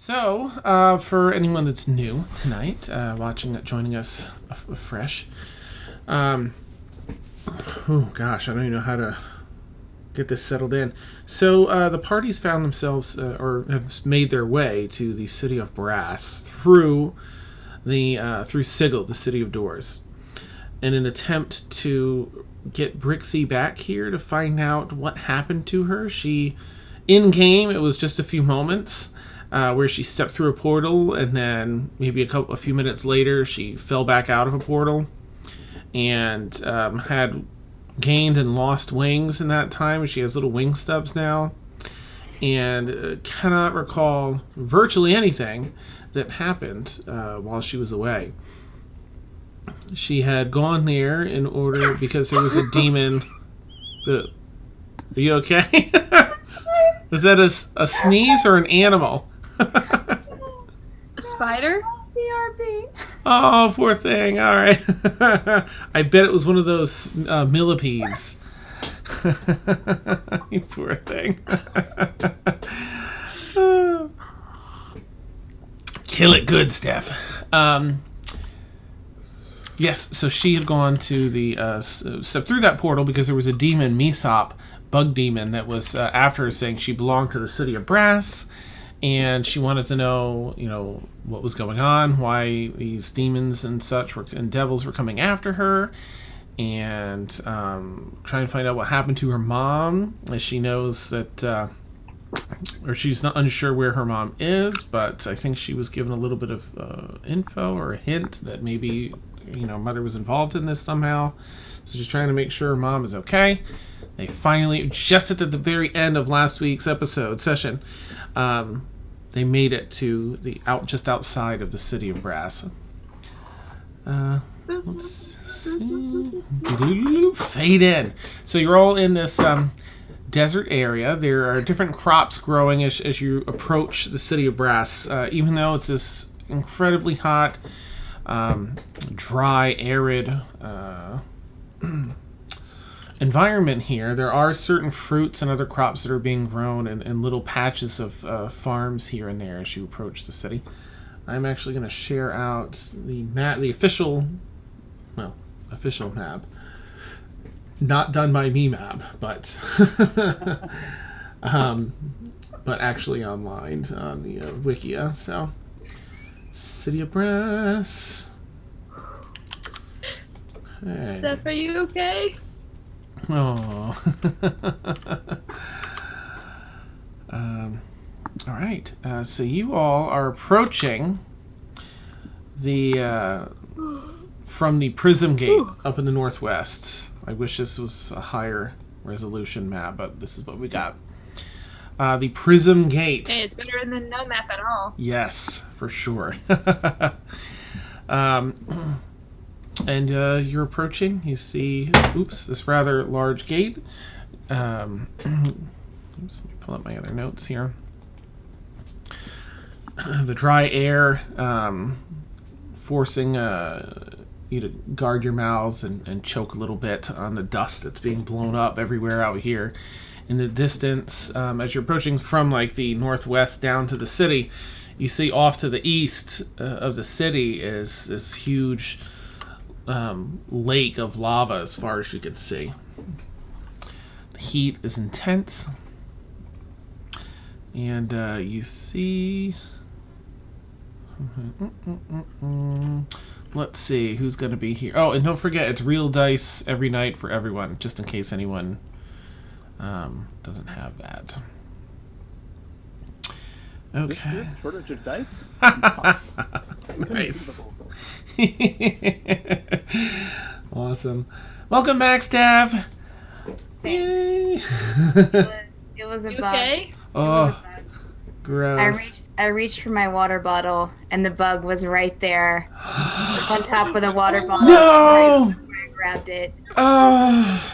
So, for anyone that's new tonight, joining us fresh, oh gosh, I don't even know how to get this settled in. So, the parties found themselves, or have made their way to the city of Brass through Sigil, the city of doors, in an attempt to get Brixie back here to find out what happened to her. In game, it was just a few moments. Where she stepped through a portal, and then maybe a few minutes later, she fell back out of a portal, and had gained and lost wings in that time. She has little wing stubs now, and cannot recall virtually anything that happened while she was away. She had gone there in order because there was a demon. Are you okay? Was that a sneeze or an animal? A spider? BRB. Oh, poor thing. All right. I bet it was one of those millipedes. You poor thing. Kill it good, Steph. Yes, so she had gone to the step through that portal because there was a demon, Mesop, bug demon, that was after her, saying she belonged to the city of Brass. And she wanted to know, what was going on, why these demons and and devils were coming after her, and try and find out what happened to her mom, as she knows that, or she's not unsure where her mom is, but I think she was given a little bit of info or a hint that maybe, mother was involved in this somehow. So she's trying to make sure her mom is okay. They finally, just at the very end of last week's session, they made it to just outside of the city of Brass. Let's see. Fade in. So you're all in this desert area. There are different crops growing as you approach the city of Brass. Even though it's this incredibly hot, dry, arid environment here, there are certain fruits and other crops that are being grown in little patches of farms here and there as you approach the city. I'm actually going to share out the map, the official map. Not done by me map, but but actually online on the Wikia. So, City of Brass. Okay. Steph, are you okay? Oh. All right. So you all are approaching from the Prism Gate up in the northwest. I wish this was a higher resolution map, but this is what we got. The Prism Gate. Hey, it's better than no map at all. Yes, for sure. And you're approaching. You see, this rather large gate. Let me pull up my other notes here. The dry air forcing you to guard your mouths and choke a little bit on the dust that's being blown up everywhere out here. In the distance, as you're approaching from the northwest down to the city, you see off to the east of the city is this huge lake of lava as far as you can see. The heat is intense, and you see, let's see who's going to be here. Oh, and don't forget, it's real dice every night for everyone, just in case anyone doesn't have that. Okay. Shortage of dice. Nice. Awesome. Welcome back, Steph. Thanks. It was a You bug. okay? Oh, gross. I reached for my water bottle, and the bug was right there on top of the water bottle. No! Right where I grabbed it. Oh.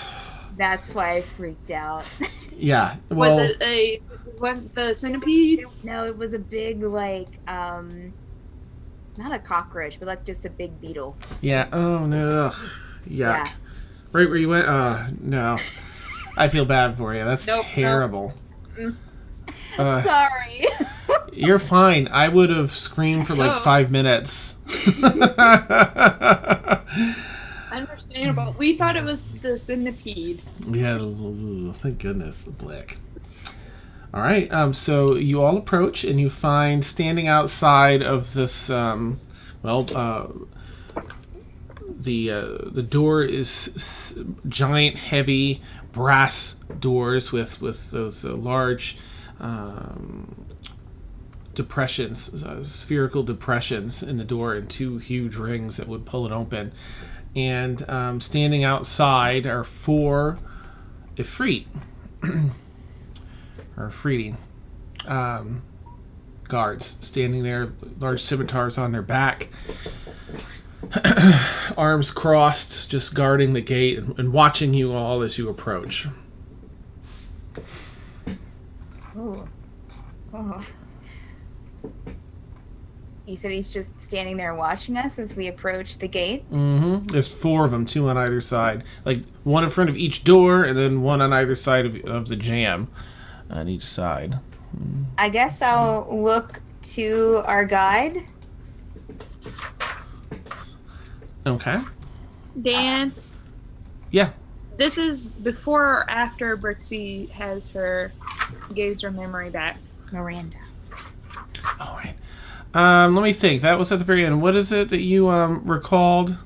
That's why I freaked out. Yeah. Well, Was it the centipedes? No, it was a big, not a cockroach, but just a big beetle. yeah. Oh, no. Yuck. Yeah. Right where you went? No. I feel bad for you. That's Nope, terrible. nope. Sorry. You're fine. I would have screamed for like 5 minutes. Understandable. We thought it was the centipede. Yeah, thank goodness, the black. All right, so you all approach and you find standing outside of this, the door is giant, heavy brass doors with those large depressions, spherical depressions in the door, and 2 huge rings that would pull it open. And standing outside are 4 Ifrit, or Ifriti, guards standing there, large scimitars on their back, arms crossed, just guarding the gate and watching you all as you approach. Oh. You said he's just standing there watching us as we approach the gate? Mm-hmm. There's 4 of them, 2 on either side. Like, 1 in front of each door, and then 1 on either side of the jam on each side. I guess I'll look to our guide. Okay. Dan, Yeah. this is before or after Brixie has her gazer memory back. Miranda. All right. Let me think. That was at the very end. What is it that you recalled?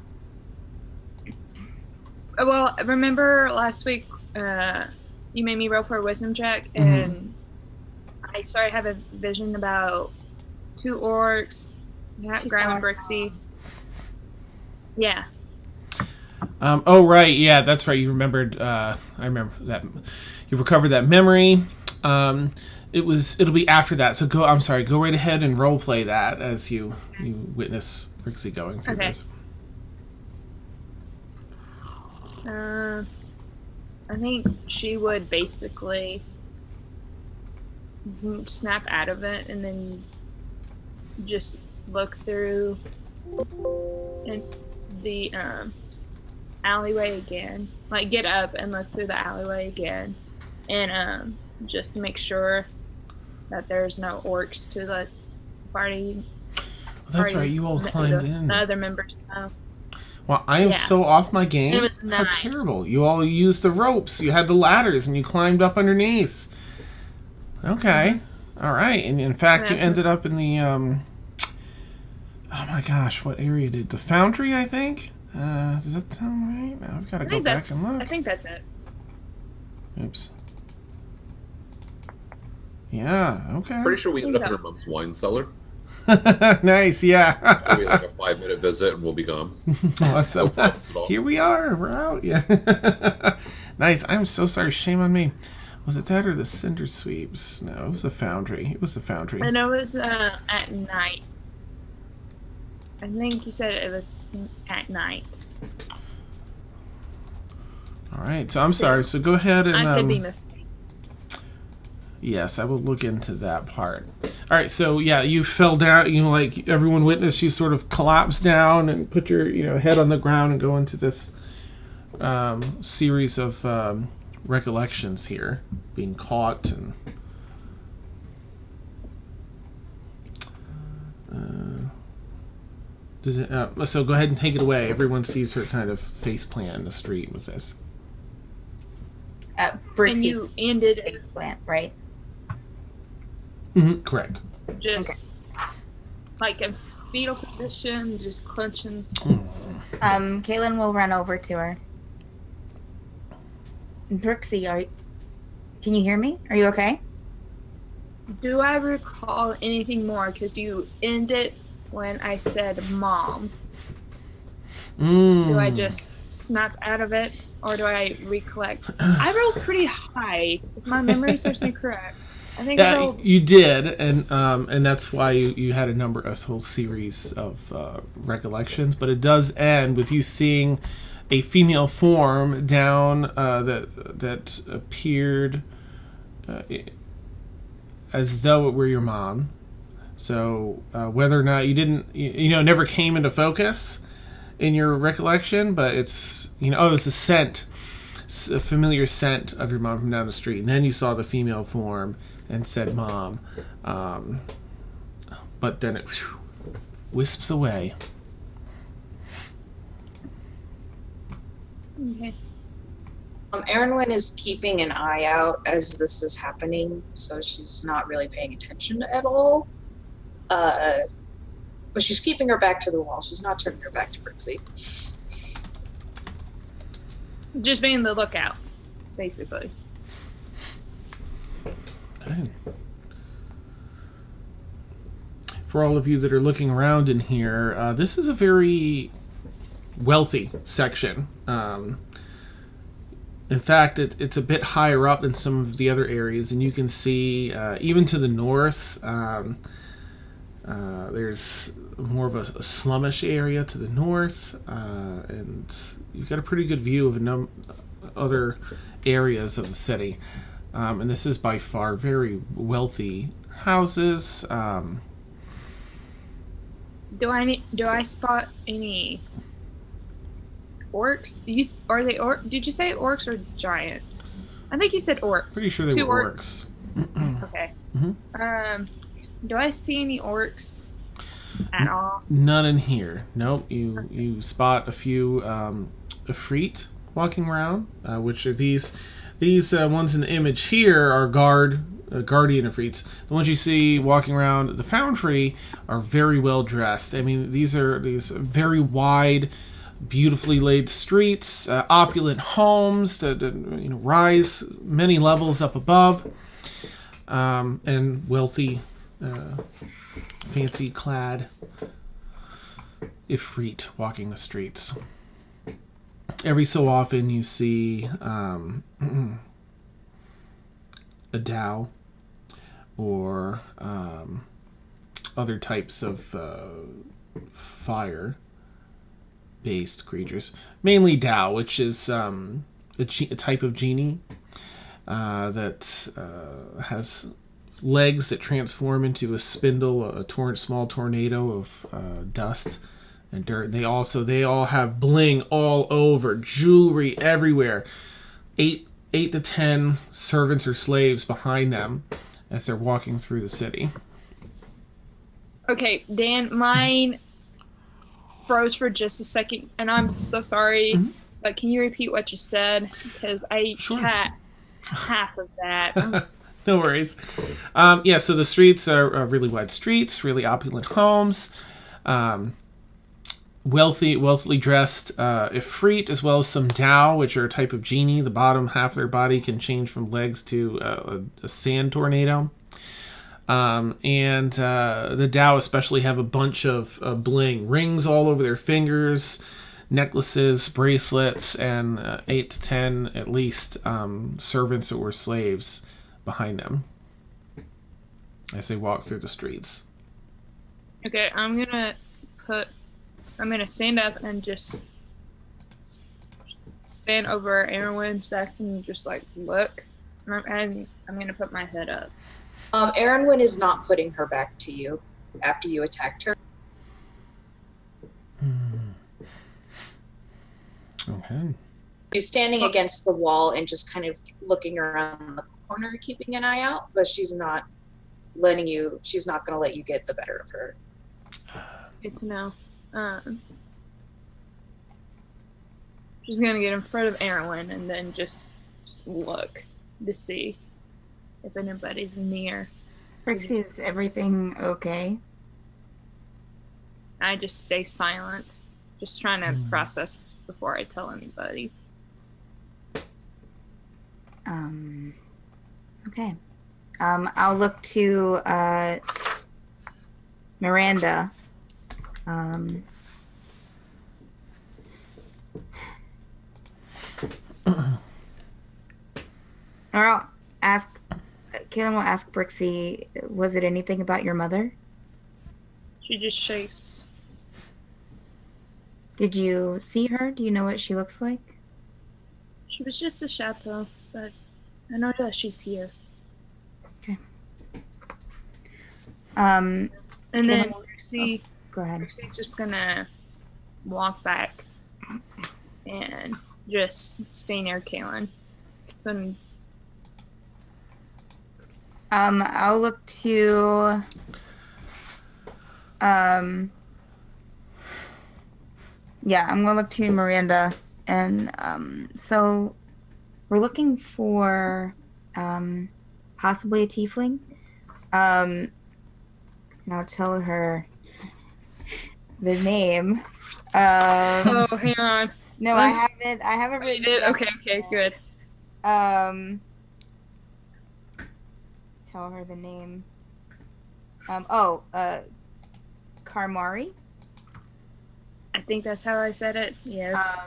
Well, remember last week you made me roll for a wisdom check, and I started to have a vision about 2 orcs, Graham and Brixie. Yeah. Oh, right. Yeah, that's right. You remembered. I remember that. You recovered that memory. It'll be after that. So go right ahead and role play that as you witness Brixie going through this. I think she would basically snap out of it and then just look through the alleyway again. Like, get up and look through the alleyway again, and just to make sure that there's no orcs to the party. That's right. You all climbed in. The other members know. Well, I am so off my game. It was How terrible. You all used the ropes. You had the ladders, and you climbed up underneath. Okay. All right. And in fact, you ended up in the, oh my gosh, what area did... The foundry, I think? Does that sound right? Now I've got to go back and look. I think that's it. Oops. Yeah, okay. Pretty sure we ended up in her mom's wine cellar. Nice, yeah. Maybe like a 5-minute visit and we'll be gone. Awesome. Here we are. We're out. Yeah. Nice. I'm so sorry. Shame on me. Was it that or the cinder sweeps? No, it was the foundry. It was the foundry. I know it was at night. I think you said it was at night. All right. So I'm sorry. So go ahead and... I could be mistaken. Yes, I will look into that part. All right, so yeah, you fell down. Like everyone witnessed, you sort of collapse down and put your head on the ground and go into this series of recollections here, being caught and. Does it? So go ahead and take it away. Everyone sees her kind of face plant in the street with this. Brixie, and you ended eggplant, right? Mm-hmm, correct. Just like a fetal position, just clenching. Caitlin will run over to her. Brixie, can you hear me? Are you okay? Do I recall anything more? Because you ended when I said mom. Do I just snap out of it, or do I recollect? I rolled pretty high, if my memory serves me correct. I think you did, and that's why you had a whole series of recollections. But it does end with you seeing a female form down that appeared as though it were your mom. So whether or not you didn't, never came into focus in your recollection, but it's it was a scent, a familiar scent of your mom from down the street, and then you saw the female form and said mom. but then it wisps away. Okay. Erin is keeping an eye out as this is happening, so she's not really paying attention at all. But she's keeping her back to the wall. She's not turning her back to Brixie. Just being the lookout, basically. Okay. For all of you that are looking around in here, this is a very wealthy section. In fact, it's a bit higher up than some of the other areas, and you can see even to the north, there's more of a slummish area to the north, and you've got a pretty good view of other areas of the city. And this is by far very wealthy houses. Do I spot any orcs? Are they orcs? Did you say orcs or giants? I think you said orcs. Pretty sure they Two were orcs. orcs. Okay. Mm-hmm. Do I see any orcs at all? None in here. Nope. You spot a few Efreet walking around, which are these ones in the image here are guardian Efreets. The ones you see walking around the Foundry are very well dressed. I mean, these very wide, beautifully laid streets, opulent homes that rise many levels up above, and wealthy, fancy clad Ifrit walking the streets. Every so often you see a Dao or other types of fire-based creatures. Mainly Dao, which is a type of genie that has legs that transform into a spindle, a small tornado of dust and dirt. They all have bling all over, jewelry everywhere. 8 to 10 servants or slaves behind them as they're walking through the city. Okay, Dan, mine froze for just a second, and I'm so sorry, but can you repeat what you said? Because I caught half of that. No worries. So the streets are really wide streets, really opulent homes, wealthily dressed Ifrit, as well as some Dao, which are a type of genie. The bottom half of their body can change from legs to a sand tornado. And the Dao especially have a bunch of bling, rings all over their fingers, necklaces, bracelets, and 8 to 10 at least servants or slaves behind them as they walk through the streets. Okay, I'm gonna stand up and just stand over Erwin's back and just look, and I'm gonna put my head up. Erin is not putting her back to you after you attacked her. Okay. She's standing against the wall and just kind of looking around the corner, keeping an eye out, but she's not going to let you get the better of her. Good to know. Just gonna get in front of Erwin and then just look to see if anybody's near. Brixie, is everything okay? I just stay silent, just trying to process before I tell anybody. Okay. I'll look to Miranda. Or I'll ask. Kaylin will ask Brixie, was it anything about your mother? She just shakes. Did you see her? Do you know what she looks like? She was just a shadow, but I know that she's here. Okay. And then Brixie, go ahead. Brixie's just gonna walk back and just stay near Kaylin. So, I'll look to Yeah, I'm gonna look to Miranda, and so we're looking for possibly a tiefling. And I'll tell her the name. Oh, hang on. No, I haven't. I haven't Oh, you written. did? down Okay, yet. good. Tell her the name. Karmari. I think that's how I said it. Yes.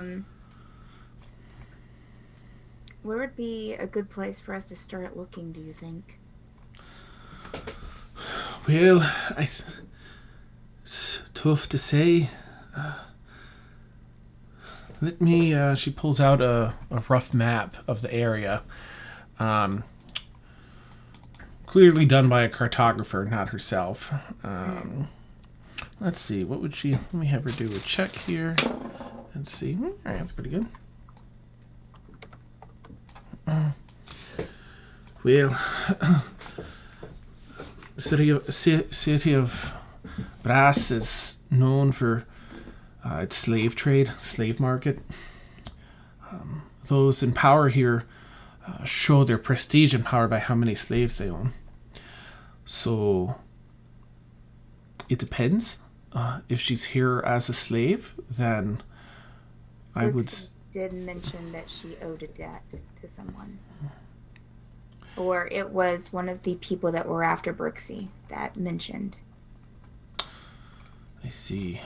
Where would be a good place for us to start looking, do you think? Well, it's tough to say. Let me. She pulls out a rough map of the area. Clearly done by a cartographer, not herself. Let's see. What would she? Let me have her do a check here and see. All right, that's pretty good. Well, the city of Brass is known for its slave trade, slave market. Those in power here show their prestige and power by how many slaves they own. So it depends. If she's here as a slave, then I would. Did mention that she owed a debt to someone, or it was one of the people that were after Brixie that mentioned. I see.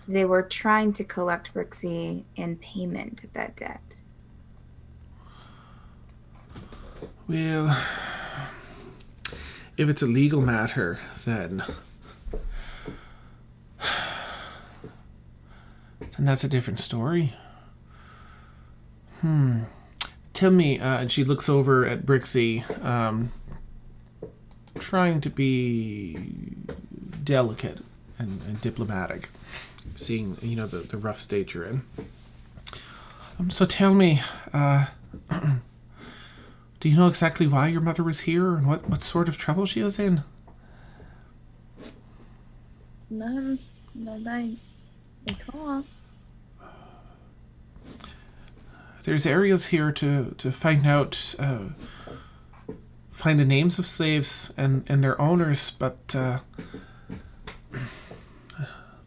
They were trying to collect Brixie in payment of that debt. Well, if it's a legal matter, then that's a different story. Tell me, and she looks over at Brixie, trying to be delicate and diplomatic, seeing, the rough state you're in. So tell me, do you know exactly why your mother was here and what sort of trouble she was in? None that I recall. There's areas here to find out, find the names of slaves and their owners, but I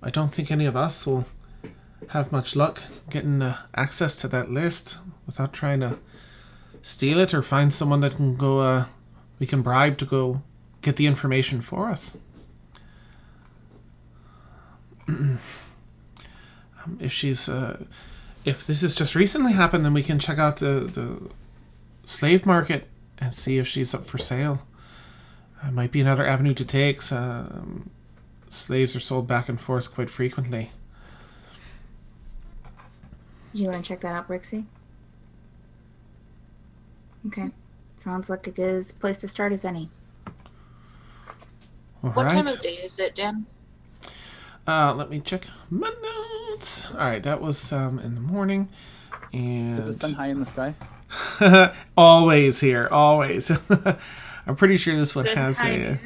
don't think any of us will have much luck getting access to that list without trying to steal it or find someone that can go, we can bribe to go get the information for us. If this has just recently happened, then we can check out the slave market and see if she's up for sale. It might be another avenue to take. Slaves are sold back and forth quite frequently. Do you want to check that out, Brixie? Okay. Sounds like a good place to start as any. What time of day is it, Dan? Let me check my notes. All right, that was in the morning. And Is the sun high in the sky? always here, always. I'm pretty sure this one has a.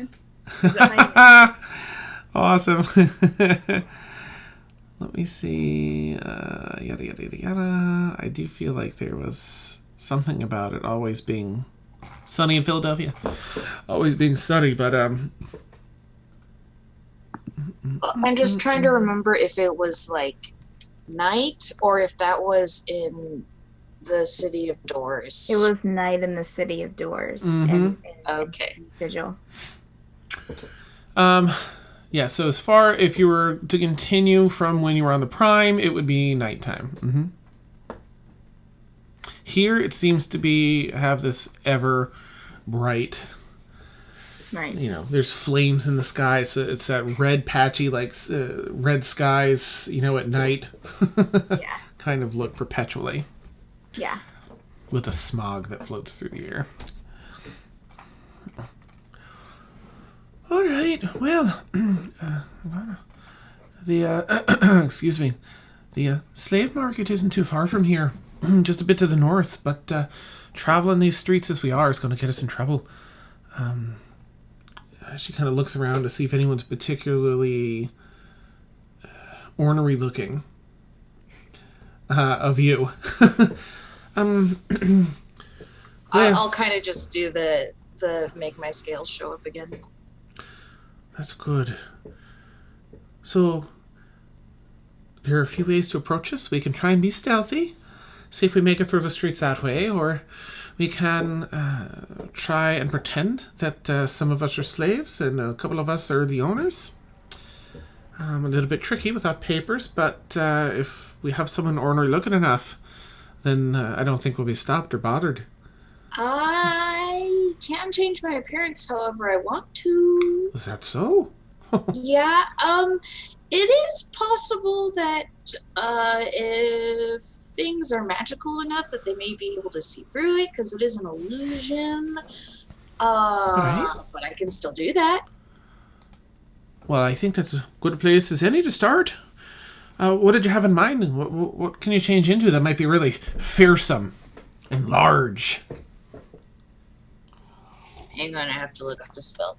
Is it high? Awesome. Let me see. Yada yada yada yada. I do feel like there was something about it always being sunny in Philadelphia. Always being sunny, but I'm just trying to remember if it was like night or if that was in the City of Doors. It was night in the City of Doors. Okay. Sigil. Yeah, so as far, if you were to continue from when you were on the Prime, it would be nighttime. Here, it seems to have this ever bright, Right. There's flames in the sky, so it's that red patchy, like red skies, at night. Yeah. Kind of look perpetually. Yeah. With a smog that floats through the air. All right. Well, excuse me. The slave market isn't too far from here, just a bit to the north. But traveling these streets as we are is going to get us in trouble. She kind of looks around to see if anyone's particularly ornery looking of you. Yeah. I'll kind of just do the make my scales show up again. That's good. So, there are a few ways to approach us. We can try and be stealthy, see if we make it through the streets that way, or we can try and pretend that some of us are slaves and a couple of us are the owners. A little bit tricky without papers, but if we have someone ornery looking enough, then I don't think we'll be stopped or bothered. I can change my appearance however I want to. Is that so? Yeah, it is possible that if things are magical enough that they may be able to see through it because it is an illusion. Right. But I can still do that. Well, I think that's as good a place as any to start. What did you have in mind? What can you change into that might be really fearsome and large? Hang on, I have to look up the spell.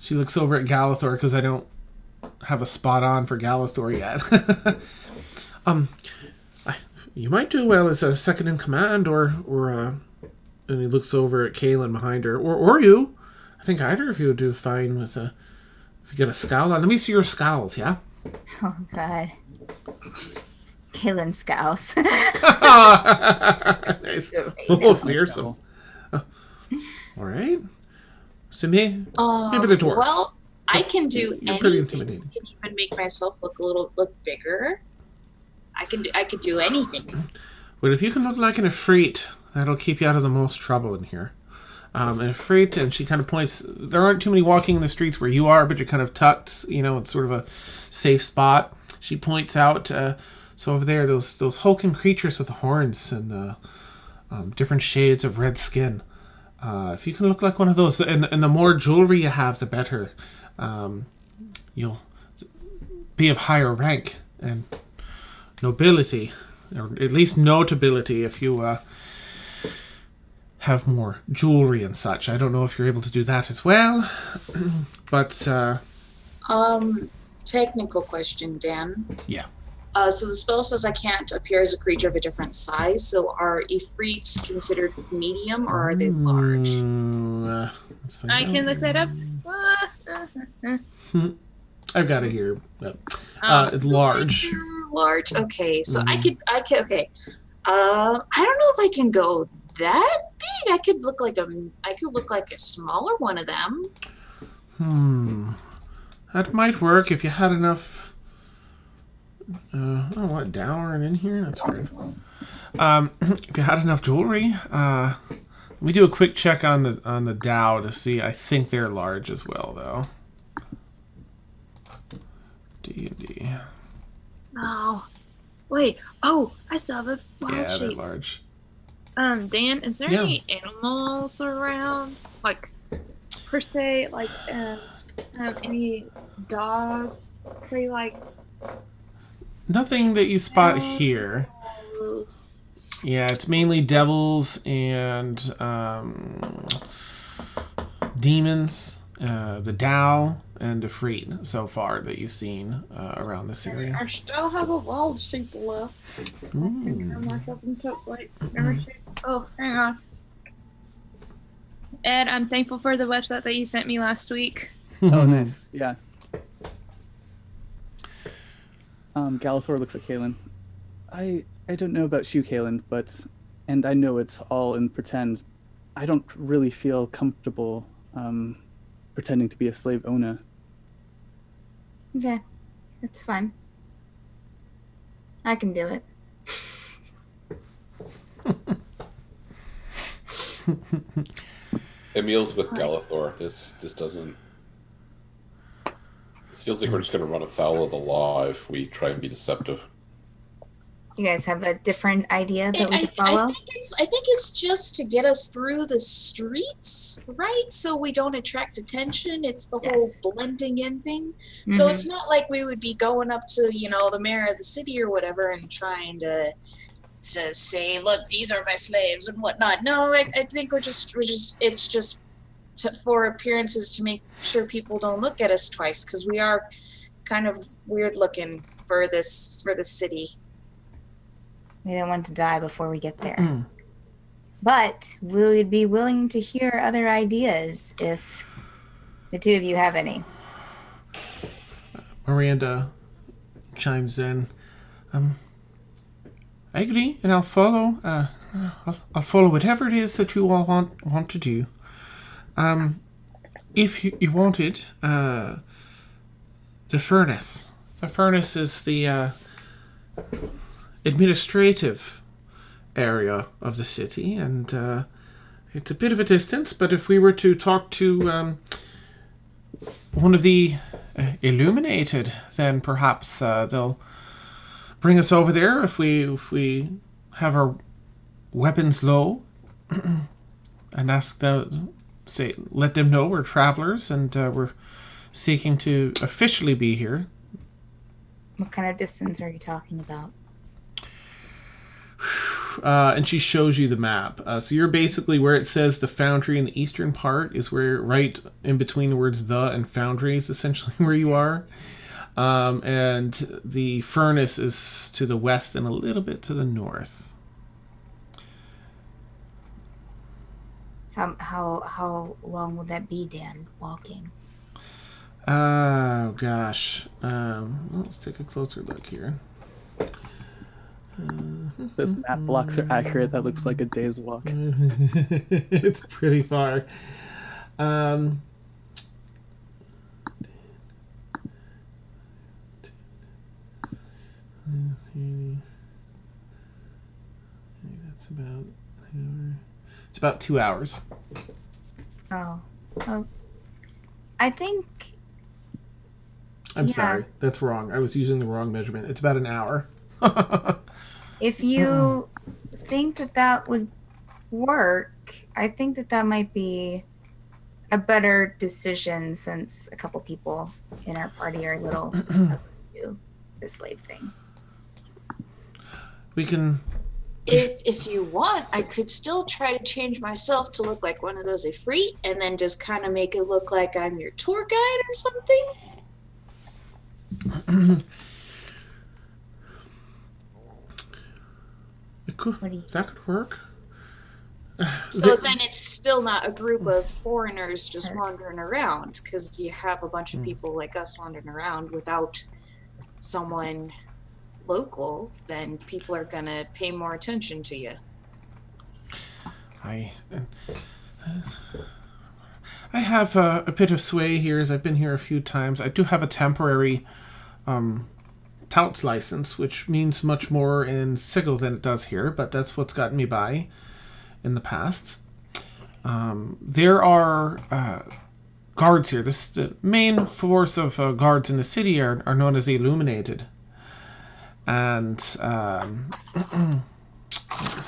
She looks over at Galathor because I don't have a spot on for Galathor yet. You might do well as a second in command, or and he looks over at Kaylin behind her, or you. I think either of you would do fine with if you get a scowl on. Let me see your scowls, yeah? Oh, God. Kaylin scowls. Nice. Almost fearsome. All right. So maybe the dwarf. Well, I can do You're pretty anything. I intimidating. can even make myself look bigger. I could do anything. Well, if you can look like an Ifrit, that'll keep you out of the most trouble in here. An Ifrit, and she kind of points. There aren't too many walking in the streets where you are, but you're kind of tucked. It's sort of a safe spot. She points out. So over there, those hulking creatures with the horns and different shades of red skin. If you can look like one of those, and the more jewelry you have, the better. You'll be of higher rank and nobility, or at least notability if you have more jewelry and such. I don't know if you're able to do that as well, but Technical question, Dan. yeah. So the spell says I can't appear as a creature of a different size. So are Ifrits considered medium or are they large? Let's find I out. can look that up. I've got it here. It's large. Large. Okay. So I could. Okay. I don't know if I can go that big. I could look like a smaller one of them. That might work if you had enough. What dowering in here? That's weird. If you had enough jewelry, let me do a quick check on the Dow to see. I think they're large as well, though. D&D. Oh, wait. Oh, I still have a wild Yeah, they're sheep. large. Dan, is there Yeah. any animals around? Like, per se, like, any dog? Say, like, Nothing that you spot here. Yeah, it's mainly devils and demons, the Dow, and Ifrit so far that you've seen around this area. I still have a wild sheep left. Oh, hang on. Ed, I'm thankful for the website that you sent me last week. Oh, nice. Yeah. Galathor looks at Kaylin. I don't know about you, Kaylin, and I know it's all in pretend. I don't really feel comfortable pretending to be a slave owner. Okay, that's fine. I can do it. Emil's with Galathor. This doesn't. This feels like we're just going to run afoul of the law if we try and be deceptive. You guys have a different idea that we could follow? I think it's just to get us through the streets, right? So we don't attract attention. It's the whole blending in thing. So it's not like we would be going up to, the mayor of the city or whatever and trying to say, look, these are my slaves and whatnot. No, I think it's just for appearances to make sure people don't look at us twice, because we are kind of weird looking for this city. We don't want to die before we get there. But will you be willing to hear other ideas if the two of you have any? Miranda chimes in. I agree, and I'll follow. I'll follow whatever it is that you all want to do. If you wanted, the furnace. The furnace is the administrative area of the city, and it's a bit of a distance. But if we were to talk to one of the illuminated, then perhaps they'll bring us over there if we have our weapons low, and let them know we're travelers and we're seeking to officially be here. What kind of distance are you talking about? And she shows you the map. So you're basically where it says the foundry in the eastern part is where, right in between the words the and foundry is essentially where you are. And the furnace is to the west and a little bit to the north. How long will that be, Dan, walking? Oh, gosh. Let's take a closer look here. This map blocks are accurate. That looks like a day's walk. It's pretty far. It's about 2 hours. Oh, I think. I'm sorry, that's wrong. I was using the wrong measurement. It's about an hour. If you think that would work, I think that might be a better decision, since a couple people in our party are a little opposed to the slave thing. We can. If you want, I could still try to change myself to look like one of those Ifrit, and then just kind of make it look like I'm your tour guide or something. That could work. So then it's still not a group of foreigners just wandering around, because you have a bunch of people like us wandering around without someone local, then people are going to pay more attention to you. I have a bit of sway here, as I've been here a few times. I do have a temporary tout license, which means much more in Sigil than it does here, but that's what's gotten me by in the past. There are guards here. The main force of guards in the city are known as the Illuminated. And let's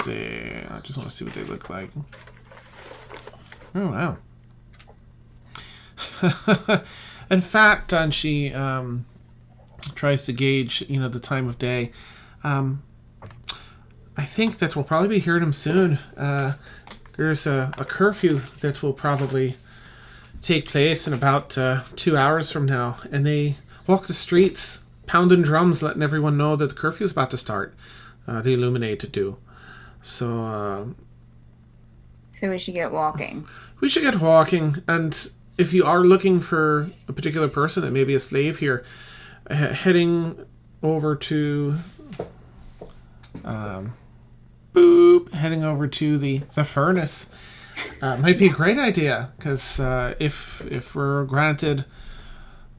see. I just want to see what they look like. Oh wow! In fact, and she tries to gauge, the time of day. I think that we'll probably be hearing him soon. There's a curfew that will probably take place in about 2 hours from now, and they walk the streets, pounding drums, letting everyone know that the curfew is about to start. The Illuminated do. So we should get walking. We should get walking, and if you are looking for a particular person that may be a slave here, heading over to heading over to the furnace might be a great idea, because if we're granted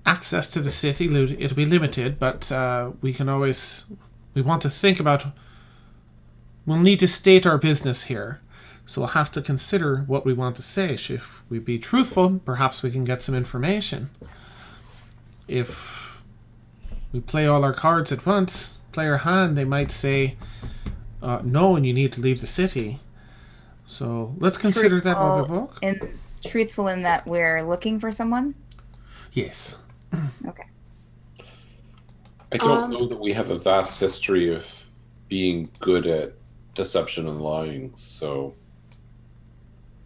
access to the city, it'll be limited, but we want to think about, we'll need to state our business here, so we'll have to consider what we want to say. If we be truthful, perhaps we can get some information. If we play all our cards at once, play our hand, they might say no, and you need to leave the city. So let's consider that while we walk. And truthful in that we're looking for someone? Yes. Okay. I don't know that we have a vast history of Mm-hmm. being good at deception and lying, so... I don't know that we have a vast history of being good at deception and lying, so...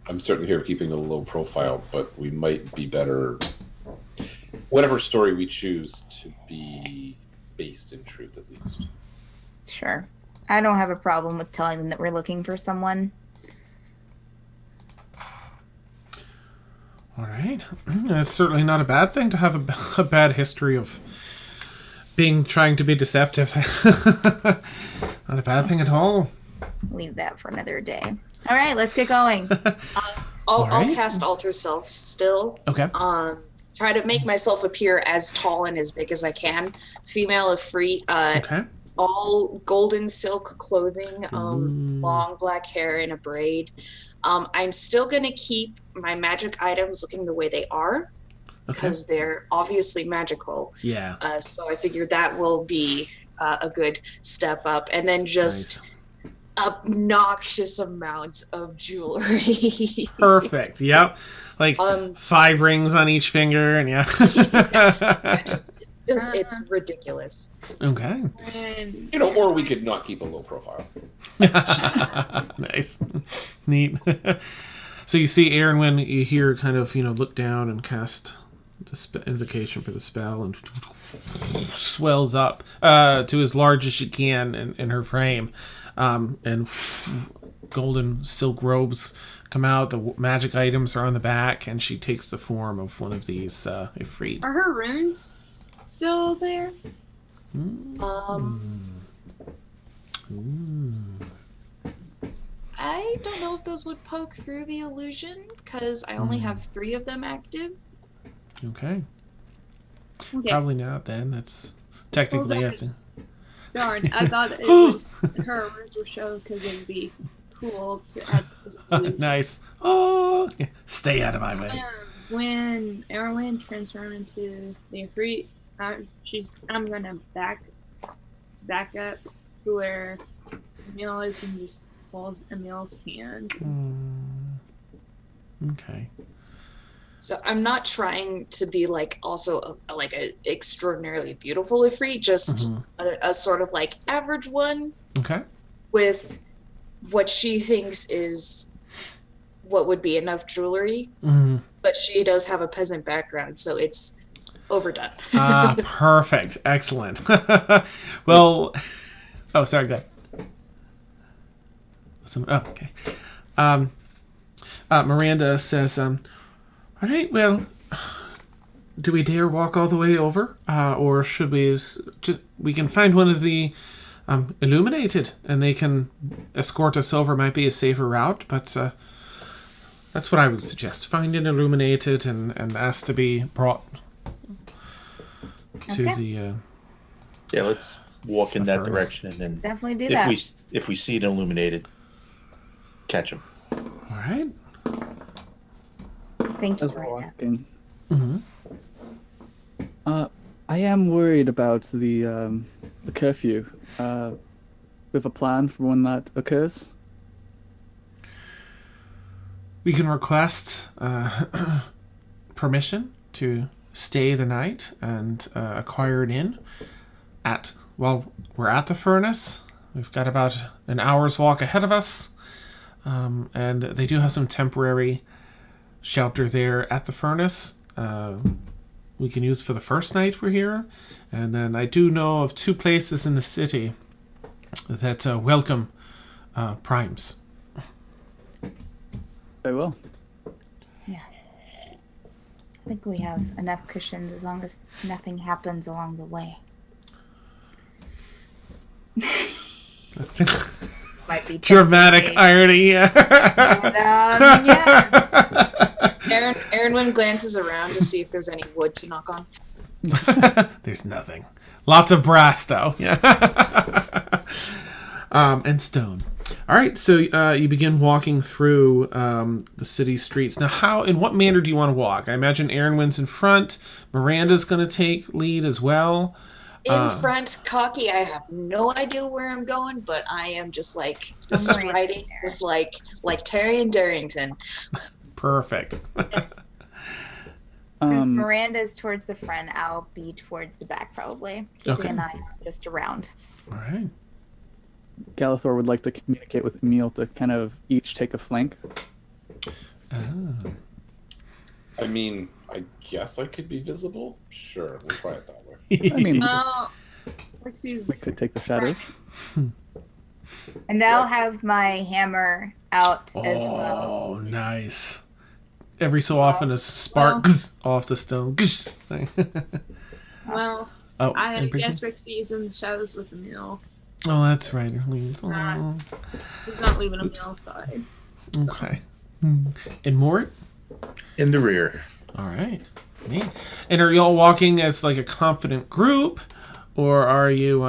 I I'm certainly here keeping a low profile, but we might be better. Whatever story we choose to be based in truth, at least. Sure. I don't have a problem with telling them that we're looking for someone. All right. It's certainly not a bad thing to have a bad history of trying to be deceptive. Not a bad thing at all. Leave that for another day. All right, let's get going. I'll Alright. cast Alter Self still. Okay. Try to make myself appear as tall and as big as I can. Female Ifrit, Okay. all golden silk clothing, Ooh. long black hair in a braid. I'm still going to keep my magic items looking the way they are Okay. because they're obviously magical. Yeah. So I figured that will be a good step up. And then just obnoxious amounts of jewelry. Perfect. Yep. Like 5 rings on each finger, and yeah. It's ridiculous. Okay. And You know, or we could not keep a low profile. Nice. Neat. So you see Aaron when you hear kind of, look down and cast the invocation for the spell, and swells up to as large as she can in her frame. And golden silk robes come out. The magic items are on the back, and she takes the form of one of these Ifrit. are her runes still there? I don't know if those would poke through the illusion because I only have 3 of them active. Okay. Okay. Probably not then. That's technically Well, I think. Darn, I thought it was her runes were shown because it'd be cool to add to the illusion. Nice. Oh, yeah. Stay out of my way. When Erwin transformed into the Ifrit, I'm gonna back up to where Emil is and just hold Emil's hand. Okay. So I'm not trying to be like also a extraordinarily beautiful Ifrit, just a sort of like average one Okay. with what she thinks is what would be enough jewelry. But she does have a peasant background, so it's overdone. Perfect. Excellent. Well, oh, sorry, go ahead. Okay. Miranda says, all right, well, do we dare walk all the way over? Or should we can find one of the illuminated, and they can escort us over. Might be a safer route, but that's what I would suggest. Find an illuminated and ask to be brought to the... Yeah, let's walk in that furnace. direction, and then Definitely do that. if we see it illuminated, catch them. All right. Thank you, As we're Miranda. walking, Mm-hmm. I am worried about the curfew. We have a plan for when that occurs. We can request permission to stay the night and acquire an inn while we're at the furnace. We've got about an hour's walk ahead of us, and they do have some temporary shelter there at the furnace. We can use for the first night we're here, and then I do know of 2 places in the city that welcome primes. Very well. Yeah. I think we have enough cushions as long as nothing happens along the way. Might be Dramatic tempting. irony. But, yeah. Aaron glances around to see if there's any wood to knock on. There's nothing. Lots of brass, though. Yeah. And stone. All right, so you begin walking through the city streets. Now, in what manner do you want to walk? I imagine Aaronwin's in front. Miranda's going to take lead as well. In front, cocky. I have no idea where I'm going, but I am just like striding, just like Terry and Darrington. Perfect. Since Miranda's towards the front, I'll be towards the back probably. Okay. And I'm just around. All right. Galathor would like to communicate with Emil to kind of each take a flank. Oh. I mean, I guess I could be visible. Sure, we'll try it that way. I mean, Rixie's we could take the shadows. And I'll have my hammer out as well. Oh, nice. Every so often a spark off the stone. well, Oh, I and Bridget? guess Rixie's in the shadows with the meal. Oh, that's right. Nah. Oh, He's not leaving a Oops. meal side. okay. And Mort? In the rear. All right. Neat. And are y'all walking as like a confident group, or are you,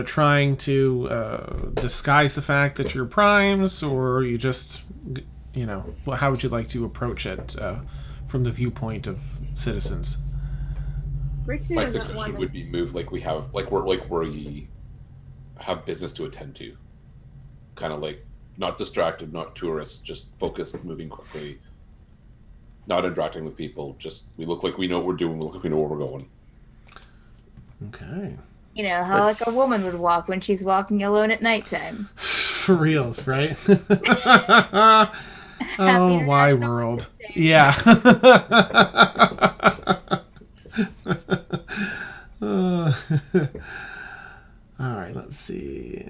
trying to disguise the fact that you're primes, or are you just, how would you like to approach it from the viewpoint of citizens? Rixie My doesn't suggestion want would be move like we have business to attend to. Kind of like not distracted, not tourists, just focused, moving quickly, not interacting with people. Just we look like we know what we're doing. We look like we know where we're going. Okay. You know, how like a woman would walk when she's walking alone at nighttime. For reals, right? Happy Oh, why International world? Women's Day. Yeah. All right, let's see.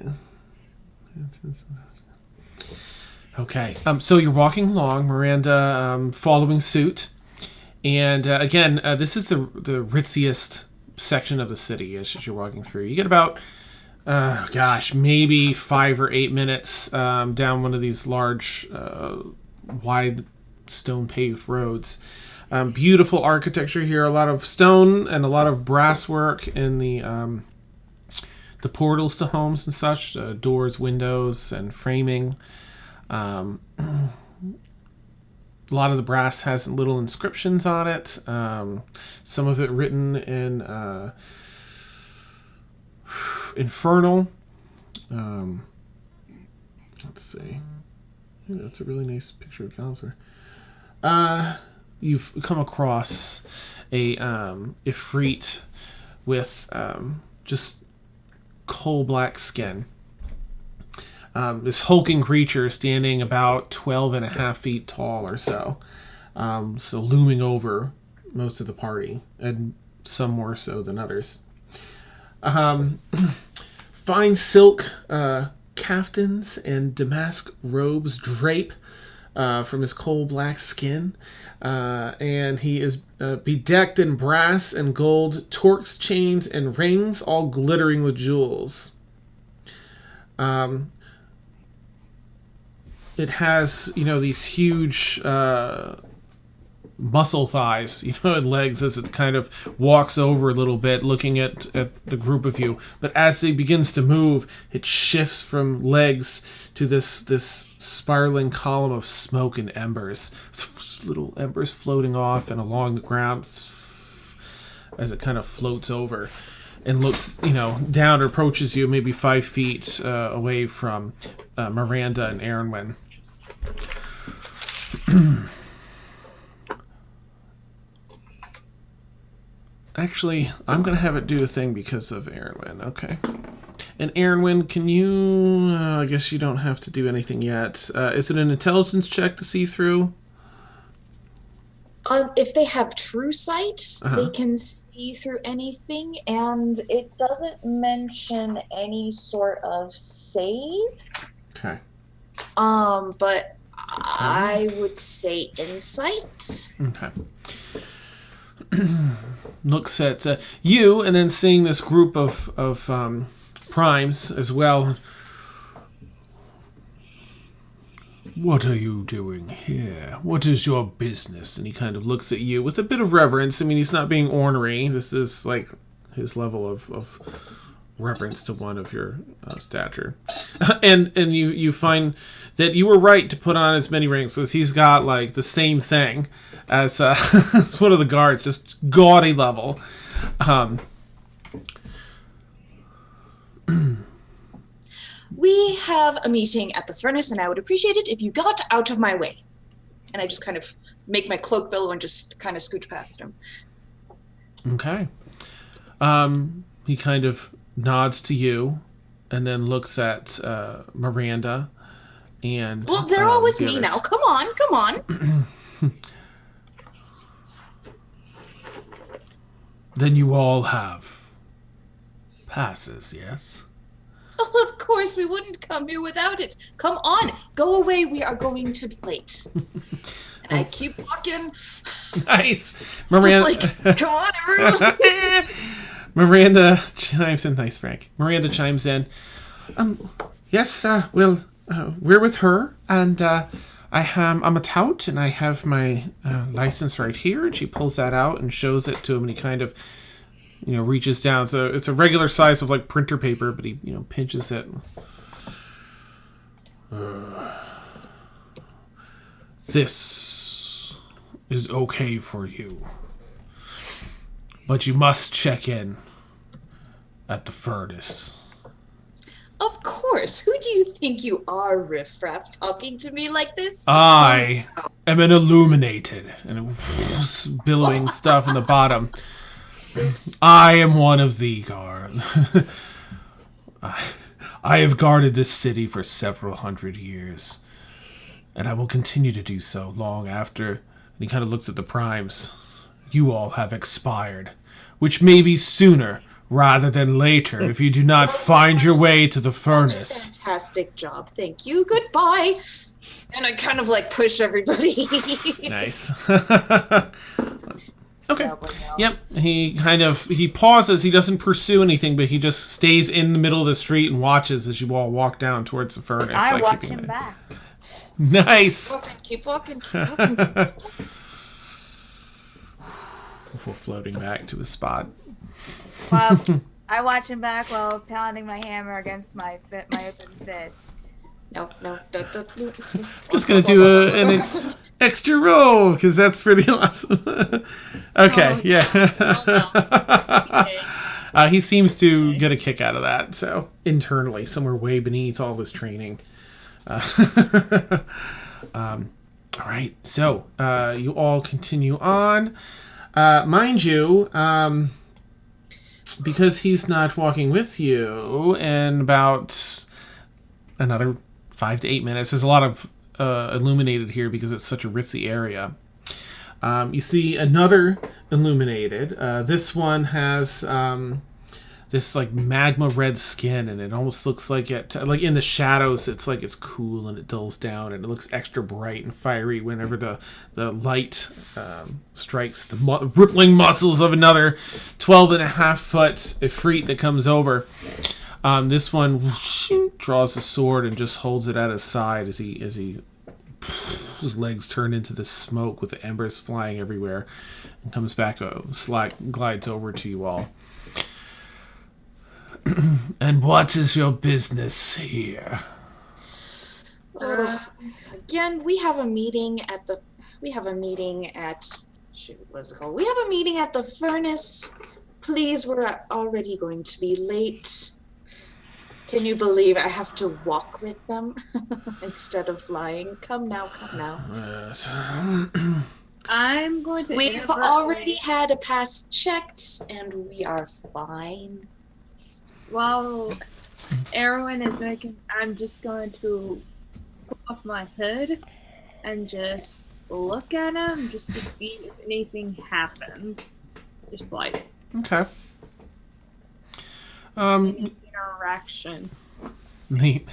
Okay, so you're walking along, Miranda following suit. And again, this is the ritziest section of the city as you're walking through. You get about, maybe 5 or 8 minutes down one of these large, wide stone paved roads. Beautiful architecture here, a lot of stone and a lot of brass work in the portals to homes and such, doors, windows, and framing. A lot of the brass has little inscriptions on it. Some of it written in Infernal. Let's see. Yeah, that's a really nice picture of Galsor. You've come across a Ifrit with just coal black skin. This hulking creature standing about 12 and a half feet tall or so. So looming over most of the party, and some more so than others. Fine silk caftans and damask robes drape from his coal black skin. And he is bedecked in brass and gold, torques, chains, and rings, all glittering with jewels. It has, these huge muscle thighs, and legs as it kind of walks over a little bit, looking at the group of you. But as it begins to move, it shifts from legs to this spiraling column of smoke and embers. Little embers floating off and along the ground as it kind of floats over and looks, down or approaches you maybe 5 feet away from Miranda and Aaronwyn. Actually, I'm going to have it do a thing because of Aaronwyn. Okay. And Aaronwyn, can you... I guess you don't have to do anything yet. Is it an intelligence check to see through? If they have true sight, they can see through anything, and it doesn't mention any sort of save. Okay. But I would say insight. Okay. Looks at you, and then seeing this group of primes as well. What are you doing here? What is your business? And he kind of looks at you with a bit of reverence. I mean, he's not being ornery. This is like his level of reverence to one of your stature. and you find that you were right to put on as many rings, because he's got like the same thing as as one of the guards, just gaudy level. We have a meeting at the furnace, and I would appreciate it if you got out of my way. And I just kind of make my cloak billow and just kind of scooch past him. Okay. He kind of nods to you and then looks at Miranda and Well, they're all with the me others. now. Come on. Then you all have passes, yes? Oh, of course, we wouldn't come here without it. Come on, go away. We are going to be late. And I keep walking. Nice, Miranda. Just like, come on, everyone. Miranda chimes in. Nice, Frank. Miranda chimes in. Yes, well, we're with her, and I'm a tout, and I have my license right here. And she pulls that out and shows it to him, and he kind of, reaches down. So it's a regular size of like printer paper, but he, pinches it. This is okay for you, but you must check in at the furnace. Of course. Who do you think you are, riffraff, talking to me like this? I am an illuminated, and billowing stuff in the bottom. Oops. I am one of the guard. I have guarded this city for several hundred years, and I will continue to do so long after. And he kind of looks at the primes. You all have expired, which may be sooner rather than later if you do not find your way to the furnace. Fantastic job. Thank you. Goodbye. And I kind of like push everybody. Nice. Okay. Yep. He pauses. He doesn't pursue anything, but he just stays in the middle of the street and watches as you all walk down towards the furnace. I like, watch him back. Nice. Keep walking. Before floating back to his spot. Well, I watch him back while pounding my hammer against my open fist. No. Just gonna do an extra roll because that's pretty awesome. Okay, yeah. He seems to get a kick out of that. So internally, somewhere way beneath all this training. All right, so you all continue on. Mind you, because he's not walking with you in about another 5 to 8 minutes, there's a lot of illuminated here because it's such a ritzy area. You see another illuminated. This one has this like magma red skin, and it almost looks like like in the shadows it's like it's cool and it dulls down and it looks extra bright and fiery whenever the light strikes the rippling muscles of another 12.5-foot ifrit that comes over. This one draws a sword and just holds it at his side as his legs turn into this smoke with the embers flying everywhere, and comes back, glides over to you all. And what is your business here? Again, we have a meeting at the furnace. Please, we're already going to be late. Can you believe I have to walk with them instead of flying? Come now. Yes. I'm going to. We've already had a pass checked, and we are fine. While Erwin is making, I'm just going to pull off my hood and just look at him just to see if anything happens. Just like Okay. any interaction. Neat.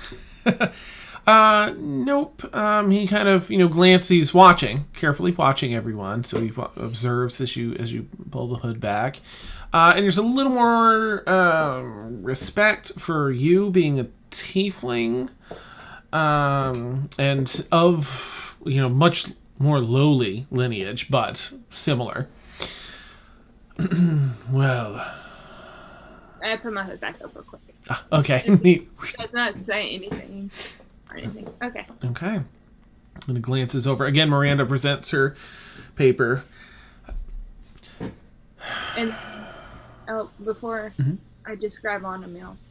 Nope. He kind of, glances. He's carefully watching everyone. So he observes as you pull the hood back. And there's a little more respect for you being a tiefling, and of much more lowly lineage, but similar. Well, I put my hood back up real quick. Okay. He does not say anything or anything. Okay. Okay. And it glances over again. Miranda presents her paper. And before I just grab on to Mills,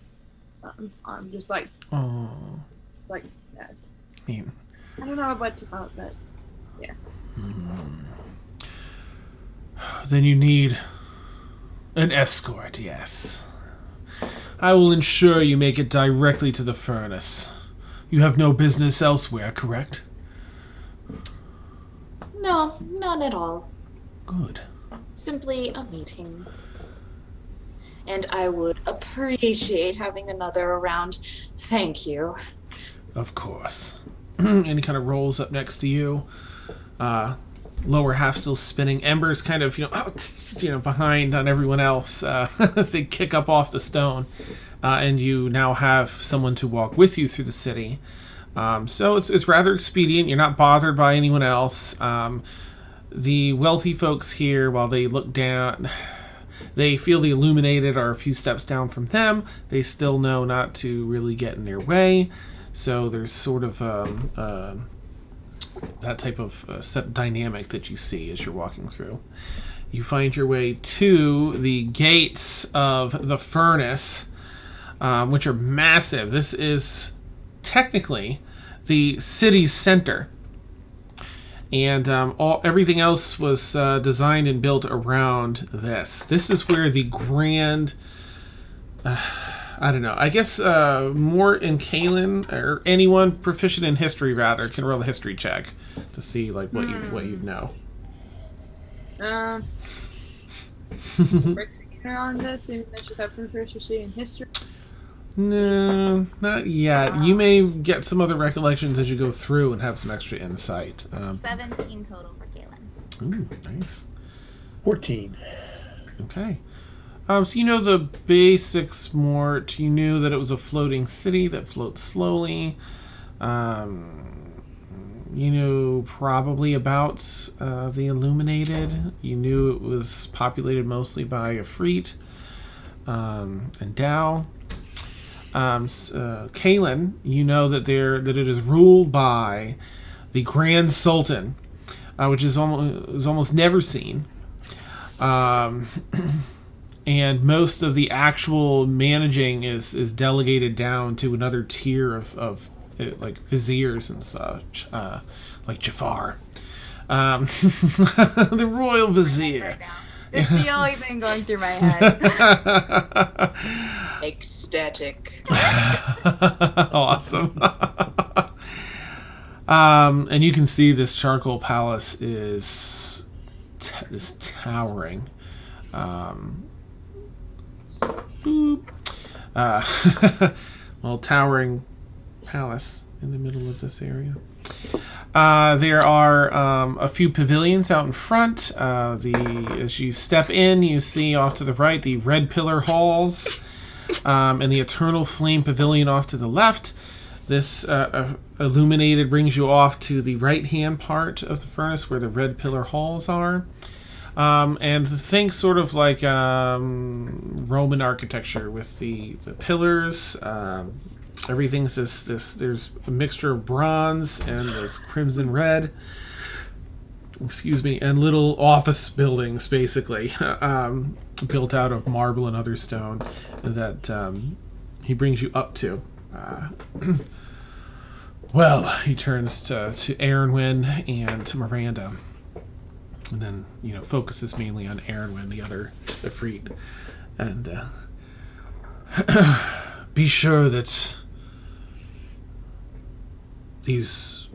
I'm just like, Oh. like that. Neat. I don't know what to call it, but yeah. Then you need an escort, yes. I will ensure you make it directly to the furnace. You have no business elsewhere, correct? No, none at all. Good. Simply a meeting. And I would appreciate having another around. Thank you. Of course. And he kind of rolls up next to you. Lower half still spinning. Embers kind of, behind on everyone else as they kick up off the stone. And you now have someone to walk with you through the city. So it's rather expedient. You're not bothered by anyone else. The wealthy folks here, while they look down, they feel the illuminated are a few steps down from them. They still know not to really get in their way. So there's sort of that type of set dynamic that you see as you're walking through. You find your way to the gates of the furnace, which are massive. This is technically the city's center, and everything else was designed and built around this. This is where the grand, I don't know, I guess Mort and Kaylin, or anyone proficient in history rather, can roll a history check to see like what you know. Rick's on this, even though she's have proficiency in history. No, not yet. You may get some other recollections as you go through and have some extra insight. 17 total for Kaylin. Ooh, nice. 14. Okay. So you know the basics, Mort. You knew that it was a floating city that floats slowly. You knew probably about the Illuminated. You knew it was populated mostly by Efreet and Dao. Kaylin, you know that it is ruled by the Grand Sultan, which is almost never seen. And most of the actual managing is delegated down to another tier of like viziers and such, like Jafar, the royal vizier. It's the only thing going through my head. Ecstatic. Awesome. And you can see this charcoal palace is towering. Towering palace in the middle of this area. There are a few pavilions out in front. As you step in, you see off to the right the Red Pillar Halls and the Eternal Flame Pavilion off to the left. This illuminated brings you off to the right-hand part of the furnace where the Red Pillar Halls are. And think sort of like Roman architecture with the pillars. Everything's this. There's a mixture of bronze and this crimson red. Excuse me, and little office buildings, basically, built out of marble and other stone that he brings you up to. Well, he turns to Aaronwyn and to Miranda, and then focuses mainly on Aaronwyn, the other Efreet, and be sure that these,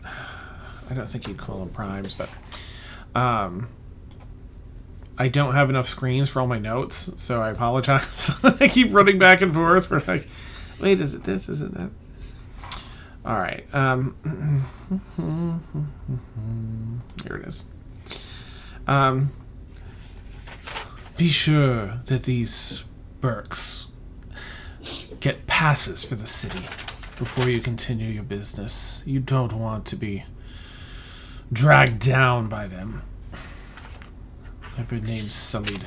I don't think you'd call them primes, but I don't have enough screens for all my notes, so I apologize. I keep running back and forth for like, wait, is it this? Is it that? All right. Here it is. Be sure that these Burks get passes for the city before you continue your business. You don't want to be dragged down by them. Have your name sullied.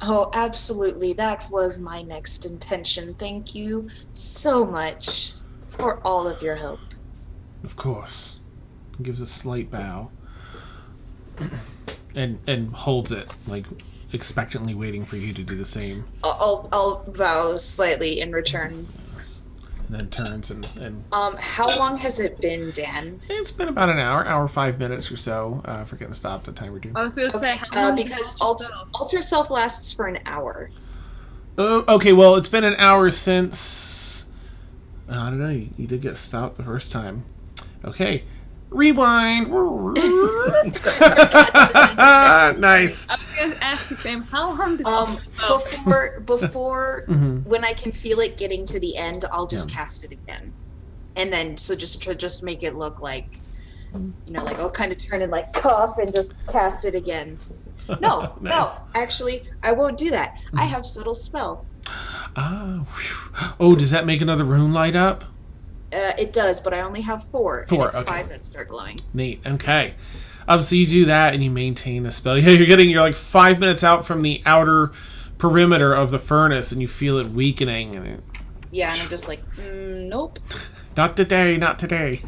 Oh, absolutely. That was my next intention. Thank you so much for all of your help. Of course. He gives a slight bow. and holds it, like expectantly waiting for you to do the same. I'll bow slightly in return. And then turns and how long has it been, Dan? It's been about an hour 5 minutes or so, for getting stopped at timer 2. I was gonna say how long because alter self lasts for an hour. Okay, well, it's been an hour since I don't know. You did get stout the first time. Okay. Rewind. Nice. I was gonna ask you, Sam, how long does Before Mhm. when I can feel it getting to the end, I'll just Yeah. cast it again, and then so just make it look like, like I'll kind of turn and like cough and just cast it again. No, Nice. no, actually, I won't do that. I have subtle spell. Ah, whew. Oh, does that make another rune light up? It does, but I only have 4, and Four, it's okay. 5 that start glowing. Neat. Okay. So you do that and you maintain the spell. Yeah, you're like 5 minutes out from the outer perimeter of the furnace, and you feel it weakening. And Yeah, and I'm just like, nope. not today, not today.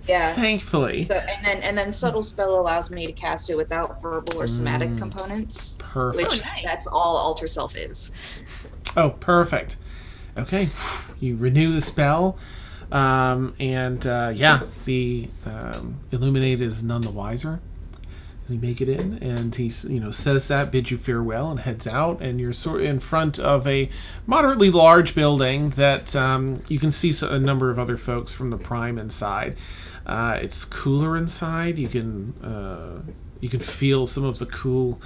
Yeah. Thankfully. So, and then subtle spell allows me to cast it without verbal or somatic components, Perfect. which that's all alter self is. Oh, perfect. Okay. You renew the spell. The Illuminate is none the wiser as you make it in, and he says that, bids you farewell, and heads out, and you're sort of in front of a moderately large building that you can see a number of other folks from the Prime inside. It's cooler inside. You can feel some of the cool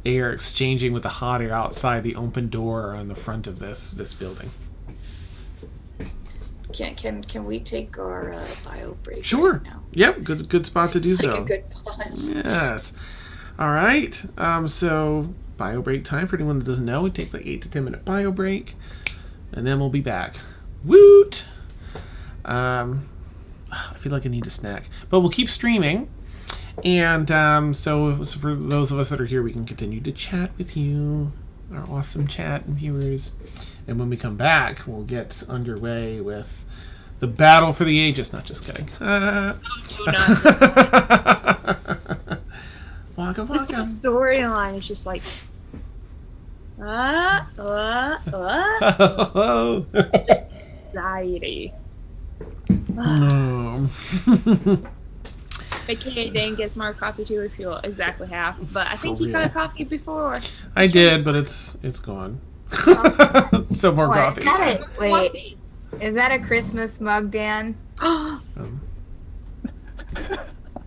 air exchanging with the hot air outside the open door on the front of this building. Can we take our bio break? Sure. Right now? Yep. Good spot to do Seems so. like a good pause. Yes. All right. So bio break time for anyone that doesn't know. We take like 8 to 10 minute bio break, and then we'll be back. Woot. I feel like I need a snack, but we'll keep streaming. And so for those of us that are here, we can continue to chat with you, our awesome chat and viewers. And when we come back, we'll get underway with the battle for the ages. Not just kidding. Waka waka. This whole storyline is just like, just anxiety. AKA Dane gets more coffee to refuel exactly half, but I think For you got real. coffee before. I did, but it's gone. So more What, coffee. is that wait, is that a Christmas mug, Dan?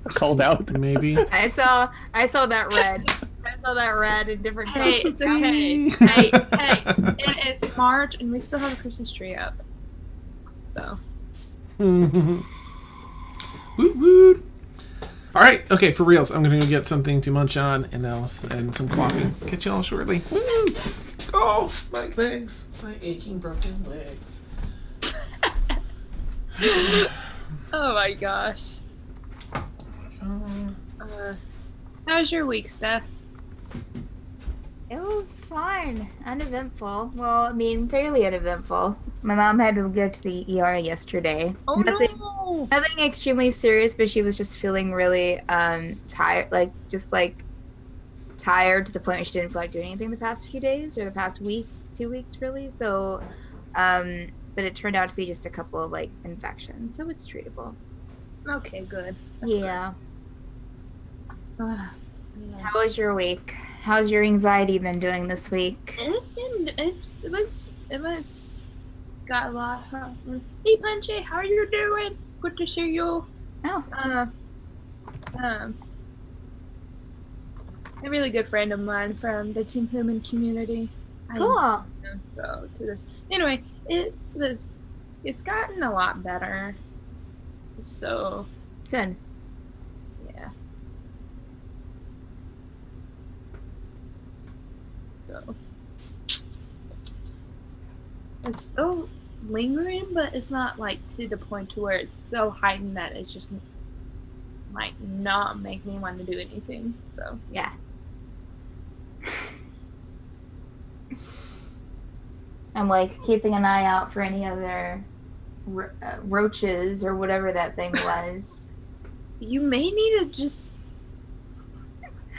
Called out. Maybe. I saw that red. I saw that red in different Hey, colors. it's okay. hey, it is March and we still have a Christmas tree up. So. Woot woot. All right, okay, for reals. I'm gonna go get something to munch on and some coffee. Catch you all shortly. Woo! Oh, my legs, my aching broken legs. Oh my gosh. How's your week, Steph? It was fine. Uneventful. Well, I mean, fairly uneventful. My mom had to go to the ER yesterday. Oh no! Nothing extremely serious, but she was just feeling really tired, tired to the point where she didn't feel like doing anything the past few days or the past week, 2 weeks really. So, but it turned out to be just a couple of like infections, so it's treatable. Okay, good. That's Yeah. good. Yeah. How was your week? How's your anxiety been doing this week? It was got a lot. Hey, Punchy, how are you doing? Good to see you. Oh. A really good friend of mine from the Team Human community. Cool. Anyway, it's gotten a lot better. So Good. yeah. So it's still lingering, but it's not like to the point to where it's so heightened that it's just like not make me want to do anything. So Yeah. I'm like keeping an eye out for any other roaches or whatever that thing was. you may need to just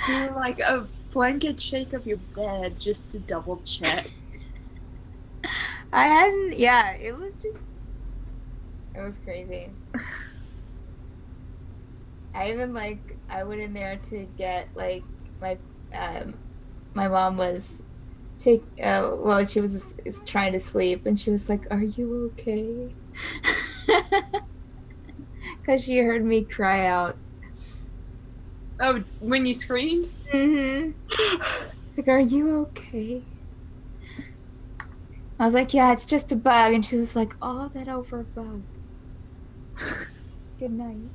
do like a blanket shake of your bed just to double check. I hadn't. Yeah, it was crazy. I went in there to get like my mom was well, she was trying to sleep, and she was like, "Are you okay?" Because she heard me cry out. Oh, when you screamed? Mm-hmm. Like, "Are you okay?" I was like, "Yeah, it's just a bug," and she was like, "Oh, that over a bug." Good night.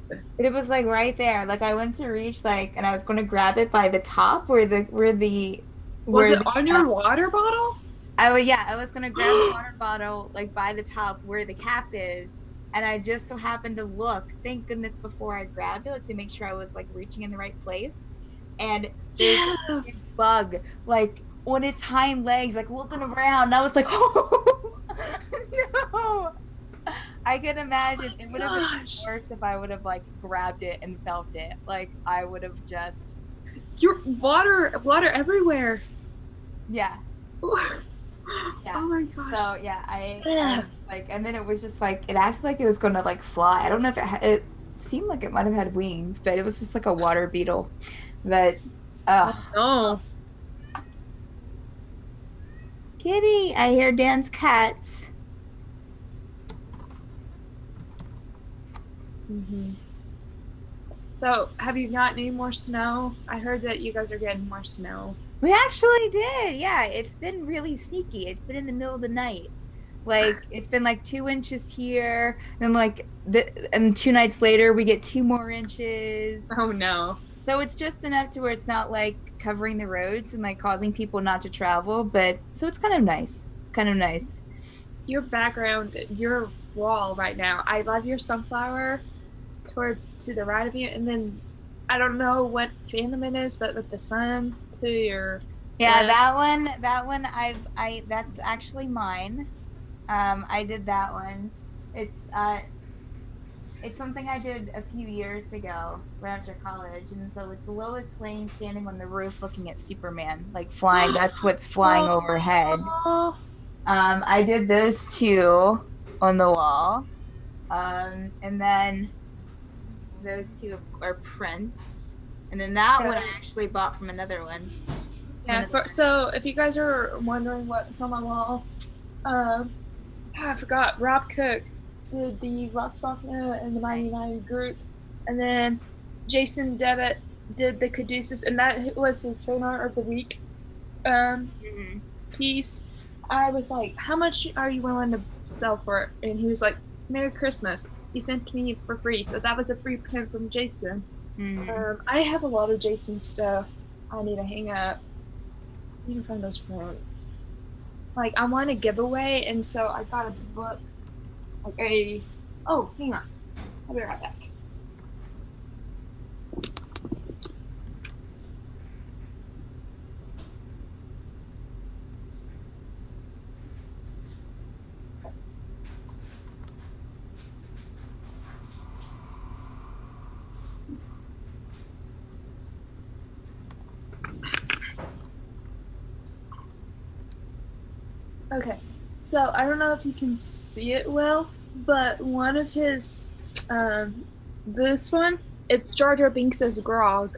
But it was like right there. Like I went to reach like, and I was going to grab it by the top Was where it the on your water bottle? I was gonna grab the water bottle like by the top where the cap is, and I just so happened to look. Thank goodness before I grabbed it, like to make sure I was like reaching in the right place. And there's Yeah. a big bug like on its hind legs, like looking around. And I was like, oh no. I can imagine it would have been Gosh. worse if I would have like grabbed it and felt it. Like I would have just Your water everywhere. yeah. Yeah. Oh my gosh. So yeah, I was like, and then it was just like it acted like it was gonna like fly. I don't know if it seemed like it might have had wings, but it was just like a water beetle. But Oh. Kitty, I hear Dan's cats. So, have you gotten any more snow? I heard that you guys are getting more snow. We actually did. Yeah, it's been really sneaky. It's been in the middle of the night. Like it's been like 2 inches here, and and 2 nights later we get 2 more inches. Oh no. So it's just enough to where it's not like covering the roads and like causing people not to travel, but so it's kind of nice. It's kind of nice. Your background, your wall right now. I love your sunflower to the right of you, and then I don't know what fandom it is, but with the sun to your Yeah, that one that's actually mine. I did that one. It's something I did a few years ago, right after college, and so it's Lois Lane standing on the roof looking at Superman, like flying. That's what's flying overhead. I did those two on the wall, and then those two are prints, and then that one I actually bought from another one. Yeah. So if you guys are wondering what's on my wall, I forgot. Rob Cook did the Rock Sparkler and the Mighty Nine group, and then Jason Devitt did the Caduceus, and that was his fan art of the week piece. I was like, "How much are you willing to sell for it?" And he was like, "Merry Christmas." He sent me for free, so that was a free print from Jason. I have a lot of Jason stuff I need to hang up. I need to find those prints. Like, I want a giveaway, and so I got a book. Like oh, hang on. I'll be right back. Okay, so I don't know if you can see it well, but one of his this one, it's Jar Jar Binks as Grog.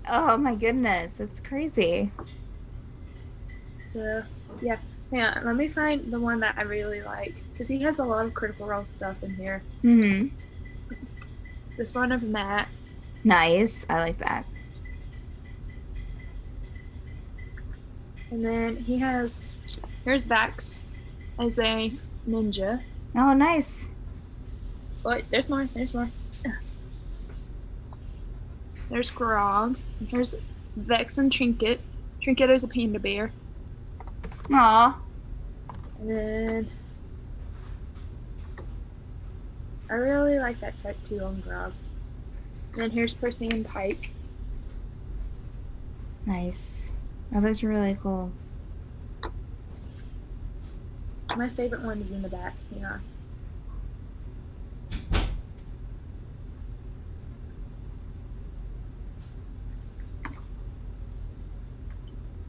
Oh my goodness, that's crazy. So yeah, hang on, let me find the one that I really like, because he has a lot of Critical Role stuff in here. This one of Matt. Nice, I like that. And then he has, here's Vax as a ninja. Oh, nice. Wait, there's more. There's Grog. There's Vex and Trinket. Trinket is a panda bear. Aw. And then I really like that tattoo on Grog. And then here's Percy and Pike. Nice. Oh, that's really cool. My favorite one is in the back. Yeah.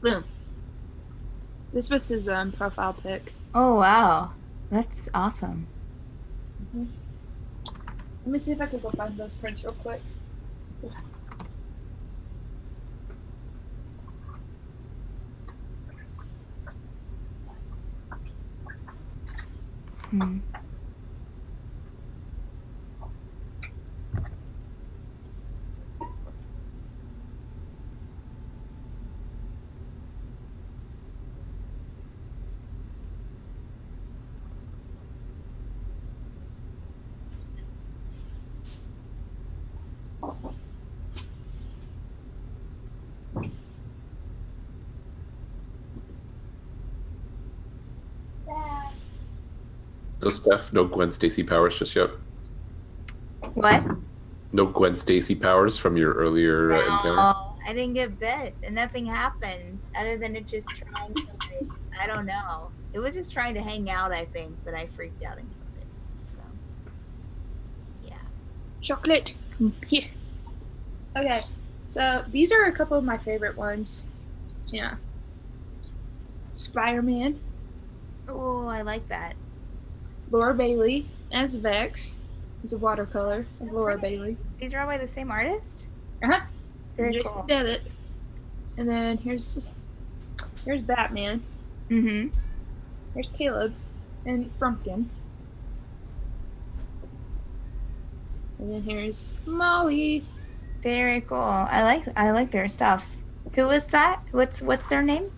Boom. This was his profile pic. Oh, wow. That's awesome. Let me see if I can go find those prints real quick. Hmm. So, Steph, no Gwen Stacy powers just yet. What? No Gwen Stacy powers from your earlier encounter. No, I didn't get bit, and nothing happened other than it just trying to. Like, I don't know. It was just trying to hang out, I think, but I freaked out and killed it. So, yeah. Chocolate. Here. Okay, so these are a couple of my favorite ones. Yeah. Spider-Man, Oh, I like that. Laura Bailey as Vex. It's a watercolor of Laura Bailey. These are all by the same artist. Uh-huh. Very Jason cool. Devitt. And then here's Batman. Mm-hmm. Here's Caleb and Frumpkin. And then here's Molly. Very cool. I like their stuff. Who is that? What's their name?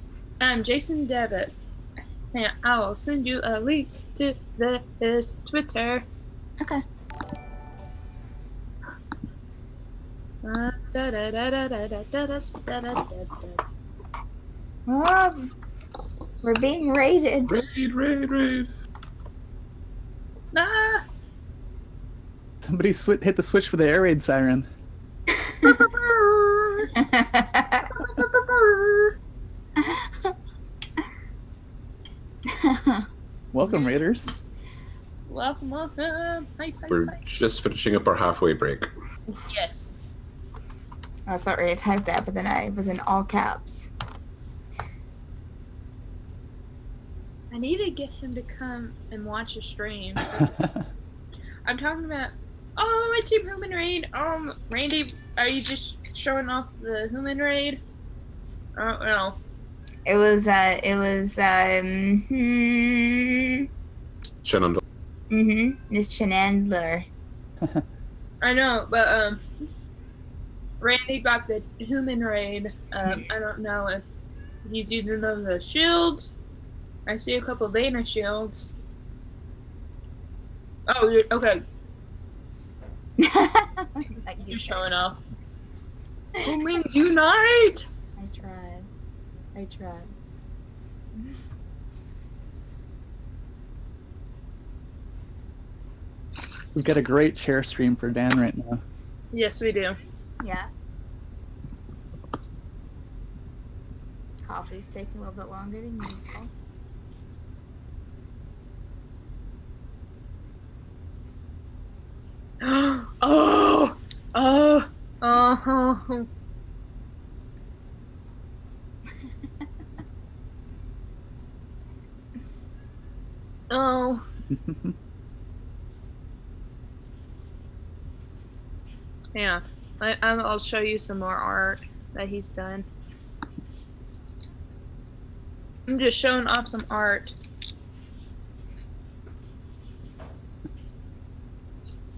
Jason Devitt. And I'll send you a link to his Twitter. Okay. Oh, we're being raided. Raid. Ah! Somebody hit the switch for the air raid siren. Welcome, Raiders. Welcome. Hi. We're just finishing up our halfway break. Yes. I was about ready to type that, but then I was in all caps. I need to get him to come and watch the streams. I'm talking about. Oh, my team human raid. Randy, are you just showing off the human raid? Oh no. It was Shannon. Miss Chenandler. I know, but Randy got the human raid. I don't know if he's using those as shields. I see a couple of Vayner shields. Oh, you're okay. You're showing off. Who means unite? I tried. We've got a great share stream for Dan right now. Yes, we do. Yeah. Coffee's taking a little bit longer than usual. Oh. Oh. Yeah, I'll show you some more art that he's done. I'm just showing off some art.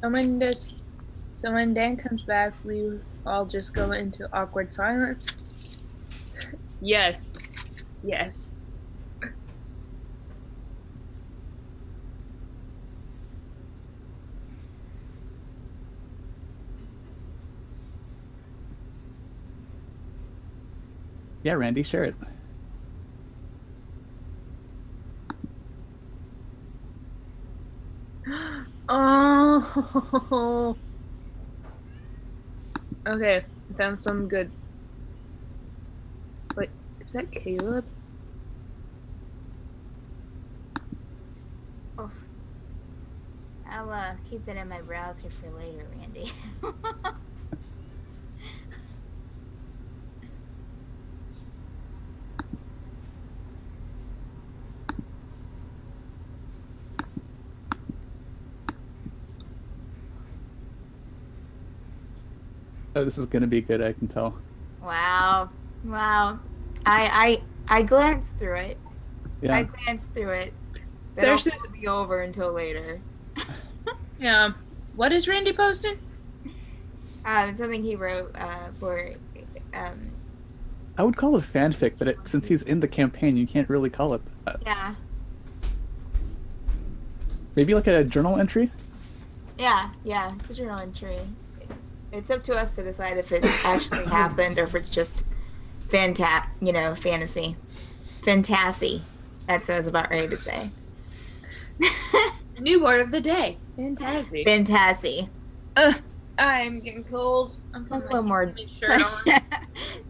So when Dan comes back, we all just go into awkward silence. Yes. Yeah, Randy, share it. Oh. Okay, found some good. Wait, is that Caleb? Oh. I'll keep that in my browser for later, Randy. Oh, this is gonna be good, I can tell. Wow. I glanced through it. Yeah. I glanced through it. That'll There's this- be over until later. Yeah. What is Randy posting? Something he wrote for. I would call it fanfic, but since he's in the campaign, you can't really call it that. Yeah. Maybe like a journal entry? Yeah. It's a journal entry. It's up to us to decide if it actually happened or if it's just fantasy. Fantasy. That's what I was about ready to say. New word of the day. Fantastic. Fantasy. I'm getting cold. I'm That's putting a little more. my shirt on.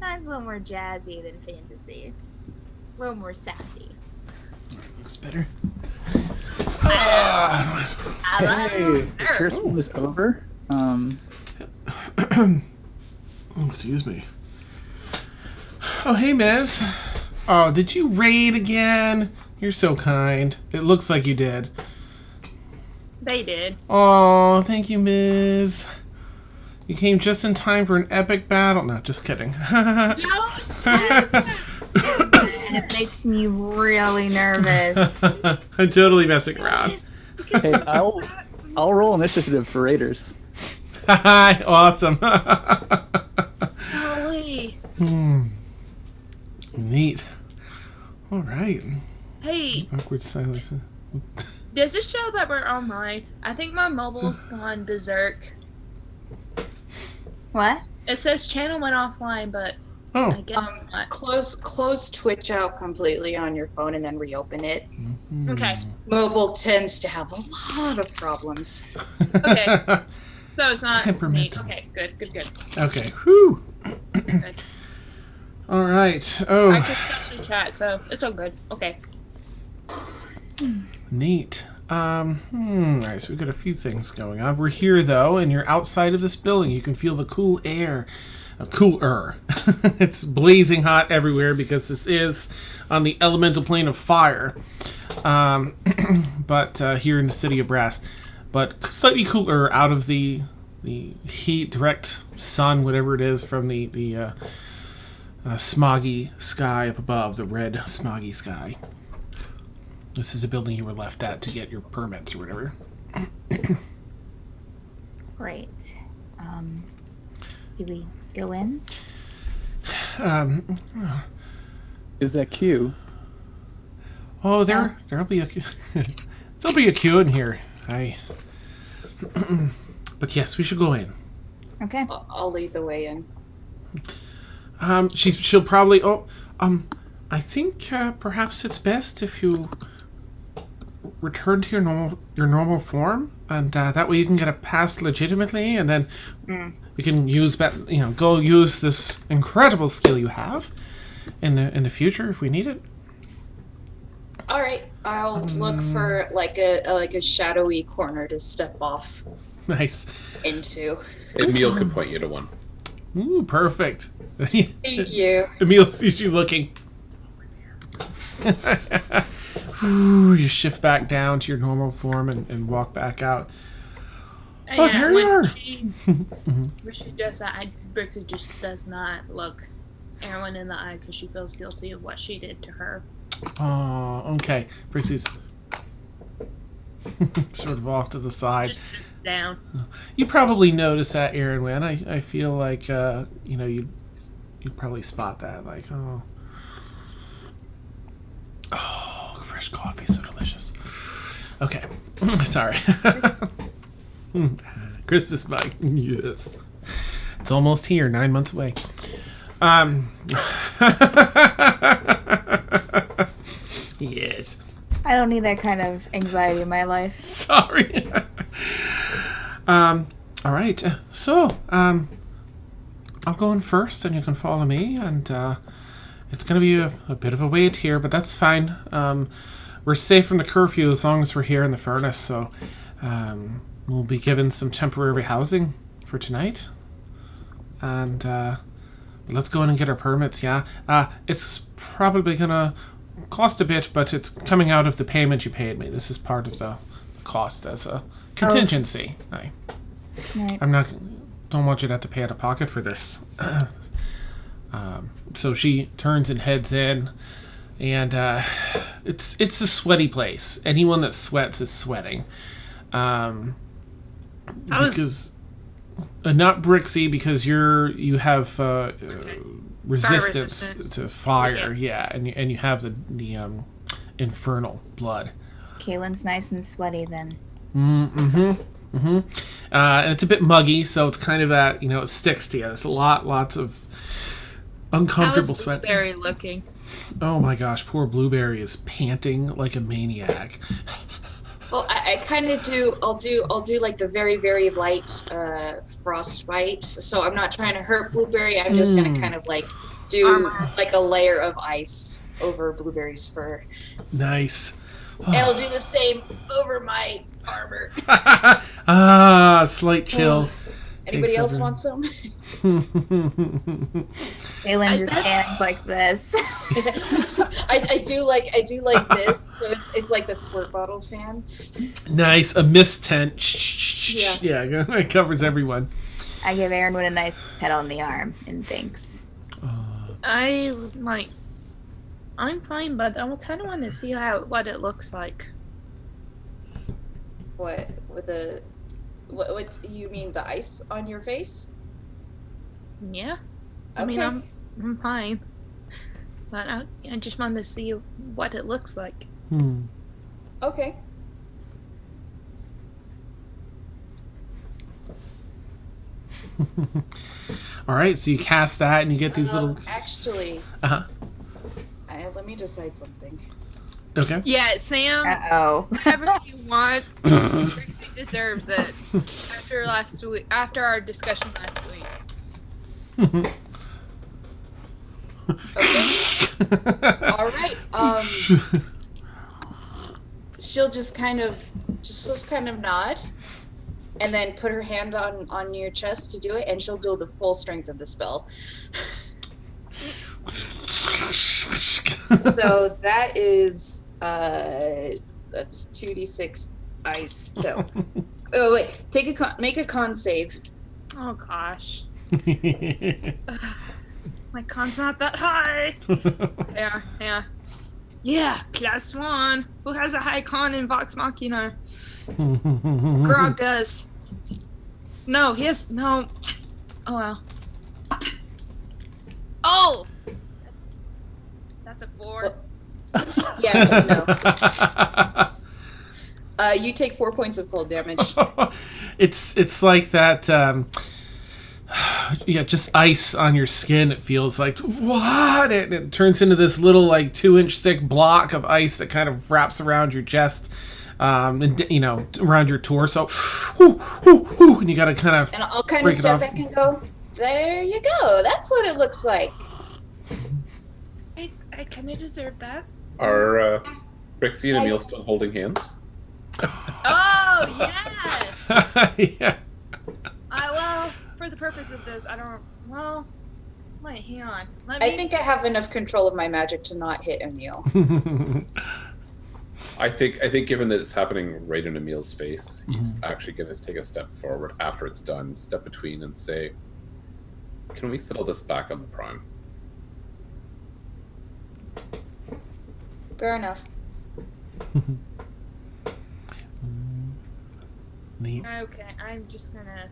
That's a little more jazzy than fantasy. A little more sassy. Looks better. I love Hey, the nerves. cursing is over. Excuse me. Oh, hey, Miz. Oh, did you raid again? You're so kind. It looks like you did. They did. Oh, thank you, Miz. You came just in time for an epic battle. No, just kidding. Don't. And it makes me really nervous. I'm totally messing around. Hey, I'll roll initiative for raiders. Awesome. Golly. Neat. All right. Hey, Awkward silence. does this show that we're online? I think my mobile's gone berserk. What? It says channel went offline, but Oh. I guess not. Close Twitch out completely on your phone and then reopen it. Okay. Mobile tends to have a lot of problems. Okay. So it's not me. Temperamental. Okay, good. Okay. Whew. Good. All right. I Oh, can still see chat, so it's all good. Okay. neat. Nice. We've got a few things going on. We're here though, and you're outside of this building. You can feel the cool air. Cooler. It's blazing hot everywhere because this is on the elemental plane of fire. But here in the city of Brass, but slightly cooler out of the heat, direct sun, whatever it is, from the smoggy sky up above, the red smoggy sky. This is a building you were left at to get your permits or whatever. Great. Do we go in? Is that Q? Oh, there'll be a there'll be a queue in here. But yes, we should go in. Okay. I'll lead the way in. She'll probably. I think perhaps it's best if you return to your normal form, and that way you can get a pass legitimately, and then we can go use this incredible skill you have in the future if we need it. All right, I'll look for like a shadowy corner to step off Nice. into. Emil could point you to one. Ooh, perfect. Thank you. Emil sees you looking. Ooh, you shift back down to your normal form and walk back out. Oh, there you are. When she does that, Brixie just does not look Erwin in the eye because she feels guilty of what she did to her. Oh, okay. Brixie's sort of off to the side. Just sits down. You probably notice that, Aaron. When I feel like you'd probably spot that. Like, oh, fresh coffee, so delicious. Okay, sorry. Christmas bug. Yes, it's almost here. 9 months away. Yes. I don't need that kind of anxiety in my life. Sorry. All right. So, I'll go in first, and you can follow me. And it's going to be a bit of a wait here, but that's fine. We're safe from the curfew as long as we're here in the furnace. So, we'll be given some temporary housing for tonight. And let's go in and get our permits. Yeah. It's probably going to cost a bit, but it's coming out of the payment you paid me. This is part of the cost as a contingency. Right. Don't want you to have to pay out of pocket for this. So she turns and heads in, and it's a sweaty place. Anyone that sweats is sweating. Because not Brixie, because you have resistance to fire, yeah, and you have the infernal blood. Kaylin's nice and sweaty then. And it's a bit muggy, so it's kind of that, it sticks to you. There's lots of uncomfortable sweat. How's Blueberry looking? Oh my gosh, poor Blueberry is panting like a maniac. Well, I kind of do. I'll do like the very, very light frostbite. So I'm not trying to hurt Blueberry. I'm just gonna kind of like do Armor. like a layer of ice over Blueberry's fur. Nice. And I'll do the same over my armor. Slight chill. Anybody else want some? Kaylin just hands like this. I do like this. So it's like the squirt bottle fan. Nice, a mist tent. Yeah. It covers everyone. I give Aaronwood a nice pet on the arm and thanks. I'm fine, but I kind of want to see what it looks like. What with the what you mean, the ice on your face? Yeah. Okay. I mean, I'm fine, but I just wanted to see what it looks like. Okay. All right, so you cast that and you get these little. Actually. Let me decide something. Okay. Yeah, Sam. Uh-oh. Whatever you want, Trixie deserves it. After our discussion last week. Okay. All right. She'll just kind of nod, and then put her hand on your chest to do it, and she'll do the full strength of the spell. So that is that's 2d6 ice. So, oh wait, make a con save. Oh gosh. My con's not that high. Yeah, +1. Who has a high con in Vox Machina? Grog does. No, he has no. Oh well. Oh! That's a 4. Yeah, no. You take 4 points of cold damage. It's like that. Just ice on your skin. It feels like what? It turns into this little 2-inch thick block of ice that kind of wraps around your chest, and around your torso. And you gotta kind of. And I'll kind of step back and go. There you go. That's what it looks like. I kind of deserve that. Are Brixie and Emil still holding hands? Oh yes. Yeah. Well, for the purpose of this, I don't. Well, wait, hang on. I think I have enough control of my magic to not hit Emil. I think given that it's happening right in Emil's face, he's actually going to take a step forward after it's done, step between, and say, "Can we settle this back on the prime?" Fair enough. Neat. Okay, I'm just gonna.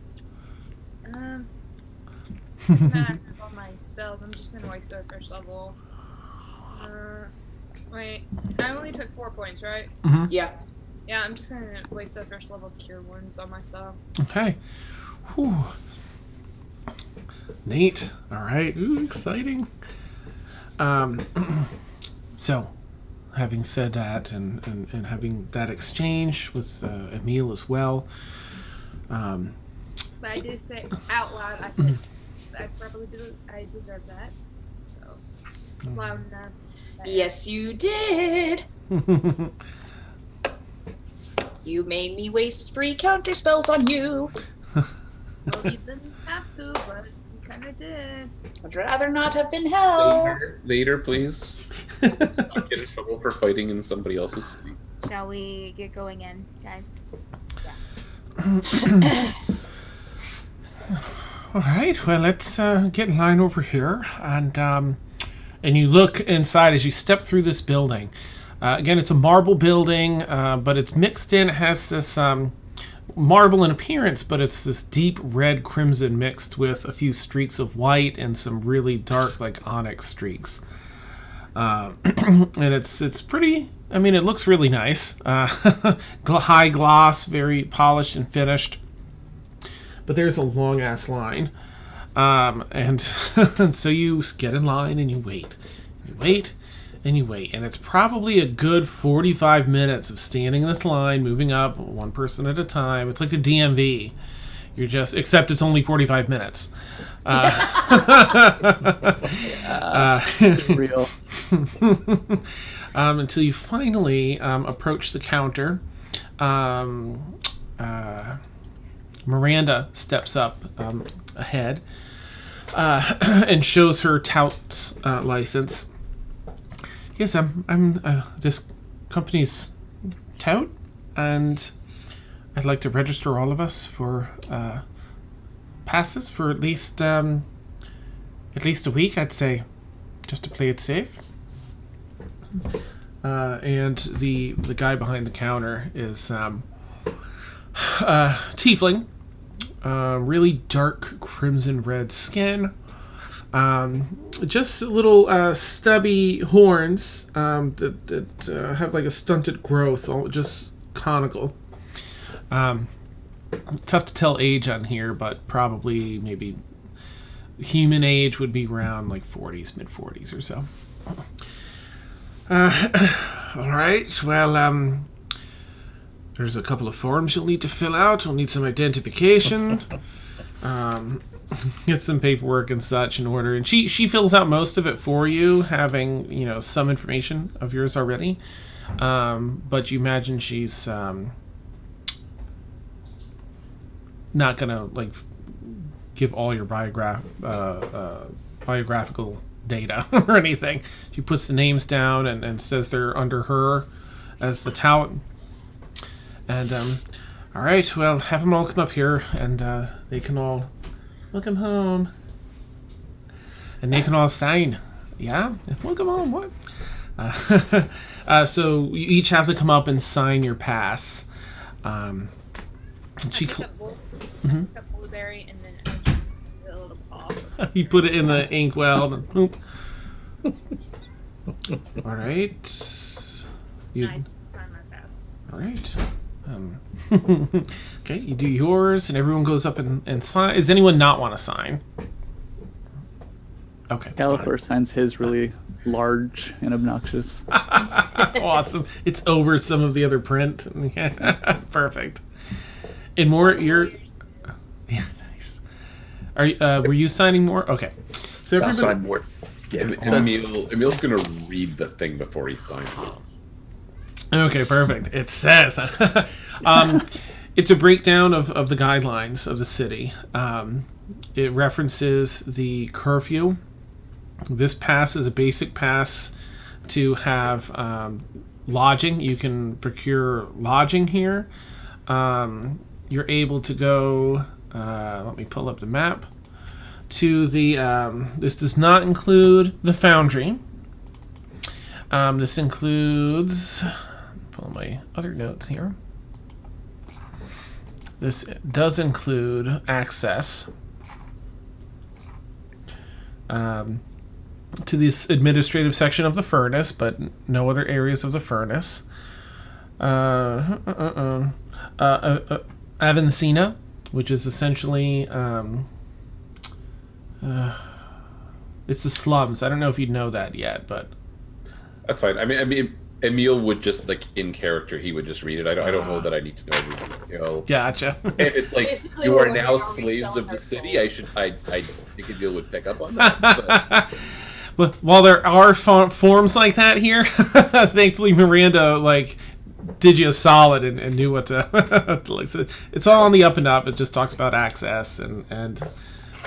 Back all my spells. I'm just gonna waste our first level. Wait, I only took 4 points, right? Yeah. Yeah, I'm just gonna waste our first level cure wounds on myself. Okay. Whew. Neat. All right. Ooh, exciting. So, having said that, and having that exchange with Emil as well. But I do say out loud, I said, I probably do. I deserve that. So loud enough. Yes, you did. You made me waste 3 counter spells on you. Well, you didn't have to, but you kind of did. I'd rather not have been held. Later, please. Let's not get in trouble for fighting in somebody else's city. Shall we get going in, guys? All right. Well, let's get in line over here, and and you look inside as you step through this building. Again, it's a marble building, but it's mixed in. It has this marble in appearance, but it's this deep red crimson mixed with a few streaks of white and some really dark, like onyx streaks. And it's pretty. I mean, it looks really nice. High gloss, very polished and finished. But there's a long ass line, and so you get in line and you wait, and it's probably a good 45 minutes of standing in this line, moving up one person at a time. It's like the DMV. Except it's only 45 minutes. It's real. Until you finally approach the counter. Miranda steps up ahead and shows her tout's license. Yes, I'm this company's tout, and I'd like to register all of us for passes for at least a week, I'd say, just to play it safe. And the guy behind the counter is tiefling, really dark crimson red skin, just little stubby horns that have like a stunted growth, just conical. Tough to tell age on here, but probably maybe human age would be around like 40s, mid 40s or so. All right, well, there's a couple of forms you'll need to fill out. We'll need some identification, get some paperwork and such in order. And she fills out most of it for you, having some information of yours already. But you imagine she's not gonna like give all your biographical data or anything. She puts the names down and says they're under her as the tout. And all right, well, have them all come up here, and they can all welcome home, and they can all sign. Yeah, welcome home. What? So you each have to come up and sign your pass. Pick up blueberry, and then I just do a little paw. You put it in the inkwell, and boop. All right. Nice. Sign my pass. All right. Okay, you do yours, and everyone goes up and sign. Does anyone not want to sign? Okay. Gallifrey signs his really large and obnoxious. Awesome. It's over some of the other print. Perfect. And more, you're... Yeah, nice. Were you signing more? Okay. So I'll everybody... sign more. Yeah, Emil's going to read the thing before he signs it. Okay, perfect. It says... it's a breakdown of the guidelines of the city. It references the curfew. This pass is a basic pass to have lodging. You can procure lodging here. You're able to go... let me pull up the map. To the... this does not include the foundry. This includes... Pull my other notes here. This does include access to this administrative section of the furnace, but no other areas of the furnace. Avancina, which is essentially it's the slums. I don't know if you'd know that yet, but That's fine. I mean, Emil would just, like, in character, he would just read it. I don't know that I need to know every detail. Gotcha. If it's like, Basically, you are we're now already slaves selling of the our city, souls. I think Emil would pick up on that. But But while there are forms like that here, thankfully Miranda did you a solid and knew what to like. So it's all on the up and up. It just talks about access and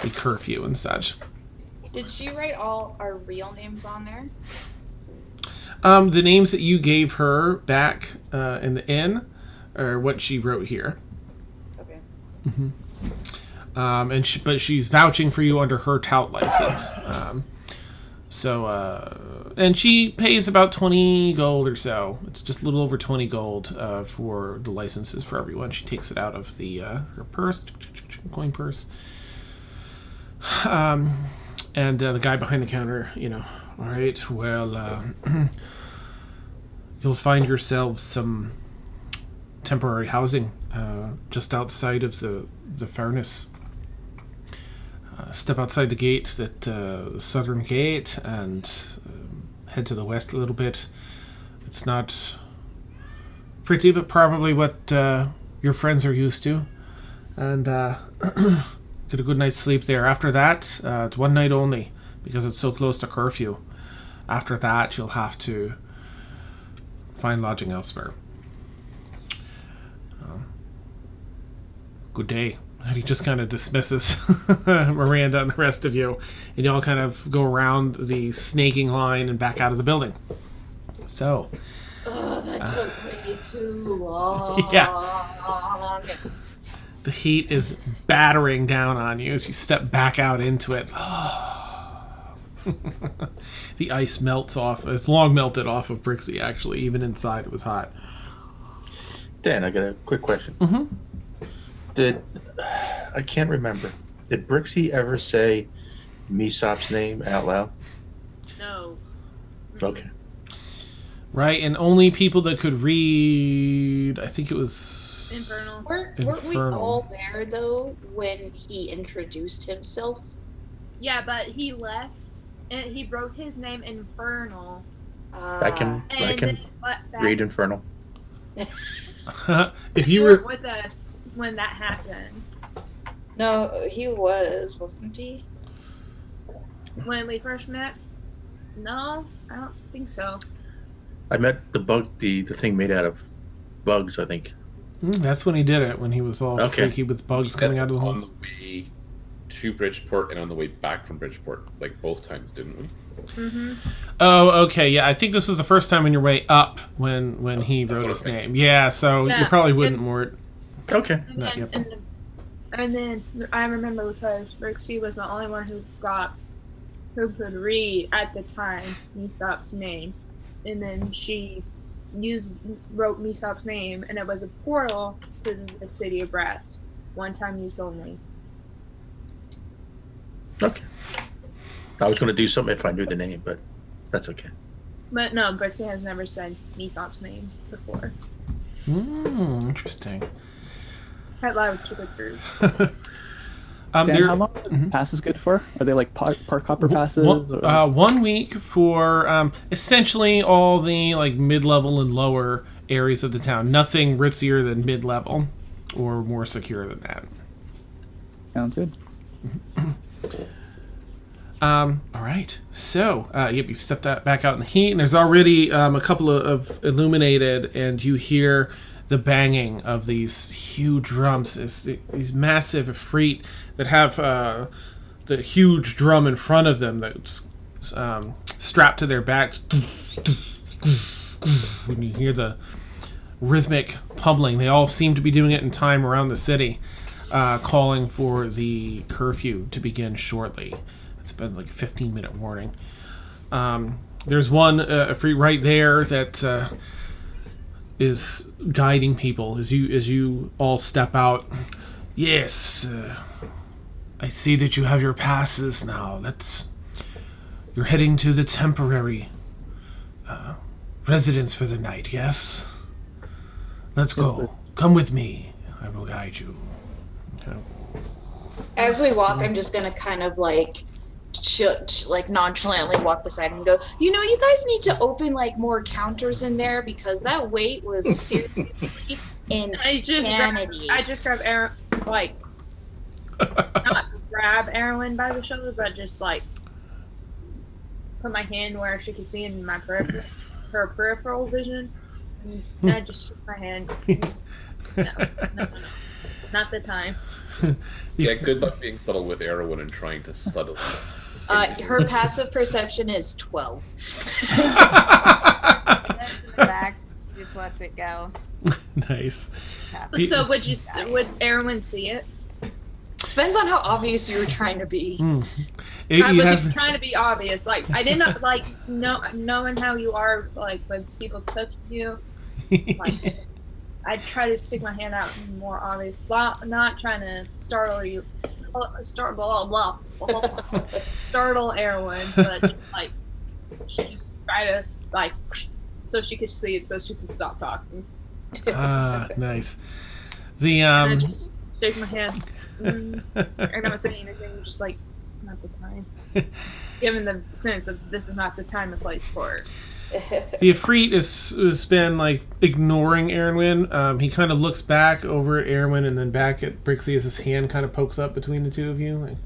the curfew and such. Did she write all our real names on there? The names that you gave her back in the inn are what she wrote here. Okay. But she's vouching for you under her tout license. So, and she pays about 20 gold or so. It's just a little over 20 gold for the licenses for everyone. She takes it out of the her purse, coin purse. And the guy behind the counter, all right, well, you'll find yourselves some temporary housing just outside of the furnace. Step outside the gate, the southern gate, and head to the west a little bit. It's not pretty, but probably what your friends are used to. And get a good night's sleep there. After that, it's one night only, because it's so close to curfew. After that, you'll have to find lodging elsewhere. Good day. And he just kind of dismisses Miranda and the rest of you. And you all kind of go around the snaking line and back out of the building. So. Oh, that took way too long. Yeah. The heat is battering down on you as you step back out into it. The ice melts off. It's long melted off of Brixie, actually. Even inside, it was hot. Dan, I got a quick question. Mm-hmm. I can't remember. Did Brixie ever say Meesop's name out loud? No. Okay. Right, and only people that could read, I think it was... Infernal. Weren't we Infernal. all there, though, when he introduced himself? Yeah, but he left, and he wrote his name Infernal. I can And then went back. read Infernal. If You you were were... with us when that happened. No, he wasn't he? When we first met? No, I don't think so. I met the bug, the thing made out of bugs, I think. That's when he did it, when he was all Okay. freaky with bugs coming out of the on holes. the way to Bridgeport and on the way back from Bridgeport, like both times, didn't we? Mm-hmm. Oh, okay, yeah. I think this was the first time on your way up when he That's wrote what his I'm thinking. name. Yeah, so you Yeah, probably and- wouldn't, Mort. Okay. And No, then, yep. and then I remember because Brixie was the only one who could read at the time Meesop's name, and then she wrote Meesop's name, and it was a portal to the city of Brass, one time use only. Okay. I was going to do something if I knew the name, but that's okay. But no, Brixie has never said Meesop's name before. Interesting. Out loud to the group. Dan, there- how long are these passes good for? Are they like park hopper passes? One, or- 1 week for essentially all the like mid-level and lower areas of the town. Nothing ritzier than mid-level or more secure than that. Sounds good. All right. So, yep, you've stepped back out in the heat, and there's already a couple of illuminated, and you hear the banging of these huge drums. It's these massive Efreet that have the huge drum in front of them that's strapped to their backs. When you hear the rhythmic pummeling, they all seem to be doing it in time around the city, calling for the curfew to begin shortly. It's been like a 15-minute warning. There's one Efreet right there that is guiding people as you all step out. Yes, I see that you have your passes now. You're heading to the temporary residence for the night. Yes. Let's Yes, go. please. Come with me. I will guide you. Okay. As we walk, I'm just gonna kind of like nonchalantly walk beside him and go, you guys need to open like more counters in there because that wait was seriously insanity. I just grab Aaron, like, not grab Erwin by the shoulder, but just like put my hand where she can see in my her peripheral vision. And I just shook my hand. No, not the time. Yeah, good luck being subtle with Erwin and trying to subtle. Her passive perception is 12. Back, she just lets it go. Nice. So would Erwin see it? Depends on how obvious you were trying to be. I was just trying to be obvious. Like, I didn't like knowing how you are. Like when people touch you, like I try to stick my hand out and more obvious. Not trying to startle you, startle Erwin, but just like just try to like so she could see it, so she could stop talking. Nice. The And I just shake my head. I'm not saying anything. Just like not the time. Given the sense of this is not the time and place for it. The Ifrit has been like ignoring Erwin. He kind of looks back over at Erwin and then back at Brixie as his hand kind of pokes up between the two of you, like,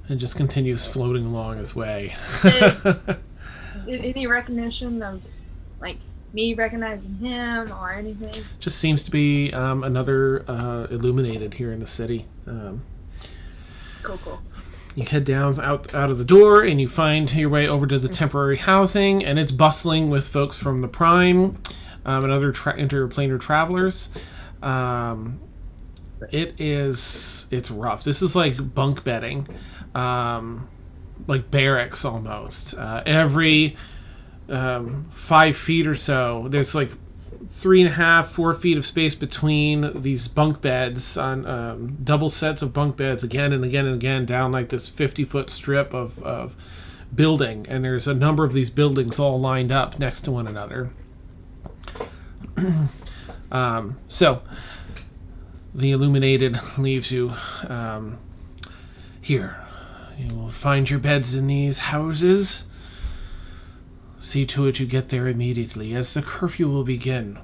and just continues floating along his way. Any recognition of like me recognizing him or anything? Just seems to be another illuminated here in the city. Cool. You head down out of the door and you find your way over to the temporary housing, and it's bustling with folks from the Prime and other interplanar travelers. It's rough. This is like bunk bedding, like barracks almost. Every 5 feet or so, there's like 3.5, 4 feet of space between these bunk beds on double sets of bunk beds again and again and again down like this 50-foot strip of building, and there's a number of these buildings all lined up next to one another. So the illuminated leaves you here. You will find your beds in these houses. See to it you get there immediately, as the curfew will begin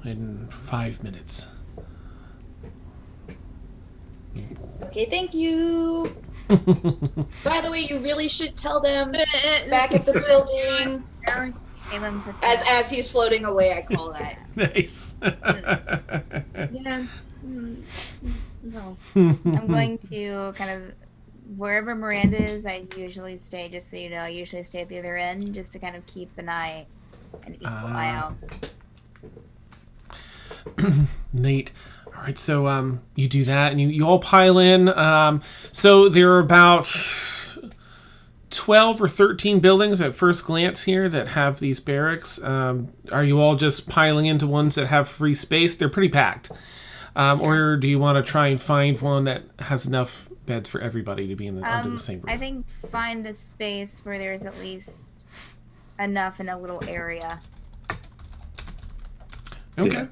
in 5 minutes. Okay, thank you. By the way, you really should tell them back at the building. As he's floating away, I call that. Nice. Yeah. No. I'm going to kind of wherever Miranda is. I usually stay. Just so you know, I usually stay at the other end, just to kind of keep an equal eye out. Neat. All right, so you do that, and you all pile in. So there are about 12 or 13 buildings at first glance here that have these barracks. Are you all just piling into ones that have free space? They're pretty packed. Or do you want to try and find one that has enough beds for everybody to be under the same roof? I think find a space where there's at least enough in a little area. Okay.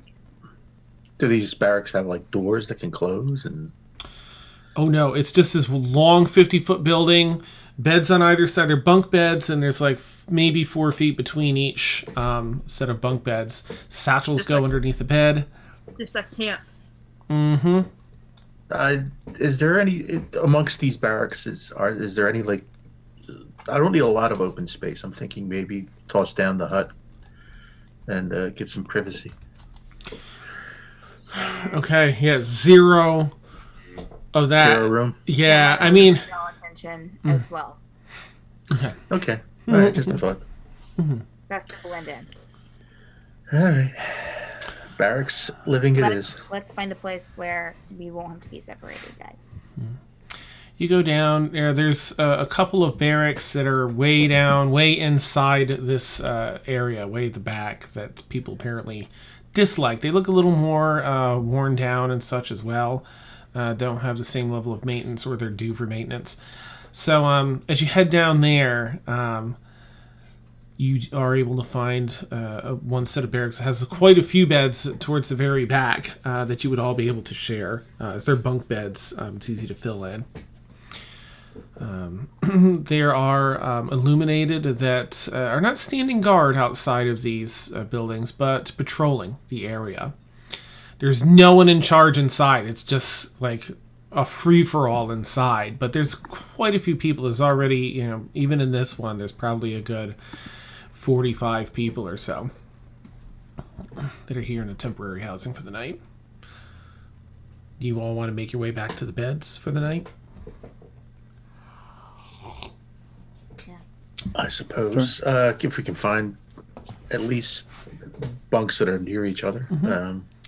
Do these barracks have like doors that can close? And Oh no, it's just this long 50-foot building, beds on either side. They're bunk beds, and there's like maybe 4 feet between each set of bunk beds. Satchels Just go like- underneath the bed. Just like camp. Mm-hmm. is there any amongst these barracks? Is there any like? I don't need a lot of open space. I'm thinking maybe toss down the hut and get some privacy. Okay, yeah, 0 of that. 0 room. Yeah, I mean, Draw attention as well. Okay. All right. Just a thought. Best to blend in. All right. Barracks living it is. Let's find a place where we won't have to be separated, guys. you go down. There's a couple of barracks that are way down, way inside this area, way at the back, that people apparently dislike. They look a little more worn down and such as well. Don't have the same level of maintenance, or they're due for maintenance. So as you head down there, you are able to find one set of barracks that has quite a few beds towards the very back that you would all be able to share. As they're bunk beds, it's easy to fill in. There are illuminated that are not standing guard outside of these buildings, but patrolling the area. There's no one in charge inside. It's just like a free-for-all inside. But there's quite a few people. There's already, even in this one, there's probably a good 45 people or so that are here in a temporary housing for the night. Do you all want to make your way back to the beds for the night? I suppose if we can find at least bunks that are near each other.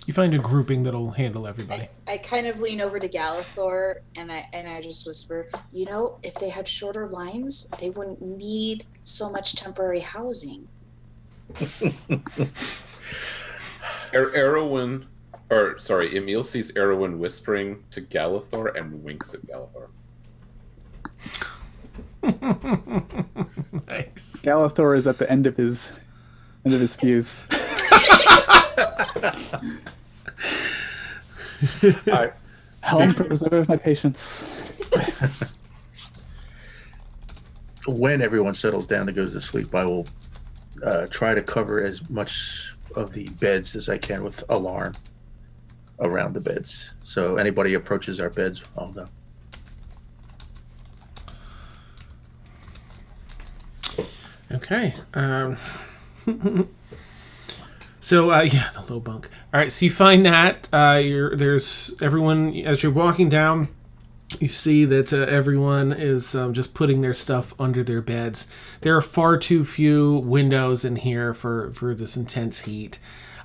You find a grouping that'll handle everybody. I kind of lean over to Galathor and I just whisper, you know, if they had shorter lines, they wouldn't need so much temporary housing. Emil sees Erwin whispering to Galathor and winks at Galathor. Nice. Galathor is at the end of his fuse. Helm, preserve my patience. When everyone settles down and goes to sleep, I will try to cover as much of the beds as I can with alarm around the beds. So anybody approaches our beds, I'll know. Okay. So yeah, the low bunk. All right, so you find that there's everyone as you're walking down. You see that everyone is just putting their stuff under their beds. There are far too few windows in here for this intense heat,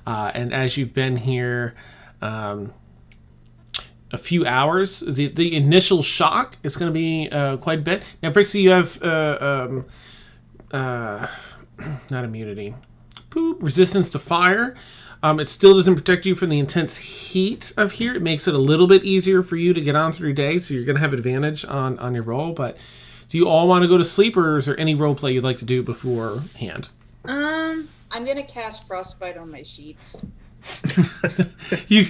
and as you've been here a few hours, the initial shock is going to be quite a bit. Now, Brixie, you have not immunity. Resistance to fire. It still doesn't protect you from the intense heat of here. It makes it a little bit easier for you to get on through your day, so you're going to have advantage on your roll. But do you all want to go to sleep, or is there any role play you'd like to do beforehand? I'm going to cast Frostbite on my sheets. They're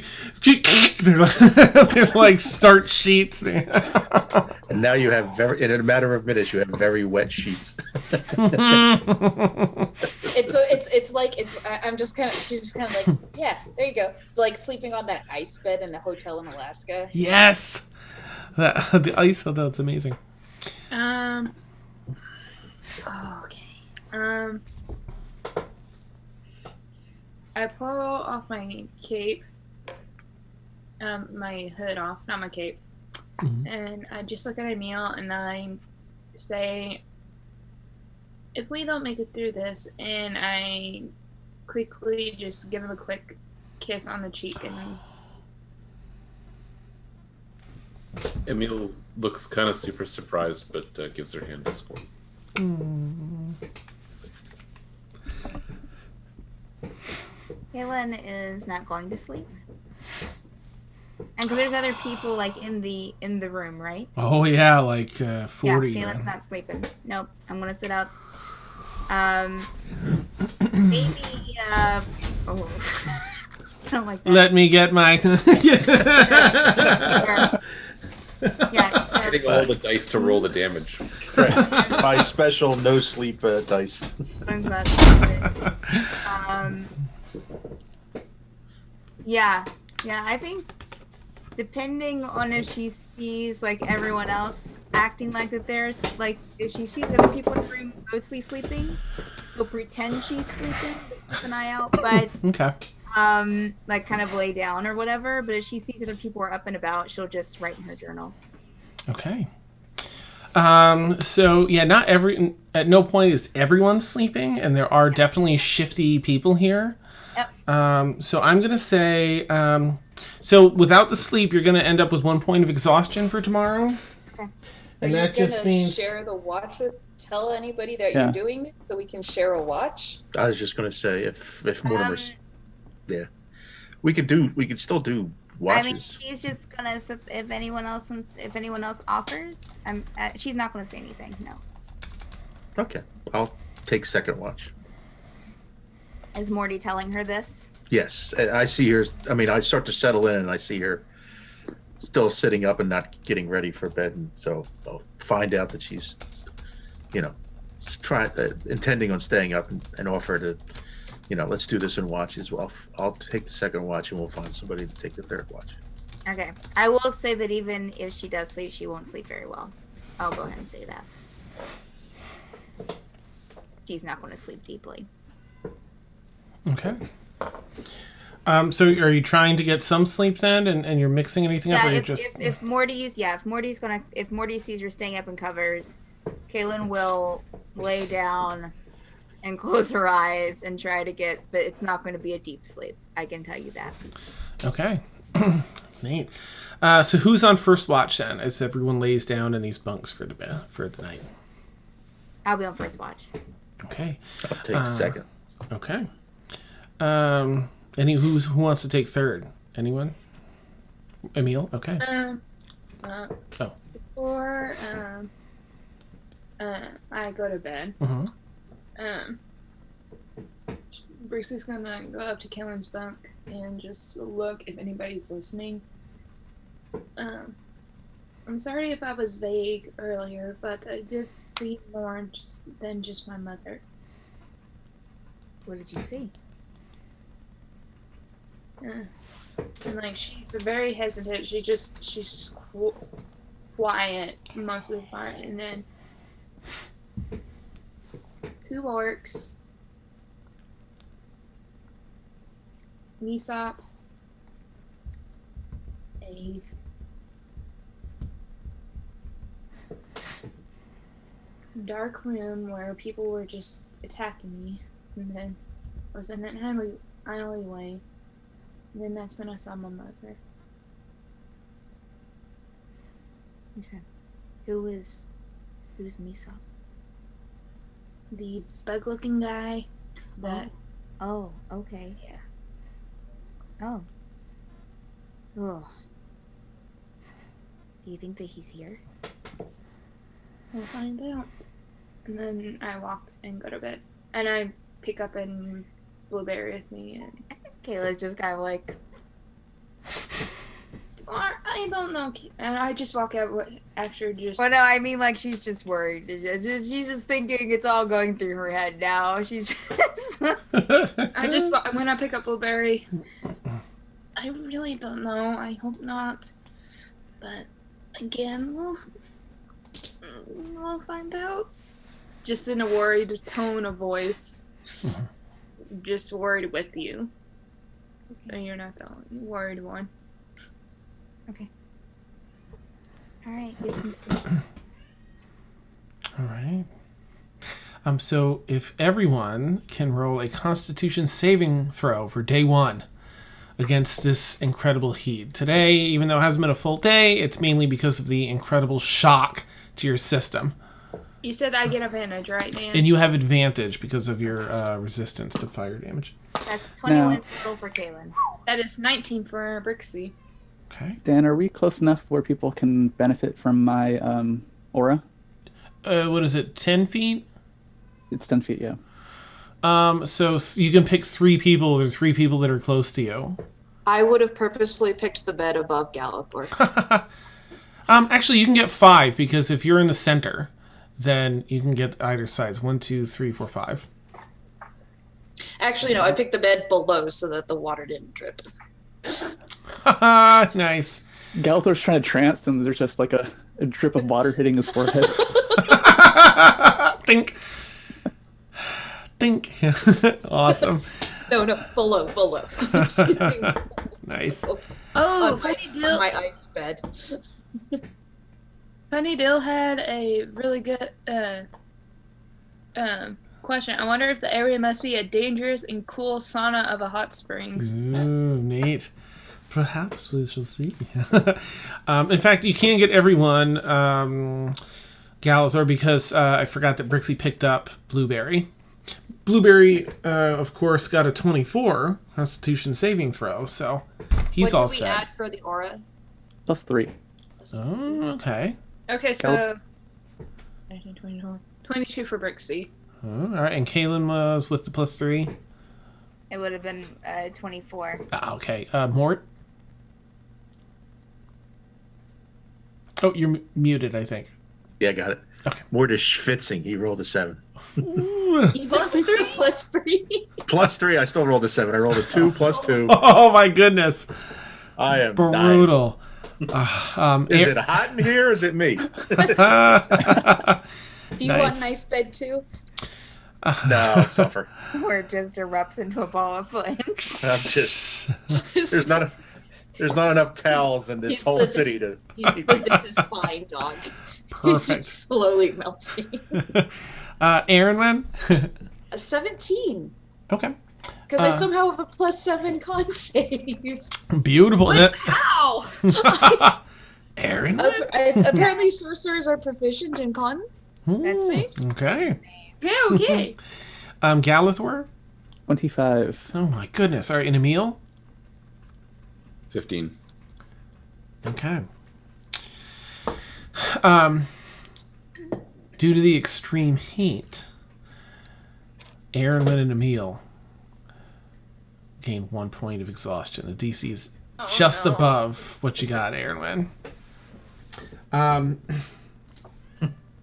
like start sheets. And now you have in a matter of minutes, you have very wet sheets. I'm just kind of, she's just kind of like, yeah, there you go. It's like sleeping on that ice bed in a hotel in Alaska. Yes, the ice. Oh, that's amazing. Okay. I pull off my cape, my hood off, not my cape, and I just look at Emil and I say, if we don't make it through this, and I quickly just give him a quick kiss on the cheek. And Emil looks kind of super surprised, but gives her hand a scorn. Kaylin is not going to sleep. And because there's other people like in the room, right? Oh yeah, like 40. Yeah, Kaylin's not sleeping. Nope, I'm gonna sit up. Maybe oh, I don't like that. Let me get my. Yeah. Getting all the dice to roll the damage. My special no sleep dice. I'm glad. Yeah, I think depending on if she sees like everyone else acting like that there's like if she sees other people in the room mostly sleeping, she'll pretend she's sleeping, keep an eye out, but Okay. like kind of lay down or whatever. But if she sees other people are up and about, she'll just write in her journal. Okay. So yeah, at no point is everyone sleeping, and there are definitely shifty people here. Yep. So I'm gonna say, so without the sleep, you're gonna end up with 1 point of exhaustion for tomorrow. Okay. And that just means share the watch with. Tell anybody that you're doing this, so we can share a watch. I was just gonna say if Mortimer's, we could still do watches. I mean, she's just gonna if anyone else offers. She's not gonna say anything. No. Okay, I'll take second watch. Is Morty telling her this? Yes, I see her. I mean, I start to settle in, and I see her still sitting up and not getting ready for bed, and so I'll find out that she's, intending on staying up and offer to, let's do this in watches. Well, I'll take the second watch, and we'll find somebody to take the third watch. Okay. I will say that even if she does sleep, she won't sleep very well. I'll go ahead and say that. She's not going to sleep deeply. okay. So are you trying to get some sleep then, and you're mixing anything up, or you're just if Morty sees her staying up and covers, Kaylin will lay down and close her eyes and try to get, but it's not going to be a deep sleep. I can tell you that. Okay. Neat. So who's on first watch then, as everyone lays down in these bunks for the night? I'll be on first watch. Okay. I'll take second. Okay. Who wants to take third? Anyone? Emil? Okay. Before I go to bed, Bruce is gonna go up to Kellen's bunk and just look if anybody's listening. I'm sorry if I was vague earlier, but I did see more than just my mother. What did you see? And like she's very hesitant. She's just quiet most of the part, and then 2 orcs, Misop, a dark room where people were just attacking me, and then I was in an alleyway, and then that's when I saw my mother. Okay. Who's Misa? The bug-looking guy that... Oh, okay. Yeah. Oh. Oh. Do you think that he's here? We'll find out. And then I walk and go to bed. And I pick up a blueberry with me. And Kayla's just kind of like... Sorry, I don't know. And I just walk out after just... Well, no, I mean, like, she's just worried. She's just thinking it's all going through her head now. She's just... When I pick up blueberry, I really don't know. I hope not. But, again, we'll find out. Just in a worried tone of voice. Just worried with you. So you're not the only worried one. Okay. Alright, get some sleep. Alright. So if everyone can roll a Constitution saving throw for day 1 against this incredible heat. Today, even though it hasn't been a full day, it's mainly because of the incredible shock to your system. You said I get advantage, right, Dan? And you have advantage because of your resistance to fire damage. That's 21 total for Kaylin. That is 19 for Brixie. Okay. Dan, are we close enough where people can benefit from my aura? What is it, 10 feet? It's 10 feet, yeah. So you can pick 3 people. There's 3 people that are close to you. I would have purposely picked the bed above Gallithor. Actually, you can get 5 because if you're in the center, then you can get either sides. 1, 2, 3, 4, 5. Actually, no, I picked the bed below so that the water didn't drip. Nice. Gallithor's trying to trance, and there's just like a drip of water hitting his forehead. Think. Awesome. No, below. Nice. Oh, on my ice bed. Funny Dill had a really good question. I wonder if the area must be a dangerous and cool sauna of a hot springs. Ooh, neat. Perhaps we shall see. In fact, you can get everyone Gallithor because I forgot that Brixie picked up Blueberry. Blueberry, of course, got a 24 Constitution saving throw, so he's all set. What did we add for the aura? +3. Oh, okay. Okay, so 19, 24, 22 for Brixie. Oh, all right, and Kaylin was with the +3. It would have been 24. Okay. Mort? Oh, you're muted, I think. Yeah, got it. Okay. Mort is schwitzing. He rolled a 7. +3. +3. I still rolled a 7. I rolled a 2 +2. Oh my goodness! I am brutal. Is it hot in here? Or is it me? Do you want an ice bed too? No, I'll suffer. Or it just erupts into a ball of flame. I'm just. There's not enough towels in this whole city to. This is fine, dog. Perfect. He's just slowly melting. Aaron, man. A 17. Okay. Because I somehow have a +7 con save. Beautiful. Wait, how? Aaron? Apparently sorcerers are proficient in con saves. Okay. Okay. Galithor? 25. Oh my goodness. All right, and Emil? 15. Okay. Due to the extreme heat, Aaron and Emil gain 1 point of exhaustion. The DC is just above what you got, Aaron.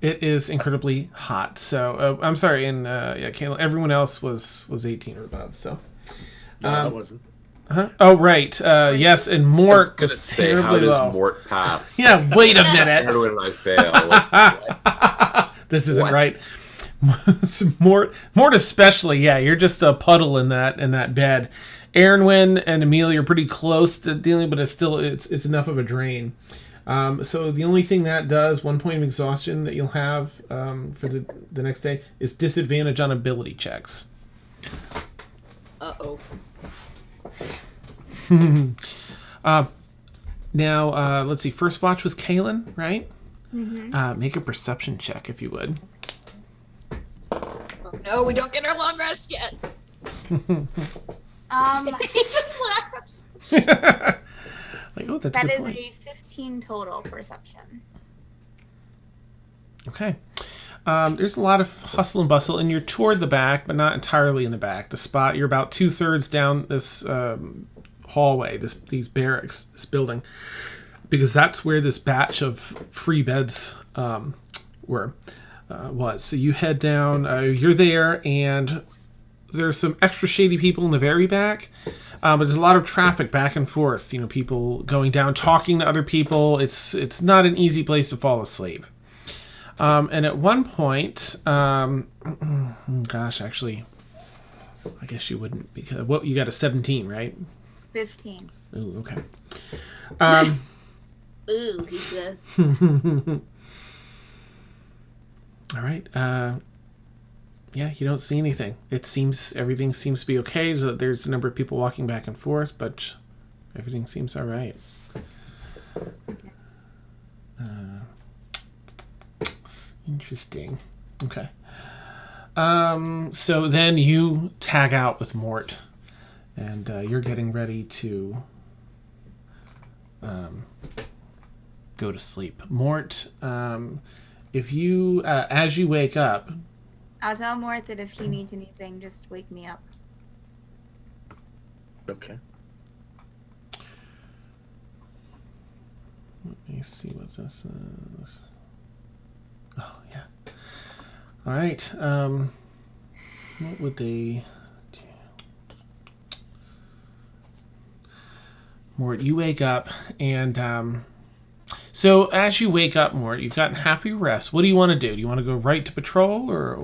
It is incredibly hot. So I'm sorry, and Kayla, everyone else was 18 or above. So No, I wasn't. huh? Oh right, yes, and Mort was Say, how terribly does low. Mort pass? Yeah, wait a minute. Erwin and I fail. Like, This isn't What? right. Mort especially, yeah, you're just a puddle in that bed. Aaronwyn and Emil, you're pretty close to dealing, but it's enough of a drain. So the only thing that does, 1 point of exhaustion that you'll have for the next day, is disadvantage on ability checks. Uh-oh. Now, let's see. First watch was Kaylin, right? Mm-hmm. Make a perception check if you would. Oh, no, we don't get our long rest yet. He just laughs. Like, oh, that's a That good is point. a 15 total perception. Okay. There's a lot of hustle and bustle, and you're toward the back, but not entirely in the back. The spot, you're about 2/3 down this hallway, these barracks, this building, because that's where this batch of free beds was. So you head down, you're there, and there's some extra shady people in the very back, but there's a lot of traffic back and forth. You know, people going down, talking to other people. It's not an easy place to fall asleep. And at one point, gosh, actually, I guess you wouldn't, because you got a 17, right? 15. Ooh, okay. Ooh, he says. All right. Yeah, you don't see anything. Everything seems to be okay. So there's a number of people walking back and forth, but everything seems all right. Interesting. Okay. So then you tag out with Mort, and you're getting ready to go to sleep. Mort, if you, as you wake up, I'll tell Mort that if he needs anything, just wake me up. Okay. let me see what this is. Oh, yeah. All right. What would they do? Mort, you wake up, and so as you wake up, Mort, you've gotten half of your rest. What do you want to do? Do you want to go right to patrol, or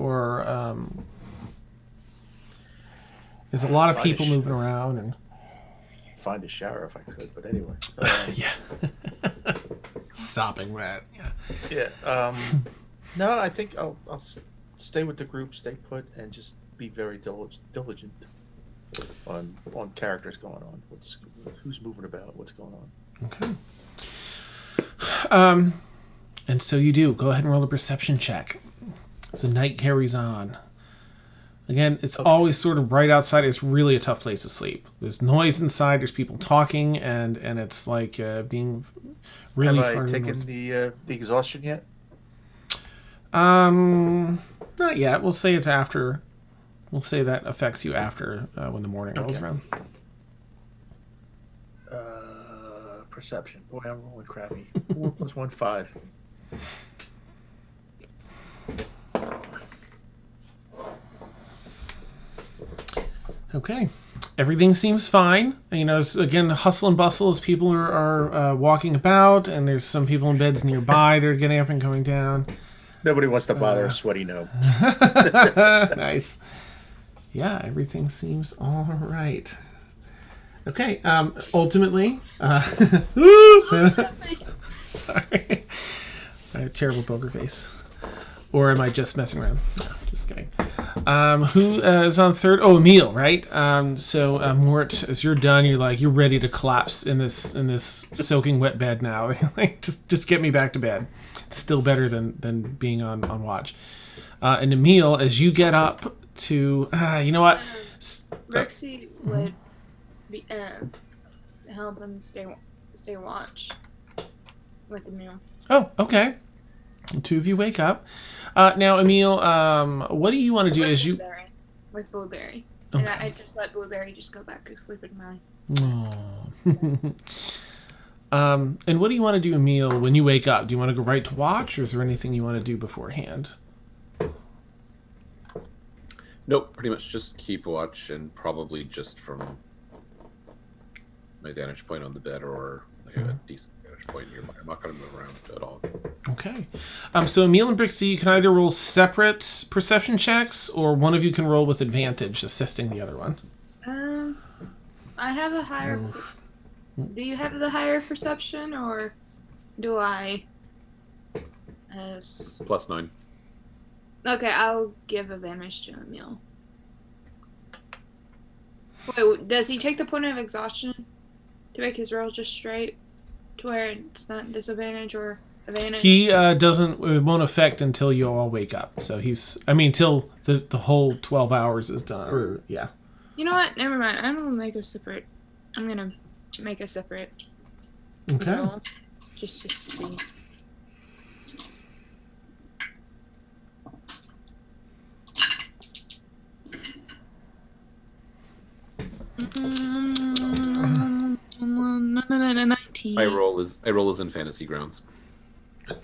there's a lot of people moving around, and Find a shower if I could, but anyway. yeah, sopping wet. Yeah. Yeah. No, I think I'll stay with the group, stay put, and just be very diligent on characters going on. Who's moving about? What's going on? Okay. And so you do. Go ahead and roll a perception check. As the night carries on. Again, it's always sort of bright outside. It's really a tough place to sleep. There's noise inside. There's people talking, and it's like being really. Have I taken the exhaustion yet? Not yet. We'll say it's after. We'll say that affects you after when the morning rolls around. Perception. Boy, I'm rolling crappy. 4 + 1, 5. Okay. Everything seems fine. You know, again, hustle and bustle as people are walking about, and there's some people in beds nearby that are getting up and going down. Nobody wants to bother a sweaty gnome. Nice. Yeah, everything seems all right. Okay. Ultimately, sorry, I have a terrible poker face. Or am I just messing around? No, just kidding. Who is on third? Oh, Emil, right? So Mort, as you're done, you're ready to collapse in this soaking wet bed now. Like, just get me back to bed. It's still better than being on watch. And Emil, as you get up to, you know what? Rexy would be help him stay watch with Emil. Oh, okay. The two of you wake up. Now, Emil, what do you want to do as you... With Blueberry. Okay. And I just let Blueberry just go back to sleep at night. And what do you want to do, Emil, when you wake up? Do you want to go right to watch, or is there anything you want to do beforehand? Nope, pretty much just keep watch, and probably just from my vantage point on the bed, or like a decent vantage point nearby. I'm not going to move around at all. Okay. So Emil and Brixie, you can either roll separate perception checks, or one of you can roll with advantage, assisting the other one. I have a higher... Do you have the higher perception, or do I? +9. Okay, I'll give advantage to Emil. Wait, does he take the point of exhaustion to make his roll just straight, to where it's not disadvantage or advantage? He doesn't. It won't affect until you all wake up. So till the whole 12 hours is done. Or yeah. You know what? Never mind. I'm gonna make a separate Okay. roll, just to see. I roll is in fantasy grounds.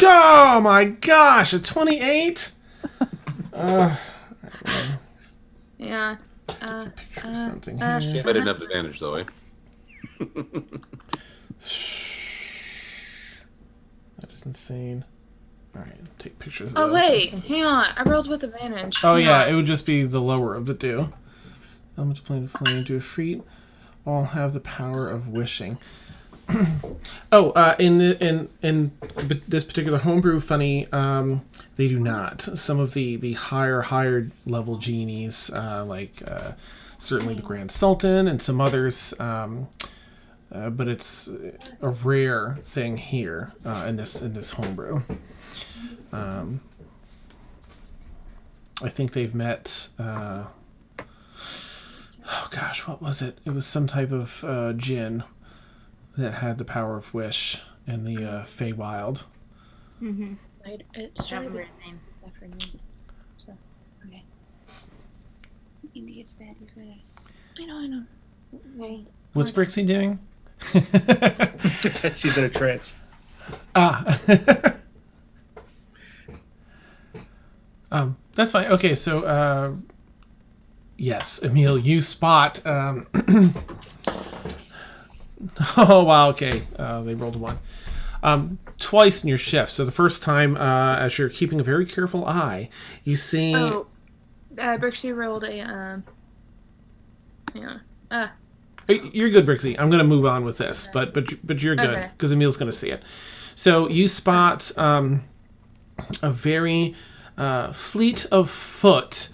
Oh my gosh! A 28. Yeah. Something I here. didn't have advantage though, eh? That is insane. All right, take pictures of Oh those. wait, hang on. I rolled with advantage. Oh Hang yeah, on. it would just be the lower of the two. Element to play the flame to a feat. All have the power of wishing. In this particular homebrew, funny, they do not. Some of the higher level genies, certainly the Grand Sultan and some others, but it's a rare thing here in this homebrew. I think they've met. Oh gosh, what was it? It was some type of djinn that had the power of wish in the Feywild. Mm-hmm. Wait, I don't remember his name. So, okay. Maybe it's bad. I know. Okay. What's Brixie doing? She's in a trance. That's fine. Okay, so yes, Emil, you spot. Oh wow. Okay, they rolled a 1. Twice in your shift. So the first time, as you're keeping a very careful eye, you see. Oh, Brixie rolled a yeah. You're good, Brixie. I'm going to move on with this, but you're good because Emil's going to see it. So you spot a very fleet of foot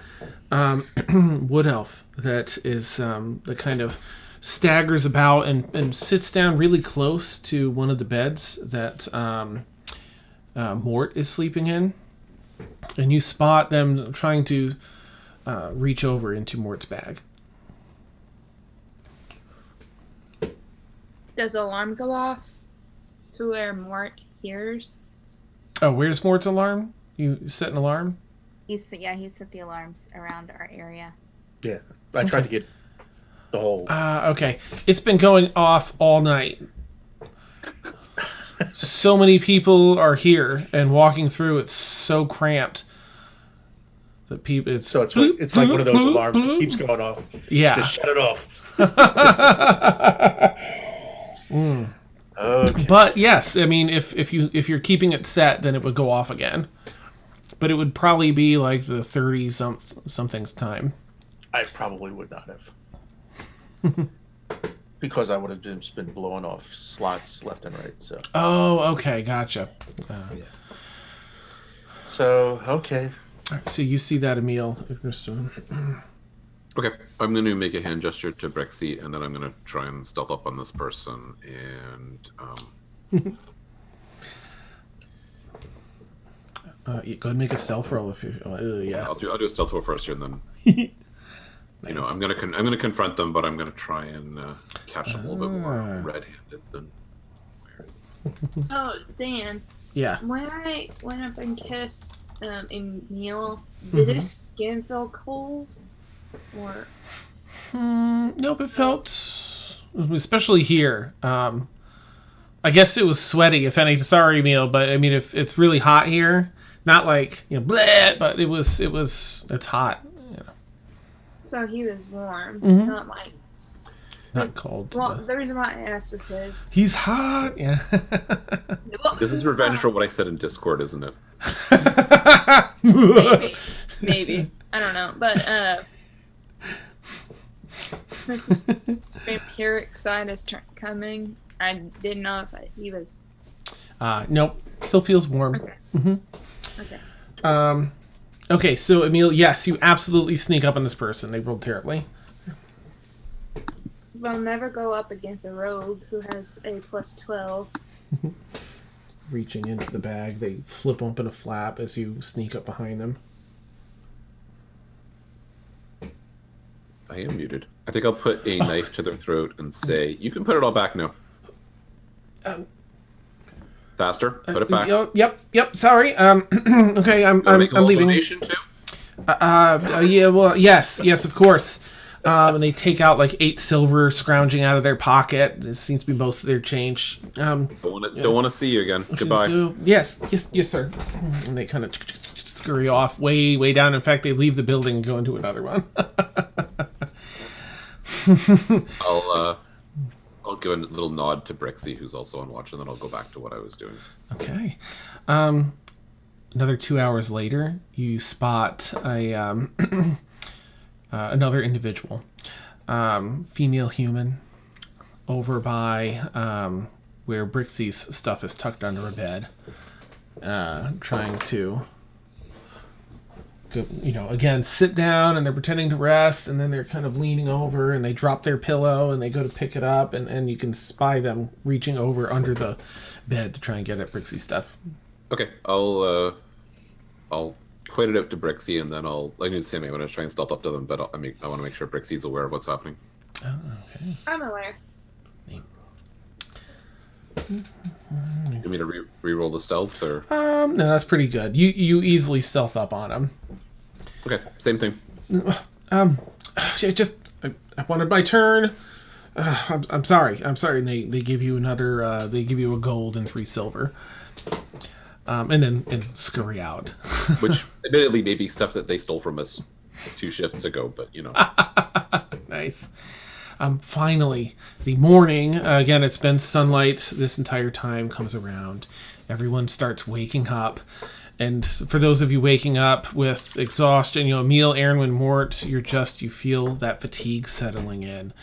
wood elf that is that kind of staggers about and sits down really close to one of the beds that Mort is sleeping in, and you spot them trying to reach over into Mort's bag. Does the alarm go off to where Mort hears? Oh, where's Mort's alarm? You set an alarm? He set the alarms around our area. Yeah, I tried to get the whole. Okay. It's been going off all night. So many people are here and walking through. It's so cramped. That people. It's So it's like one of those alarms that keeps going off. Yeah. Just shut it off. Mm. Okay. But yes, I mean, if you're keeping it set, then it would go off again. But it would probably be like the 30 something's time. I probably would not have. Because I would have just been blowing off slots left and right. So. Oh, okay, gotcha. Yeah. So okay. All right, so you see that, Emil. Okay, I'm going to make a hand gesture to Brexy, and then I'm going to try and stealth up on this person. And go ahead and make a stealth roll if you. Yeah. I'll do a stealth roll first here, and then Nice. you know I'm gonna confront them, but I'm going to try and catch them a little bit more red-handed than. Oh, Dan. Yeah. When I went up and kissed Emil, did his skin feel cold? Or Nope, it felt, especially here. I guess it was sweaty, if anything. Sorry, Emil, but I mean, if it's really hot here, not like bleh, but it's hot. so he was warm, Mhm. not like. Not cold. Well, the reason why I asked was because He's hot. Yeah. This is revenge for what I said in Discord, isn't it? maybe I don't know, but since his vampiric side is coming, I didn't know if he was. Nope. Still feels warm. Okay. Okay. Okay, so Emil, yes, you absolutely sneak up on this person. They rolled terribly. We'll never go up against a rogue who has a +12. Reaching into the bag, they flip open a flap as you sneak up behind them. I am muted. I think I'll put a knife to their throat and say, "You can put it all back now." Faster. Put it back. Yep. Sorry. Okay, I'm Make a leaving. donation too. Yeah. Well, yes, of course. And they take out like 8 silver scrounging out of their pocket. This seems to be most of their change. Don't want to see you again. Goodbye. Yes, sir. And they kind of scurry off way down. In fact, they leave the building and go into another one. I'll give a little nod to Brexy, who's also on watch, and then I'll go back to what I was doing. Okay. Another 2 hours later, you spot a another individual, female human, over by where Brixie's stuff is tucked under a bed, trying to, again, sit down, and they're pretending to rest, and then they're kind of leaning over, and they drop their pillow, and they go to pick it up, and you can spy them reaching over under the bed to try and get at Brixie's stuff. Okay, I'll point it out to Brixie, and then I need to say I'm going to try and stealth up to them, but I want to make sure Brixie's aware of what's happening. Oh, okay. I'm aware. You want me to re-roll the stealth, or? No, that's pretty good. You easily stealth up on him. Okay, same thing. I wanted my turn. I'm sorry. And they give you another. They give you a gold and 3 silver. And scurry out. Which, admittedly, may be stuff that they stole from us 2 shifts ago, but Nice. Finally, the morning, again, it's been sunlight this entire time, comes around. Everyone starts waking up. And for those of you waking up with exhaustion, Emil, Aaron, Mort, you feel that fatigue settling in.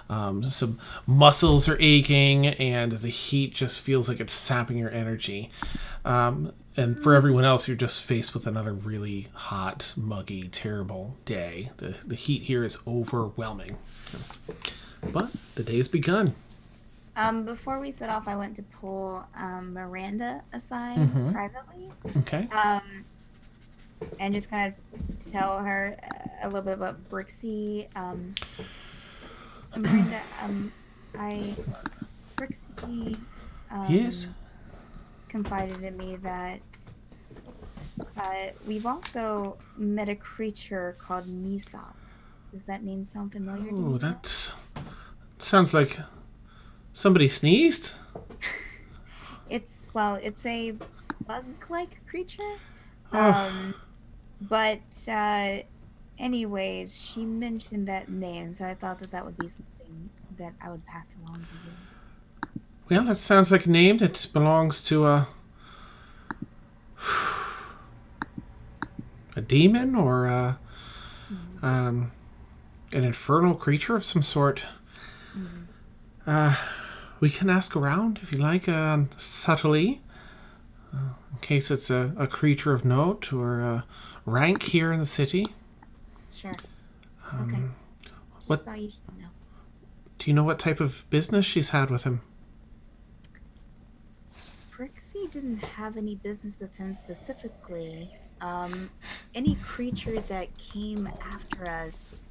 Some muscles are aching, and the heat just feels like it's sapping your energy. And for everyone else, you're just faced with another really hot, muggy, terrible day. The heat here is overwhelming. But the day has begun. Before we set off, I went to pull Miranda aside privately. Okay. And just kind of tell her a little bit about Brixie. Miranda, Brixie Yes? confided in me that we've also met a creature called Nisop. Does that name sound familiar to you? Oh, that sounds like somebody sneezed. It's a bug-like creature. Oh. But anyways, she mentioned that name, so I thought that would be something that I would pass along to you. Well, that sounds like a name that belongs to a demon or an infernal creature of some sort. We can ask around if you like, subtly, in case it's a creature of note or rank here in the city. Sure. Um, Okay. Just what- thought you should know. Do you know what type of business she's had with him? Brixie didn't have any business with him specifically. Any creature that came after us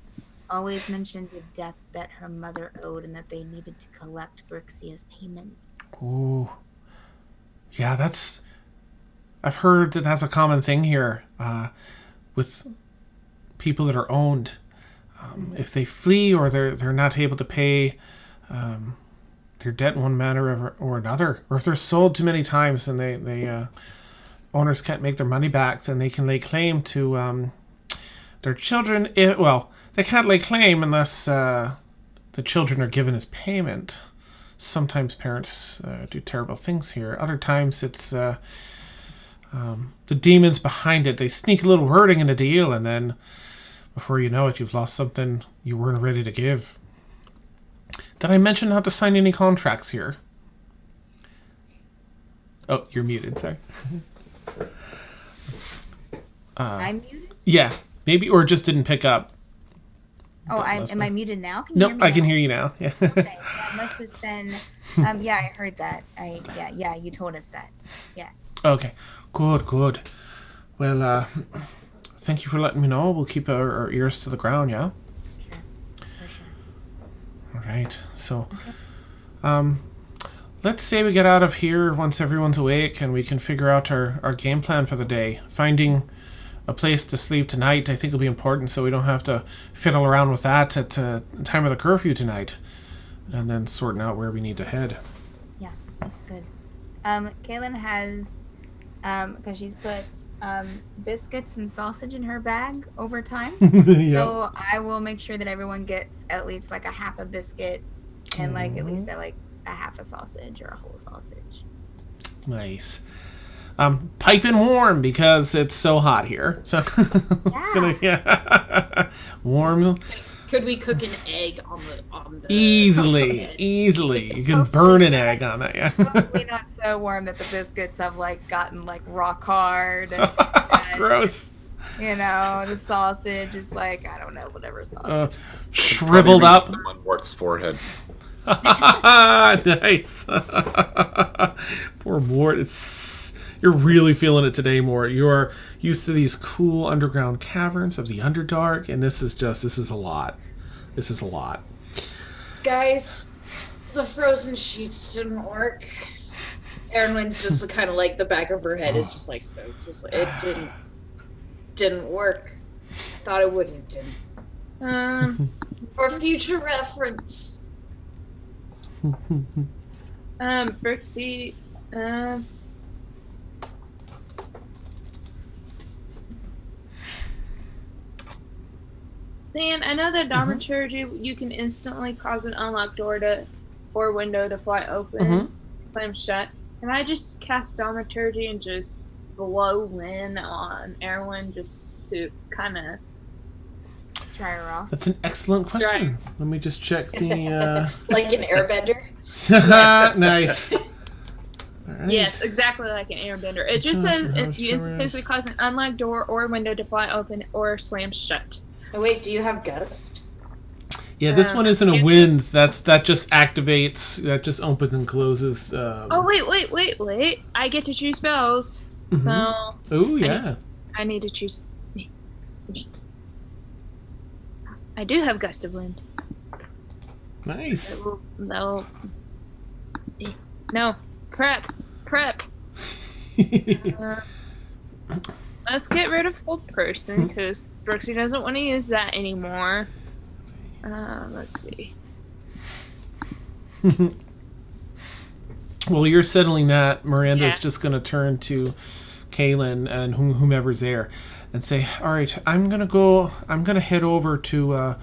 always mentioned a debt that her mother owed and that they needed to collect Brixie as payment. Ooh. Yeah, that's... I've heard that that's a common thing here with people that are owned. If they flee or they're not able to pay their debt in one manner or another, or if they're sold too many times and they owners can't make their money back, then they can lay claim to their children. They can't lay claim unless the children are given as payment. Sometimes parents do terrible things here. Other times it's the demons behind it. They sneak a little wording in a deal, and then before you know it, you've lost something you weren't ready to give. Did I mention not to sign any contracts here? Oh, you're muted, sorry. I'm muted? Yeah, maybe, or just didn't pick up. Oh, am I muted now? Can you Nope, hear me I can now? hear you now. Yeah. Okay, that must have been. Yeah, I heard that. Yeah, you told us that. Yeah. Okay, good. Well, thank you for letting me know. We'll keep our ears to the ground, yeah? Sure. For sure. All right, so, let's say we get out of here once everyone's awake and we can figure out our game plan for the day. Finding a place to sleep tonight, I think, will be important, so we don't have to fiddle around with that at the time of the curfew tonight. And then sorting out where we need to head. Yeah, that's good. Kaylin has, because she's put biscuits and sausage in her bag over time. Yep. So I will make sure that everyone gets at least like a half a biscuit and like at least a half a sausage or a whole sausage. Nice. Piping warm because it's so hot here. So Yeah. Warm. Could we cook an egg on the Easily. You can burn an egg on it. Yeah. Hopefully not so warm that the biscuits have like gotten like rock hard. And, Gross. you know, the sausage is like, I don't know, whatever sausage. Shriveled up. On Mort's forehead. Nice. Poor Mort. You're really feeling it today, Mort. You are used to these cool underground caverns of the Underdark, and this is a lot. This is a lot. Guys, the frozen sheets didn't work. Erinwyn's just kind of like the back of her head is just like so. Just it didn't work. I thought it would. It didn't. For future reference. Brixie, Dan, I know that dramaturgy you can instantly cause an unlocked door or window to fly open, slam shut. Can I just cast dramaturgy and just blow in on Erwin just to kind of Try her off. That's an excellent question. Let me just check the. Like an airbender? Nice. All right. Yes, exactly like an airbender. It just says you instantaneously cause an unlocked door or window to fly open or slam shut. Oh, wait, do you have gust? Yeah, this one isn't a wind. That just activates. That just opens and closes. Oh wait! I get to choose spells. So. Oh yeah. I need to choose. I do have gust of wind. Nice. No. Prep. Let's get rid of hold person because Brooksy doesn't want to use that anymore. Let's see. Well, you're settling that. Miranda's just going to turn to Kaylin and whomever's there and say, all right, I'm going to head over to,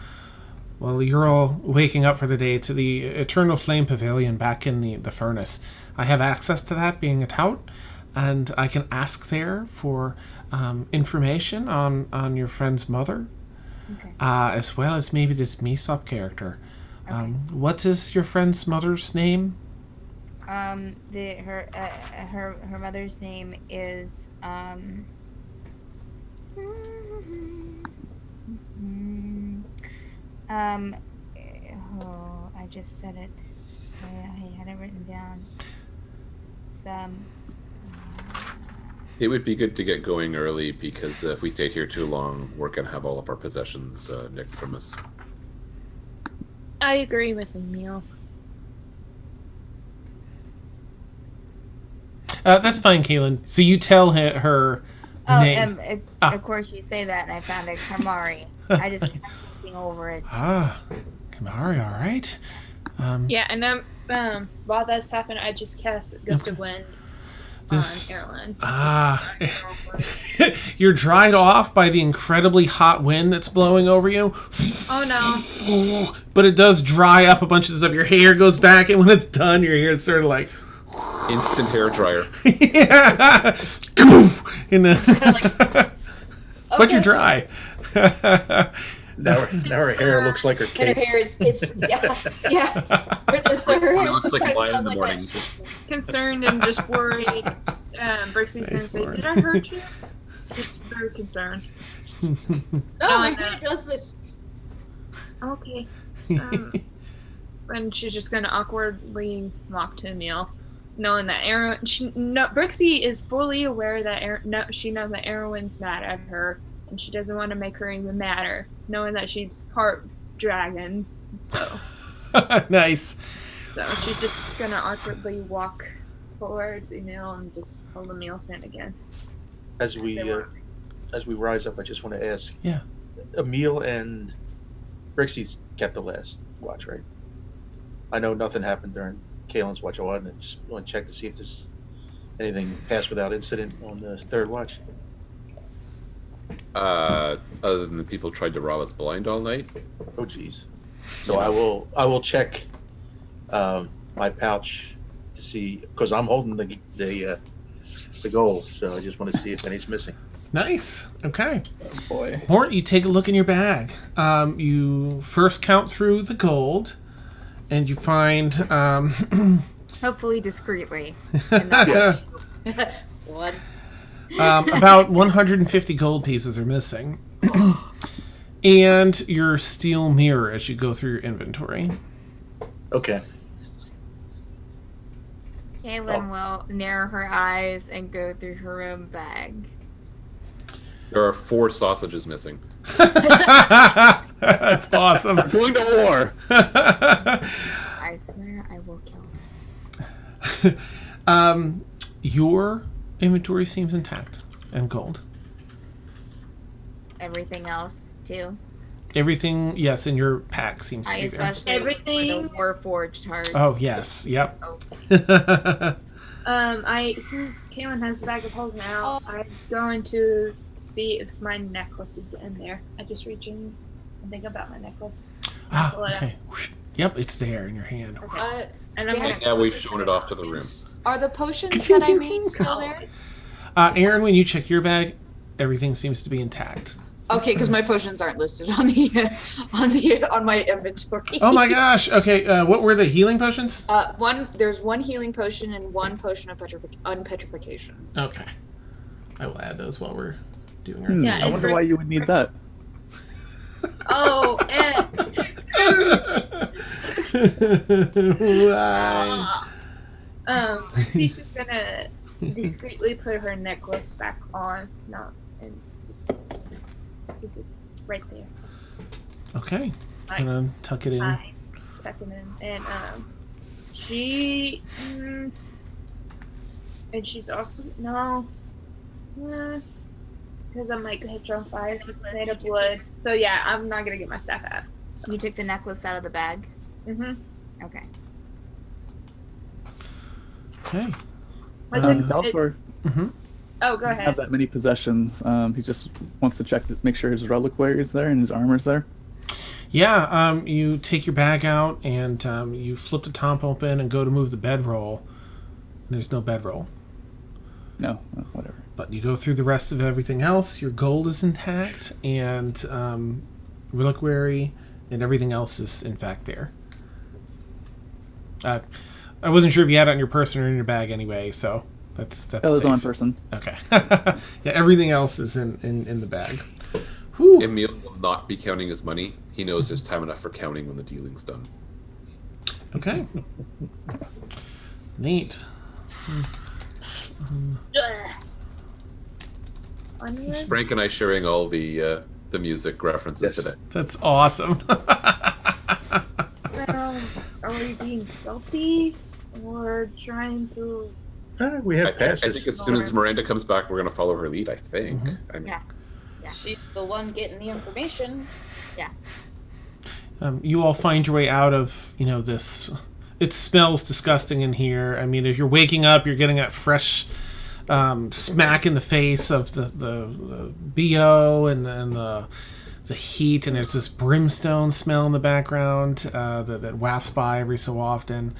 well, you're all waking up for the day, to the Eternal Flame Pavilion back in the furnace. I have access to that, being a tout, and I can ask there for information on your friend's mother, as well as maybe this Aesop character. What is your friend's mother's name? Her mother's name is I just said it. I had it written down. It would be good to get going early because if we stayed here too long, we're going to have all of our possessions nicked from us. I agree with Emil. That's fine, Kaylin. So you tell her the name. Of course you say that, and I found a Kamari. I just kept thinking over it. Kamari, all right. Yeah, and while that's happening, I just cast Gust of Wind on Caroline. You're dried off by the incredibly hot wind that's blowing over you. Oh no. But it does dry up a bunch of stuff. Your hair goes back, and when it's done, your hair is sort of like... Instant hair dryer. Yeah. But you're dry. Now her hair looks like her And her cape. hair is, yeah. So her hair looks just like kind of mine in stuck the like morning. that. Concerned and just worried. Brixie's gonna Nice say, one. "Did I hurt you?" Just very concerned. No, my hair does this. Okay. And she's just gonna awkwardly walk to Emil, knowing that Brixie is fully aware that she knows that Erwin's mad at her, and she doesn't want to make her even madder, knowing that she's part dragon. So Nice. So she's just gonna awkwardly walk towards Emil and just hold Emil's hand again. As we rise up, I just want to ask. Yeah. Emil and Brixie's kept the last watch, right? I know nothing happened during Kaylin's watch. I wanted to just want to check to see if there's anything passed without incident on the third watch. Other than the people tried to rob us blind all night. Oh, geez. So I will check my pouch to see, because I'm holding the gold. So I just want to see if anything's missing. Nice. Okay. Oh boy. Mort, you take a look in your bag. You first count through the gold, and you find... Hopefully discreetly. One. about 150 gold pieces are missing. And your steel mirror as you go through your inventory. Okay. Kaylin will narrow her eyes and go through her own bag. There are 4 sausages missing. That's awesome. Going to war. I swear I will kill her. Your inventory seems intact and gold. Everything else too. Everything, yes, in your pack seems to be there. Especially Everything. the Warforged hearts. Oh, yes. Yep. Since Kaylin has the bag of holding out, I'm going to see if my necklace is in there. I just reach in and think about my necklace. Pull it Okay. Yep, it's there in your hand. And I'm Damn. gonna Yeah, we've shown it off to the room. Are the potions that I made still there? Aaron, when you check your bag, everything seems to be intact. Okay, because my potions aren't listed on my inventory. Oh my gosh. Okay, what were the healing potions? There's one healing potion and one potion of unpetrification. Okay. I will add those while we're doing our Yeah, I wonder why you would need that. Oh, and she's just gonna discreetly put her necklace back on, and just keep it right there. Okay. And then tuck it in. I tuck it in, and she, and she's also because I might catch her on fire. She's made of wood, so yeah, I'm not gonna get my staff out. You took the necklace out of the bag? Mm-hmm. Okay. Okay. Balthor Oh, go doesn't have ahead. that many possessions. He just wants to check to make sure his reliquary is there and his armor's there. Yeah, you take your bag out and you flip the top open and go to move the bedroll. There's no bedroll. No, whatever. But you go through the rest of everything else. Your gold is intact, and reliquary and everything else is in fact there. I wasn't sure if you had it on your person or in your bag anyway, so That's That was safe. on person. Okay. Yeah, everything else is in the bag. Whew. Emil will not be counting his money. He knows there's time enough for counting when the dealing's done. Okay. Neat. Onward? Frank and I sharing all the music references Yes. today. That's awesome. Well, are we being stealthy or trying to? We have I passes. think as soon as Miranda comes back, we're going to follow her lead, I think. Mhm. I mean, Yeah. She's the one getting the information. You all find your way out of, this. It smells disgusting in here. I mean, if you're waking up, you're getting that fresh smack in the face of the BO and the heat, and there's this brimstone smell in the background that wafts by every so often.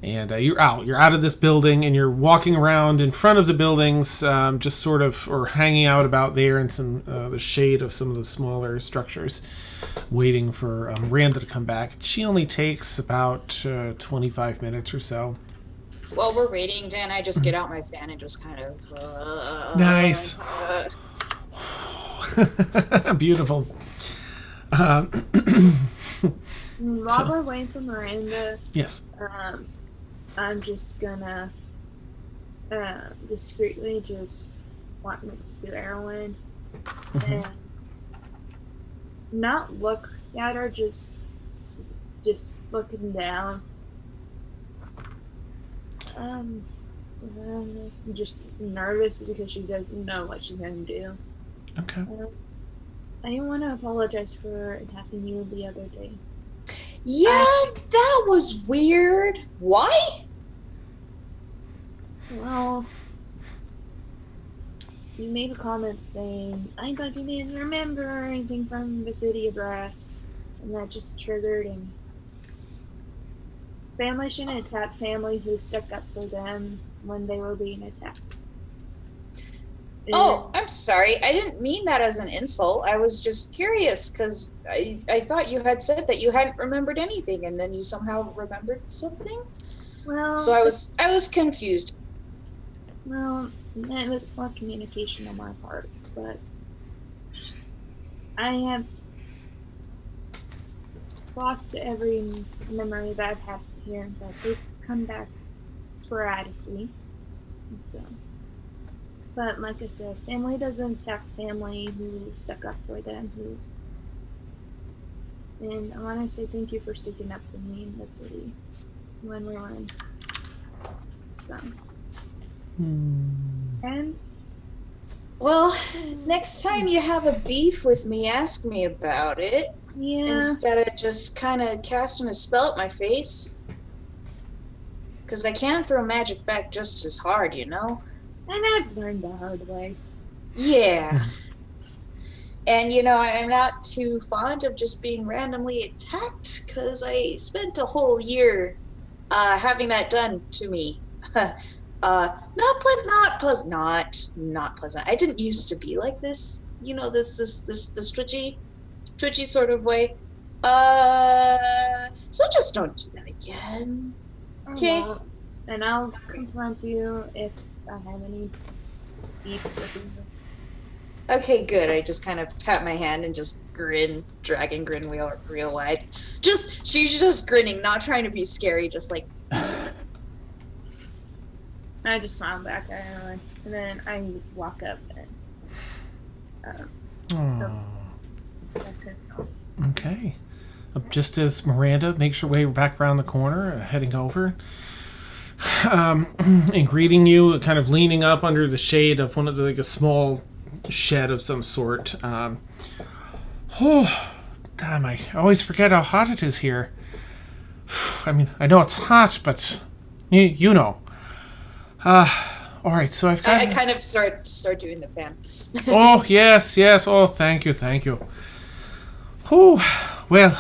And you're out of this building, and you're walking around in front of the buildings, just sort of, or hanging out about there in some the shade of some of the smaller structures, waiting for Miranda to come back. She only takes about 25 minutes or so. While we're waiting, Dan, I just get out my fan and just kind of. Nice. Beautiful. While we're waiting for Miranda, Yes. I'm just gonna discreetly just walk next to Erwin and not look at her, just looking down. I'm just nervous because she doesn't know what she's gonna do. Okay. I want to apologize for attacking you the other day. Yeah, that was weird. Why? Well, you made a comment saying, I thought you didn't remember anything from the city of Brass, and that just triggered, and family shouldn't attack family who stuck up for them when they were being attacked. Oh, I'm sorry. I didn't mean that as an insult. I was just curious because I thought you had said that you hadn't remembered anything, and then you somehow remembered something. Well, So I was confused. Well, that was poor communication on my part, but I have lost every memory that I've had here, but they've come back sporadically. And so, but like I said, family doesn't attack family who stuck up for them. And I want to say thank you for sticking up for me in the city when we were in. So. Friends? Well, next time you have a beef with me, ask me about it Yeah. instead of just kind of casting a spell at my face. Because I can't throw magic back just as hard, you know? And I've learned the hard way. Yeah. And, I'm not too fond of just being randomly attacked because I spent a whole year having that done to me. Not pleasant. I didn't used to be like this, this twitchy sort of way. So just don't do that again. Okay. And I'll confront you if I have any beef with you. Okay, good. I just kind of pat my hand and just grin, dragon grin real wide. She's just grinning, not trying to be scary, just like. I just smile back at her, and then I walk up and Okay. Just as Miranda makes her way back around the corner, heading over, and greeting you, kind of leaning up under the shade of one of the, like a small shed of some sort. Oh, damn! I always forget how hot it is here. I mean, I know it's hot, but you know. All right, so I've got. I kind of start doing the fan. Oh yes. Oh, thank you. Oh, well,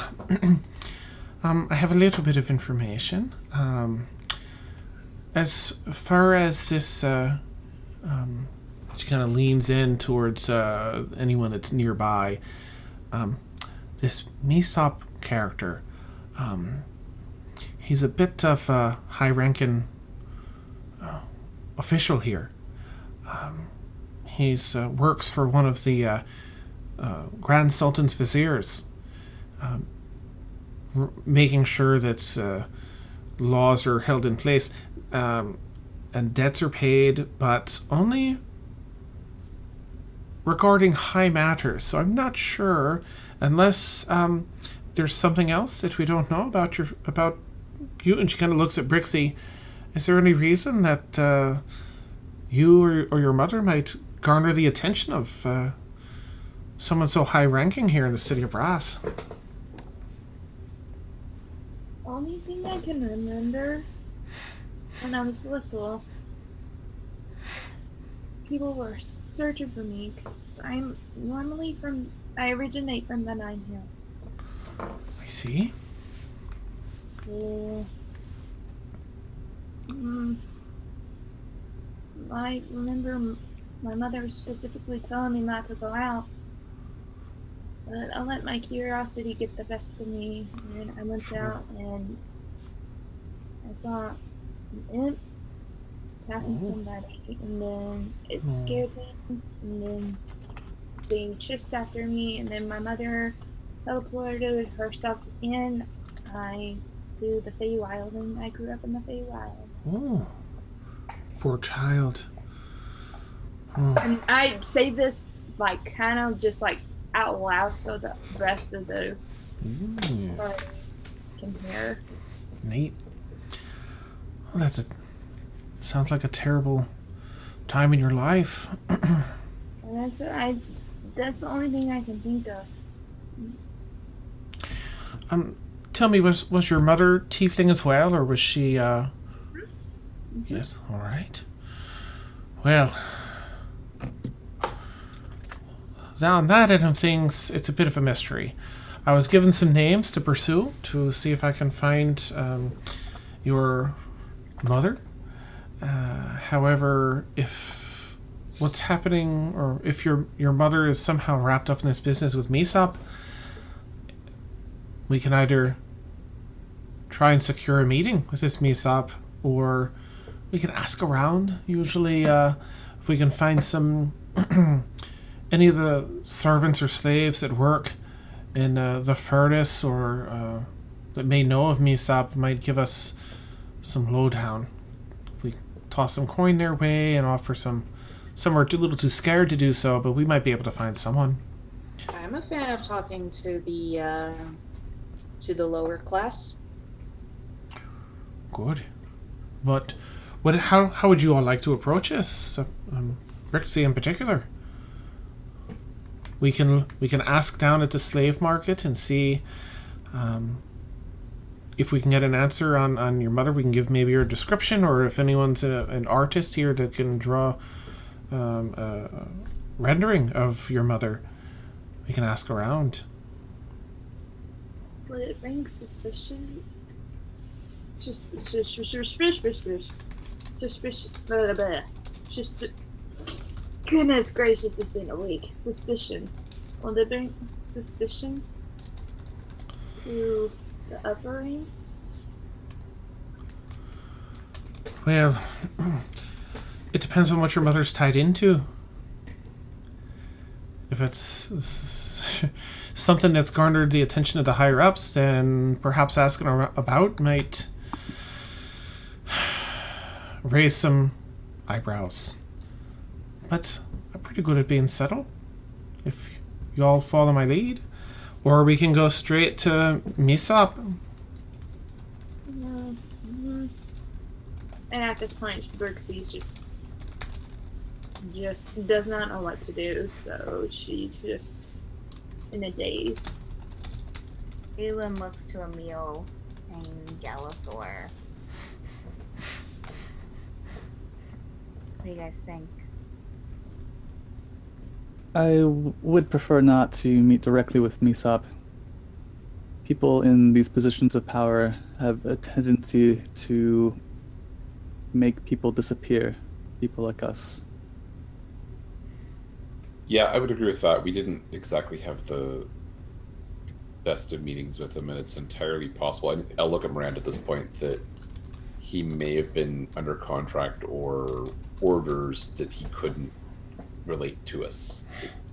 I have a little bit of information. As far as this, she kind of leans in towards anyone that's nearby. This Aesop character, he's a bit of a high-ranking official here. He's works for one of the Grand Sultan's viziers, making sure that laws are held in place and debts are paid, but only regarding high matters. So I'm not sure, unless there's something else that we don't know about you. And she kind of looks at Brixie. Is there any reason that you or your mother might garner the attention of someone so high-ranking here in the city of Brass? Only thing I can remember when I was little, people were searching for me because I originate from the Nine Hills. I see. So, I remember my mother specifically telling me not to go out, but I let my curiosity get the best of me, and I went out and I saw an imp attacking somebody, and then it scared me, and then they chased after me, and then my mother teleported herself in to the Feywild, and I grew up in the Feywild. Oh, poor child. Oh. And I say this like kind of just like out loud so the rest of the party can hear. Neat. Well, sounds like a terrible time in your life. And that's the only thing I can think of. Tell me, was your mother tiefling as well, or was she? Yes. All right. Well, now on that end of things, it's a bit of a mystery. I was given some names to pursue to see if I can find your mother. However, if what's happening, or if your mother is somehow wrapped up in this business with Mesop, we can either try and secure a meeting with this Mesop, or we can ask around. Usually, if we can find some any of the servants or slaves that work in the furnace, or that may know of Mesop, might give us some lowdown. If we toss some coin their way and offer some are a little too scared to do so, but we might be able to find someone. I'm a fan of talking to the lower class. Good. But how would you all like to approach this? Rixie in particular. We can ask down at the slave market and see if we can get an answer on your mother. We can give maybe her description, or if anyone's an artist here that can draw a rendering of your mother, we can ask around. Would it bring suspicion? Goodness gracious, it's been a week. Suspicion. Will it bring suspicion to the upper ranks? Well, it depends on what your mother's tied into. If it's something that's garnered the attention of the higher-ups, then perhaps asking about might raise some eyebrows. But I'm pretty good at being subtle, if you all follow my lead. Or we can go straight to Mesop. And at this point, Brixie's just does not know what to do, so she just in a daze. Aelin looks to Emil and Galathor. What do you guys think? I would prefer not to meet directly with Mesop. People in these positions of power have a tendency to make people disappear, people like us. Yeah, I would agree with that. We didn't exactly have the best of meetings with him, and it's entirely possible. I'll look at Miranda at this point that he may have been under contract or orders that he couldn't relate to us,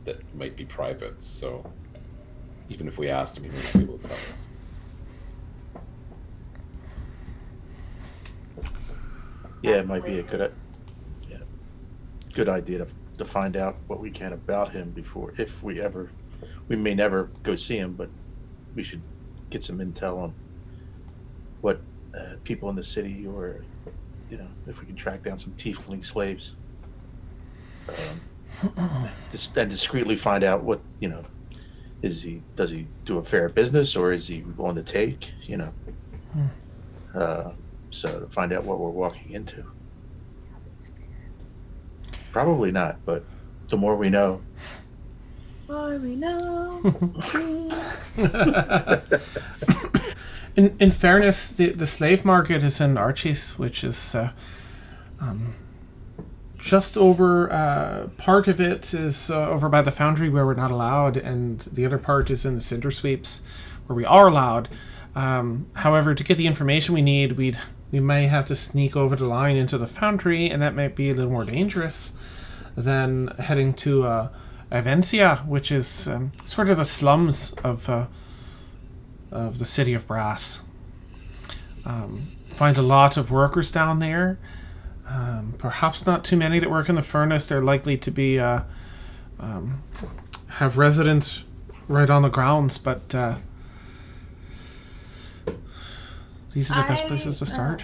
that might be private. So even if we asked him, he might not be able to tell us. Yeah, it might be a good idea to find out what we can about him before, if we may never go see him, but we should get some intel on what people in the city, or if we can track down some tiefling slaves, and discreetly find out what does he do a fair business, or is he willing to take so to find out what we're walking into. Probably not, but the more we know. More we know. In fairness, the slave market is in Archis, which is just over. Part of it is over by the foundry where we're not allowed, and the other part is in the cinder sweeps where we are allowed. However, to get the information we need, we may have to sneak over the line into the foundry, and that might be a little more dangerous than heading to Avencia, which is sort of the slums of the city of Brass. Find a lot of workers down there. Perhaps not too many that work in the furnace. They're likely to be have residents right on the grounds, but these are the best places to start.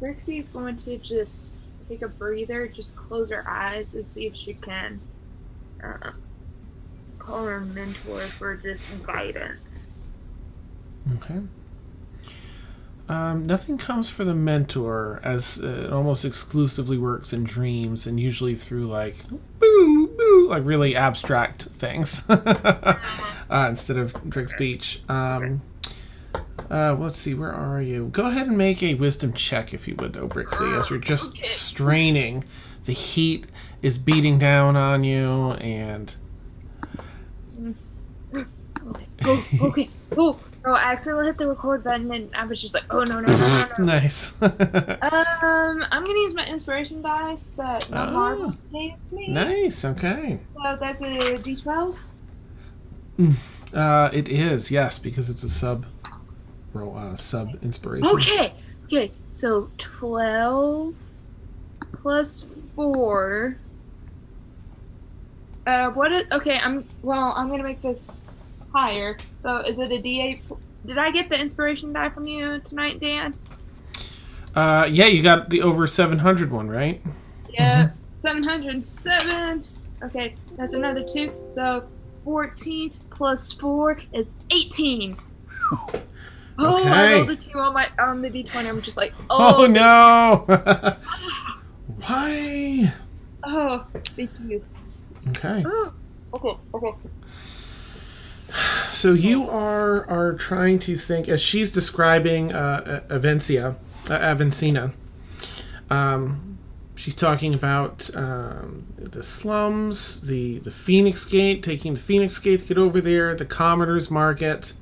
Rixie is going to just take a breather, just close her eyes and see if she can call her mentor for just guidance. Okay. Nothing comes for the mentor, as it almost exclusively works in dreams, and usually through like boo boo, like really abstract things instead of direct speech. Let's see, where are you? Go ahead and make a wisdom check, if you would, though, Brixie, as you're just straining. The heat is beating down on you, and... Okay. Oh, I accidentally hit the record button, and I was just like, oh, no. Nice. I'm going to use my inspiration dice that Marbles gave me. Nice, okay. So that's a D12? It is, yes, because it's a sub inspiration. Okay, so 12 plus 4. I'm gonna make this higher. So is it a D8? Did I get the inspiration die from you tonight, Dan? Yeah, you got the over 700 one, right? Yeah, 707. Okay, that's another 2. So 14 plus 4 is 18. Oh, Okay. I rolled a 2 on the D20. I'm just like, Oh no! Why? Oh, thank you. Okay. Okay. So you are trying to think, as she's describing Avencina. She's talking about the slums, the Phoenix Gate, taking the Phoenix Gate to get over there, the Commoner's Market.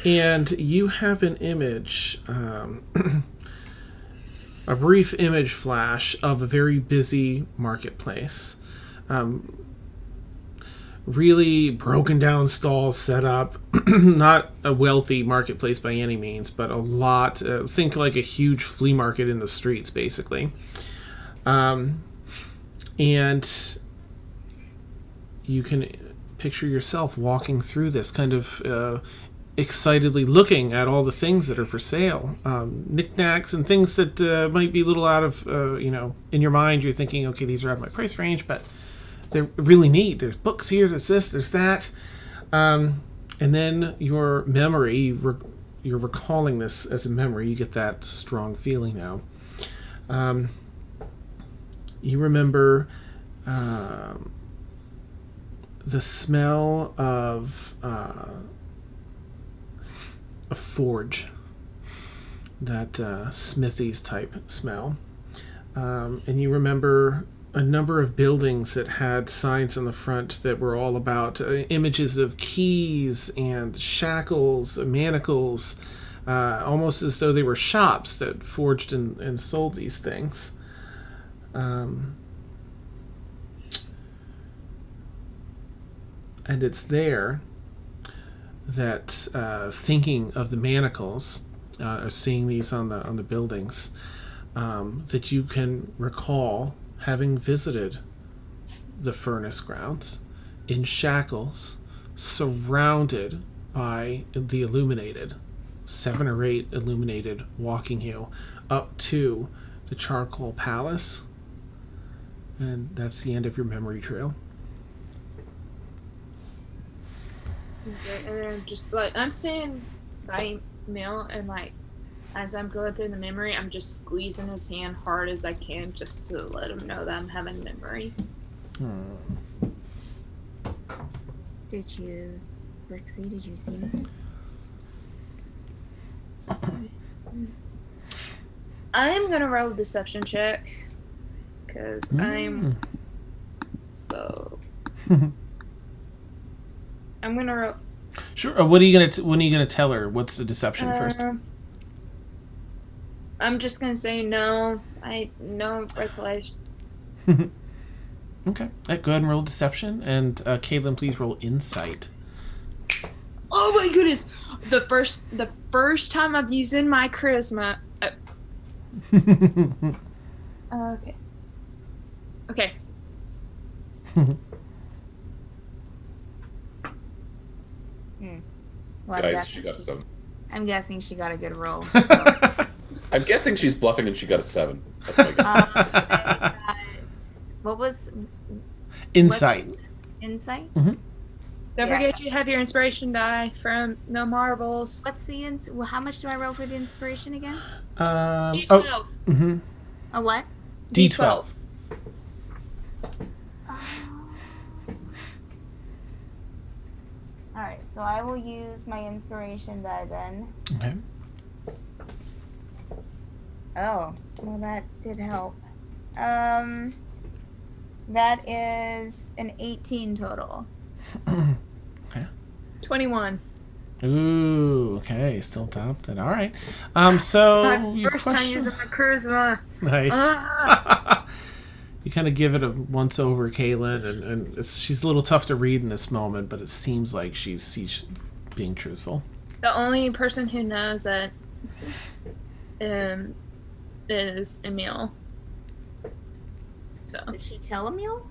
And you have an image, a brief image flash of a very busy marketplace. Really broken down stalls set up. Not a wealthy marketplace by any means, but a lot. Think like a huge flea market in the streets, basically. And you can picture yourself walking through this, kind of excitedly looking at all the things that are for sale. Knickknacks and things that might be a little out of, in your mind, you're thinking, okay, these are out of my price range, but they're really neat. There's books here, there's this, there's that. And then your memory, you're recalling this as a memory. You get that strong feeling now. You remember the smell of a forge, that smithies type smell. And you remember a number of buildings that had signs on the front that were all about images of keys and shackles, manacles, almost as though they were shops that forged and sold these things. And it's there that, thinking of the manacles, or seeing these on the buildings, that you can recall having visited the furnace grounds in shackles, surrounded by the illuminated, 7 or 8 illuminated, walking you up to the charcoal palace. And that's the end of your memory trail. Okay, and then just like I'm saying by Emil, and like as I'm going through the memory, I'm just squeezing his hand hard as I can just to let him know that I'm having memory. Did you, Rixie, did you see me? I am gonna roll a deception check because I'm so. I'm gonna roll. Sure. What are you gonna? When are you gonna tell her? What's the deception first? I'm just gonna say no. I no recollection. Okay. Go ahead and roll deception, and Caitlin, please roll insight. Oh my goodness! The first time I've used in my charisma. Okay. Okay. Well, Guys, she got a 7. I'm guessing she got a good roll. I'm guessing she's bluffing and she got a 7. That's my guess. What was Insight. insight? Don't Yeah. forget you have your inspiration die from No Marbles. What's the well, how much do I roll for the inspiration again? D12. A what? D12. All right, so I will use my inspiration die then. Okay. Oh, well, that did help. That is an 18 total. 21. Ooh, okay, still topped it. All right. So My you first time question- using my charisma. Nice. Ah! You kind of give it a once over, Caitlin, and she's a little tough to read in this moment, but it seems like she's being truthful. The only person who knows that is Emil. So Did she tell Emil?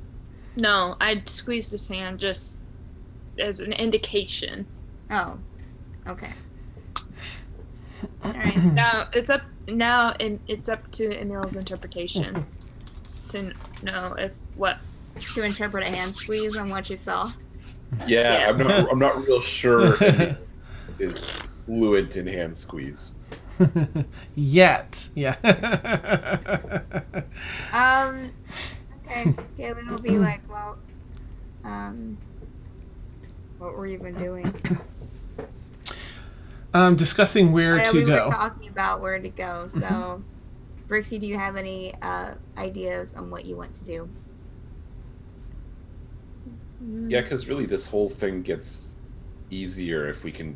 no, I squeezed his hand just as an indication. Oh, okay. All right. Now it's up to Emil's interpretation to know if what. To interpret a hand squeeze on what you saw. Yeah, I'm not real sure Emil is fluent in hand squeeze. Yet, yeah. Okay. Galen will be like, well, what were you even doing? Discussing where Yeah, to we go. were talking about where to go. So, Brixie, do you have any ideas on what you want to do? Yeah, because really this whole thing gets easier if we can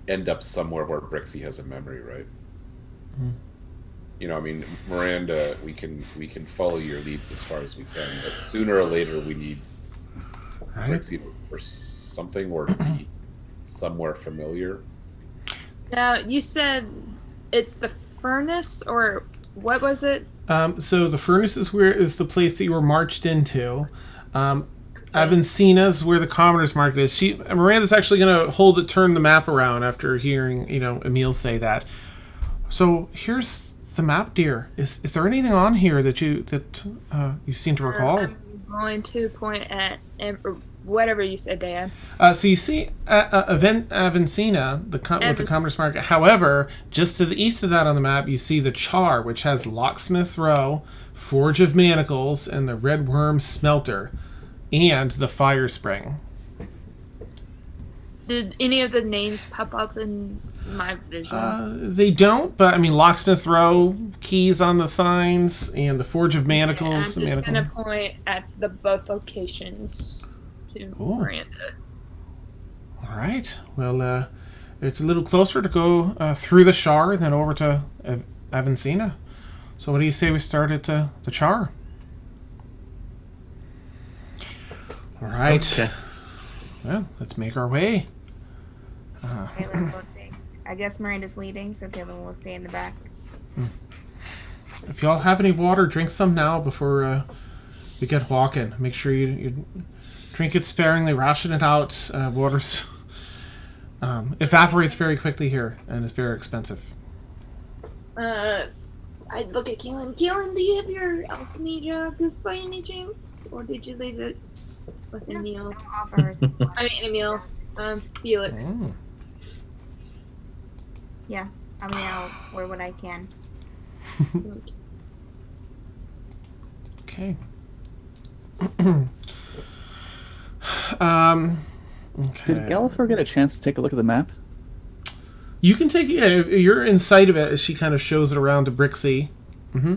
end up somewhere where Brixie has a memory, right? You know, I mean, Miranda, we can follow your leads as far as we can, but sooner or later we need Right. Brixie or something, or to be somewhere familiar. Now you said it's the furnace, or what was it? So the furnace is the place that you were marched into. Avancina's where the commoner's market is. Miranda's actually going to turn the map around after hearing Emil say that. So here's the map, dear. Is there anything on here that you seem to recall? I'm going to point at whatever you said, Dan. So you see Avancina, with the commerce market. However, just to the east of that on the map, you see the Char, which has Locksmith Row, Forge of Manacles, and the Red Worm Smelter, and the Fire Spring. Did any of the names pop up in my vision? They don't, but I mean, Locksmith Row, keys on the signs, and the Forge of Manacles. I'm just going to point at both locations to Miranda. All right. Well, it's a little closer to go through the Shar and then over to Avancina. So what do you say we start at the Char? All right. Okay. Well, let's make our way. Kaylin will take. I guess Miranda's leading, so Kaylin will stay in the back. If y'all have any water, drink some now before we get walking. Make sure you drink it sparingly, ration it out. Water's evaporates very quickly here and is very expensive. I look at Keelan. Keelan, do you have your alchemy jug by any chance? Or did you leave it with Emil? I'll offer her some water. I mean, Emil. Felix. Mm. Yeah. I mean, I'll wear what I can. Okay. Okay. Did Gallifrey get a chance to take a look at the map? You can take you're in sight of it as she kind of shows it around to Brixie. Mm-hmm.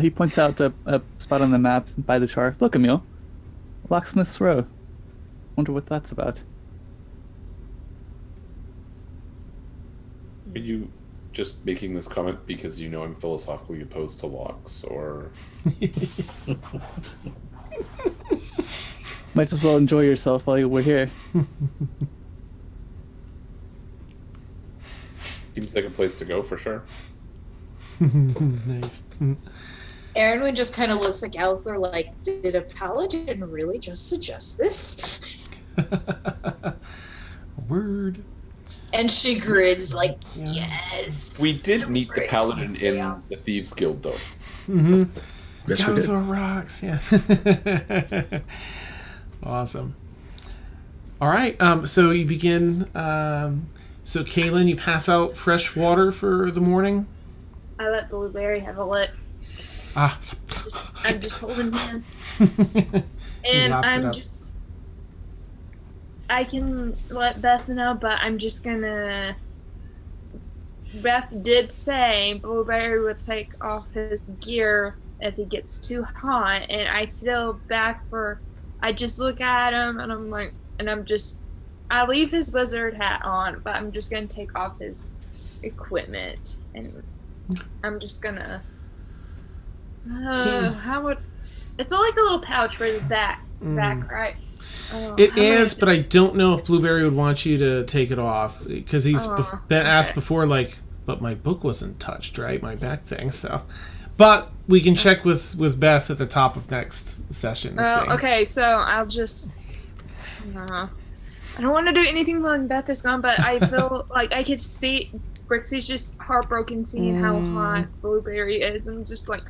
He points out a spot on the map by the Char. Look, Emil. Locksmith's Row. Wonder what that's about. Are you just making this comment because you know I'm philosophically opposed to locks, or Might as well enjoy yourself while we're here. seems like a place to go for sure? Nice. Aaron just kind of looks at Gallagher like, did a paladin really just suggest this? Word. And she grins like, Yeah. yes. We did meet the Embrace paladin in chaos. the Thieves Guild, though. Mm-hmm. Yes, we Gotta did. throw rocks, yeah. Awesome. All right, so you begin. So Kaylin, you pass out fresh water for the morning. I let Blueberry have a lip. Ah. I'm just holding him. He And laps it I'm up. just. I can let Beth know, but I'm just gonna. Beth did say Blueberry would take off his gear if he gets too hot, and I feel bad for. I just look at him and I'm like, I leave his wizard hat on, but I'm just gonna take off his equipment, and I'm just gonna. How would? It's like a little pouch for the back, right? It how would is, I- but I don't know if Blueberry would want you to take it off because he's been asked okay. before, like, but my book wasn't touched, right? My back thing, so. But we can check with Beth at the top of next session. To see. Okay, so I'll just. I don't want to do anything when Beth is gone, but I feel like I could see Brixie's just heartbroken seeing how hot Blueberry is, and just like.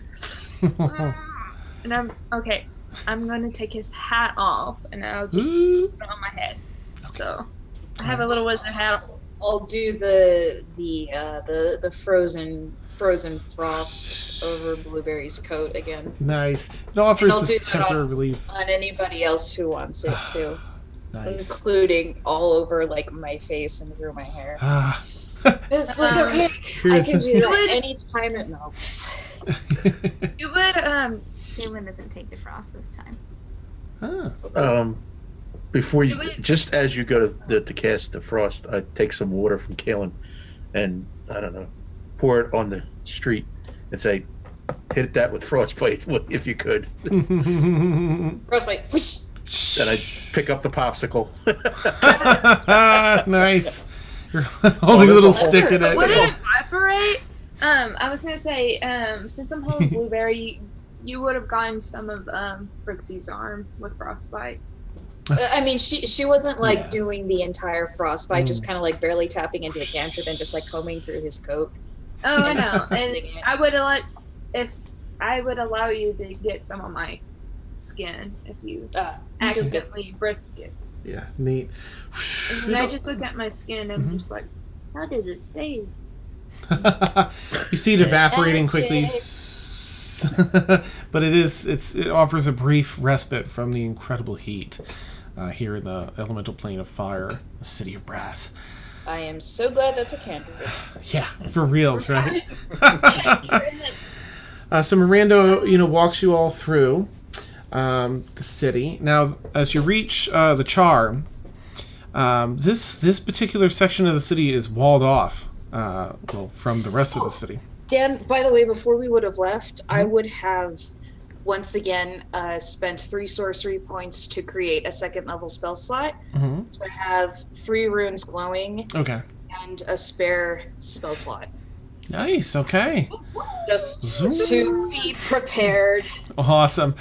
And I'm okay. I'm gonna take his hat off, and I'll just put it on my head. So I have a little wizard hat. I'll do the frozen frost over Blueberry's coat again Nice. It offers I'll do this that temporary on- relief. on anybody else who wants it too, Nice. including all over like my face and through my hair. Ah. It's like okay, I Here's can the- do that anytime it melts. It would Kaylin doesn't take the frost this time. Ah. Before you, Do it. just as you go to cast the frost, I take some water from Kaylin, and I don't know, pour it on the street, and say, hit that with frostbite if you could. Frostbite. Whoosh. Then I pick up the popsicle. Nice. You're holding a little stick in But would it. it evaporate? I was gonna say, since I'm holding Blueberry, you would have gotten some of Brixie's arm with frostbite. I mean, she wasn't like Yeah. doing the entire frostbite, just kind of like barely tapping into the cantrip and just like combing through his coat. Oh, I know. And Using it. I would allow you to get some of my skin if you Just accidentally brisk it. Yeah, neat. And then I just look at my skin and I'm just like, how does it stay? You see it evaporating quickly. Magic. But it offers a brief respite from the incredible heat here in the elemental plane of fire, the city of brass. I am so glad that's a cantrip. Yeah, for reals, right? So Miranda, walks you all through the city. Now, as you reach the Char, This particular section of the city is walled off from the rest of the city. Dan, by the way, before we would have left, I would have once again spent 3 sorcery points to create a 2nd level spell slot. Mm-hmm. So I have 3 runes glowing Okay. and a spare spell slot. Nice. Okay. Just to be prepared. Awesome.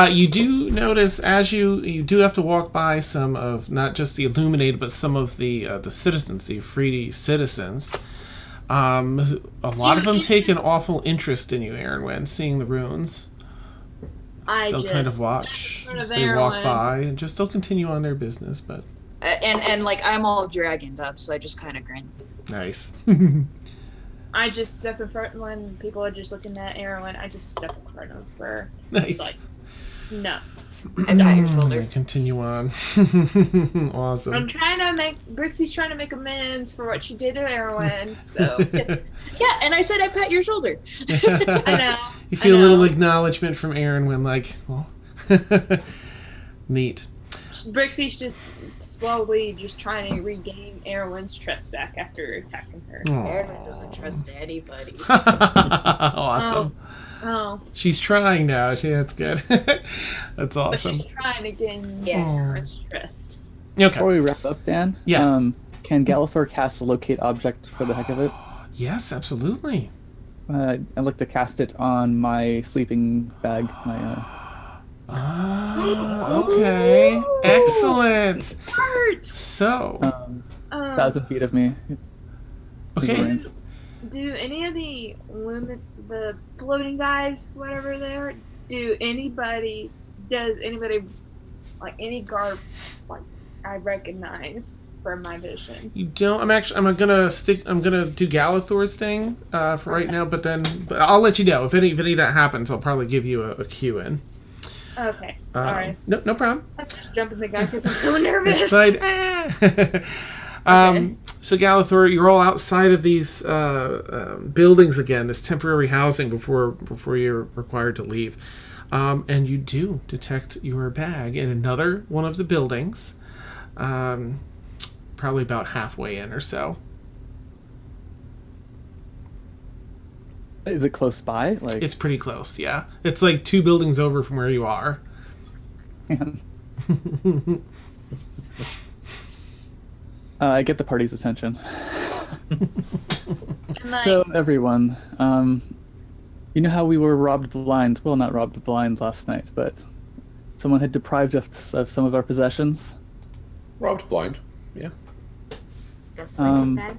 You do notice as you do have to walk by some of not just the illuminated, but some of the citizens, the free citizens. A lot of them take an awful interest in you, Aaron, seeing the runes. They'll kind of watch as they walk by, and just they'll continue on their business. But and like I'm all dragoned up, so I just kind of grin. nice. I just step in front when people are just looking at Aaron. I just step in front of her. Nice. Just like, no. And at your shoulder. Continue on. Awesome. I'm trying to Brixie's trying to make amends for what she did to Aaron, so. Yeah, and I said I pat your shoulder. I know. You feel a little acknowledgement from Aaron well, neat. Brixie's just slowly just trying to regain Aaron's trust back after attacking her. Aaron doesn't trust anybody. Awesome. Oh. She's trying now. That's good. That's But awesome. she's trying to gain Yeah. Aaron's trust. Okay. Before we wrap up, Dan, Yeah. Can Galathor cast a locate object for the heck of it? Yes, absolutely. I'd like to cast it on my sleeping bag. Okay. Excellent. Art! So, 1,000 feet of me. okay. Do any of the floating guys, whatever they are, does anybody like any garb like I recognize from my vision? You don't. I'm gonna do Galathor's thing for right now, but I'll let you know if any of that happens. I'll probably give you a cue in. Okay, sorry. No problem. I'm just jumping the gun because I'm so nervous. So Galathor, you're all outside of these buildings again, this temporary housing before you're required to leave. And you do detect your bag in another one of the buildings, probably about halfway in or so. Is it close by? Like It's pretty close, yeah. It's like 2 buildings over from where you are. I get the party's attention. Like, So everyone, you know how we were robbed blind? Well, not robbed blind last night, but someone had deprived us of some of our possessions. Robbed blind. Yeah. The sleeping bag.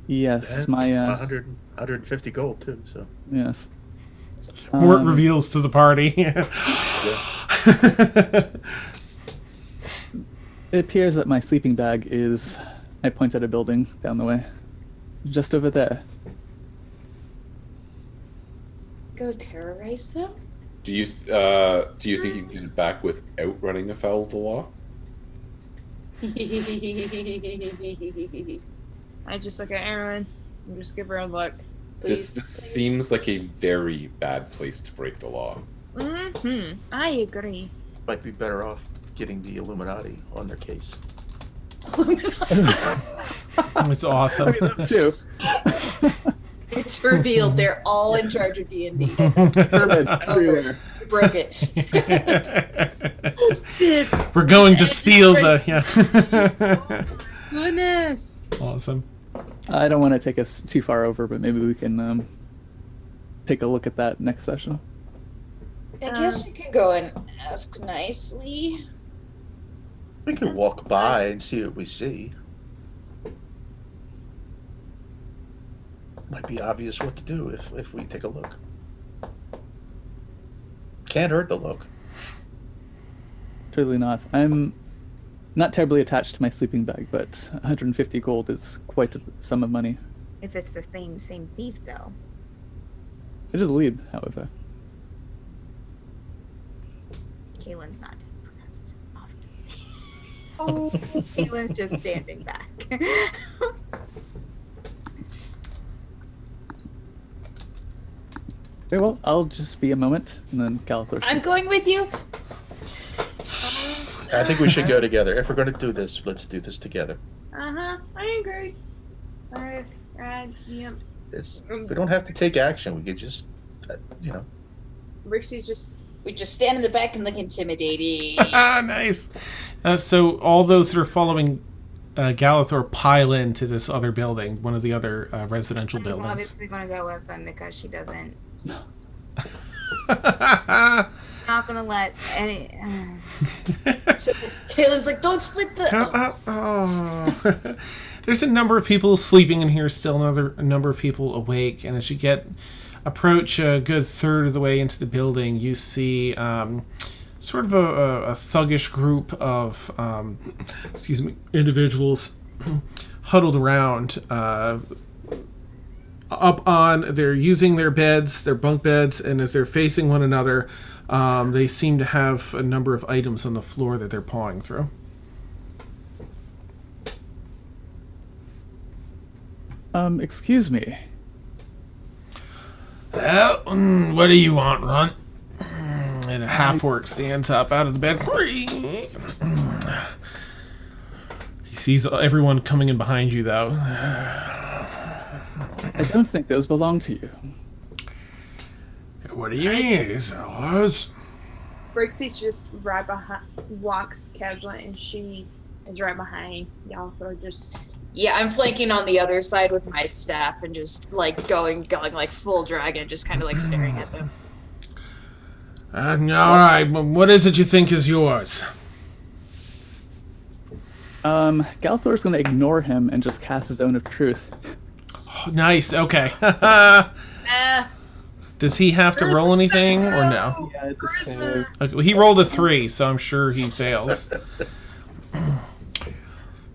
Yes, And my 150 gold too. So yes. Mort reveals to the party. It appears that my sleeping bag is. I point at a building down the way, just over there. Go terrorize them? Do you think you can get it back without running afoul of the law? I just look at Aaron and just give her a look. This seems like a very bad place to break the law. I agree. might be better off getting the Illuminati on their case. It's awesome. Too. It's revealed they're all in charge of D&D. Everywhere. You broke it. Dude, We're going to steal the. goodness. Awesome. I don't want to take us too far over, but maybe we can take a look at that next session. I guess we can go and ask nicely. We can walk by and see what we see. Might be obvious what to do if we take a look. Can't hurt the look. Totally not. I'm not terribly attached to my sleeping bag, but 150 gold is quite a sum of money. If it's the same thief, though. It is a lead, however. Kaylin's not impressed, obviously. Kaylin's just standing back. Very well, I'll just be a moment, and then Galathor. I'm going with you. I think we should go together. If we're going to do this, let's do this together. I agree. Yep. We don't have to take action. We could just, Rixie's just. We just stand in the back and look intimidating. Nice. So all those that are following Galathor pile into this other building, one of the other residential I'm buildings. obviously going to go with them because she doesn't. uh, Not going to let any. So Kayla's like, don't split the. oh. There's a number of people sleeping in here still, a number of people awake, and as you approach a good third of the way into the building, you see sort of a thuggish group of individuals huddled around they're using their bunk beds, and as they're facing one another, they seem to have a number of items on the floor that they're pawing through. Excuse me. Well, what do you want, Runt? And a half-orc stands up out of the bed. He sees everyone coming in behind you, though. I don't think those belong to you. What do you mean? Is ours? Brixie's just right behind, walks casually, and she is right behind Galathor, just. Yeah, I'm flanking on the other side with my staff and just like going like full dragon, just kind of like staring at them. All right, what is it you think is yours? Galathor's gonna ignore him and just cast his Zone of Truth. Oh, nice. Okay. Yes. Does he have to roll anything or no? Yeah, it's a save. Okay, well, he rolled a 3, so I'm sure he fails.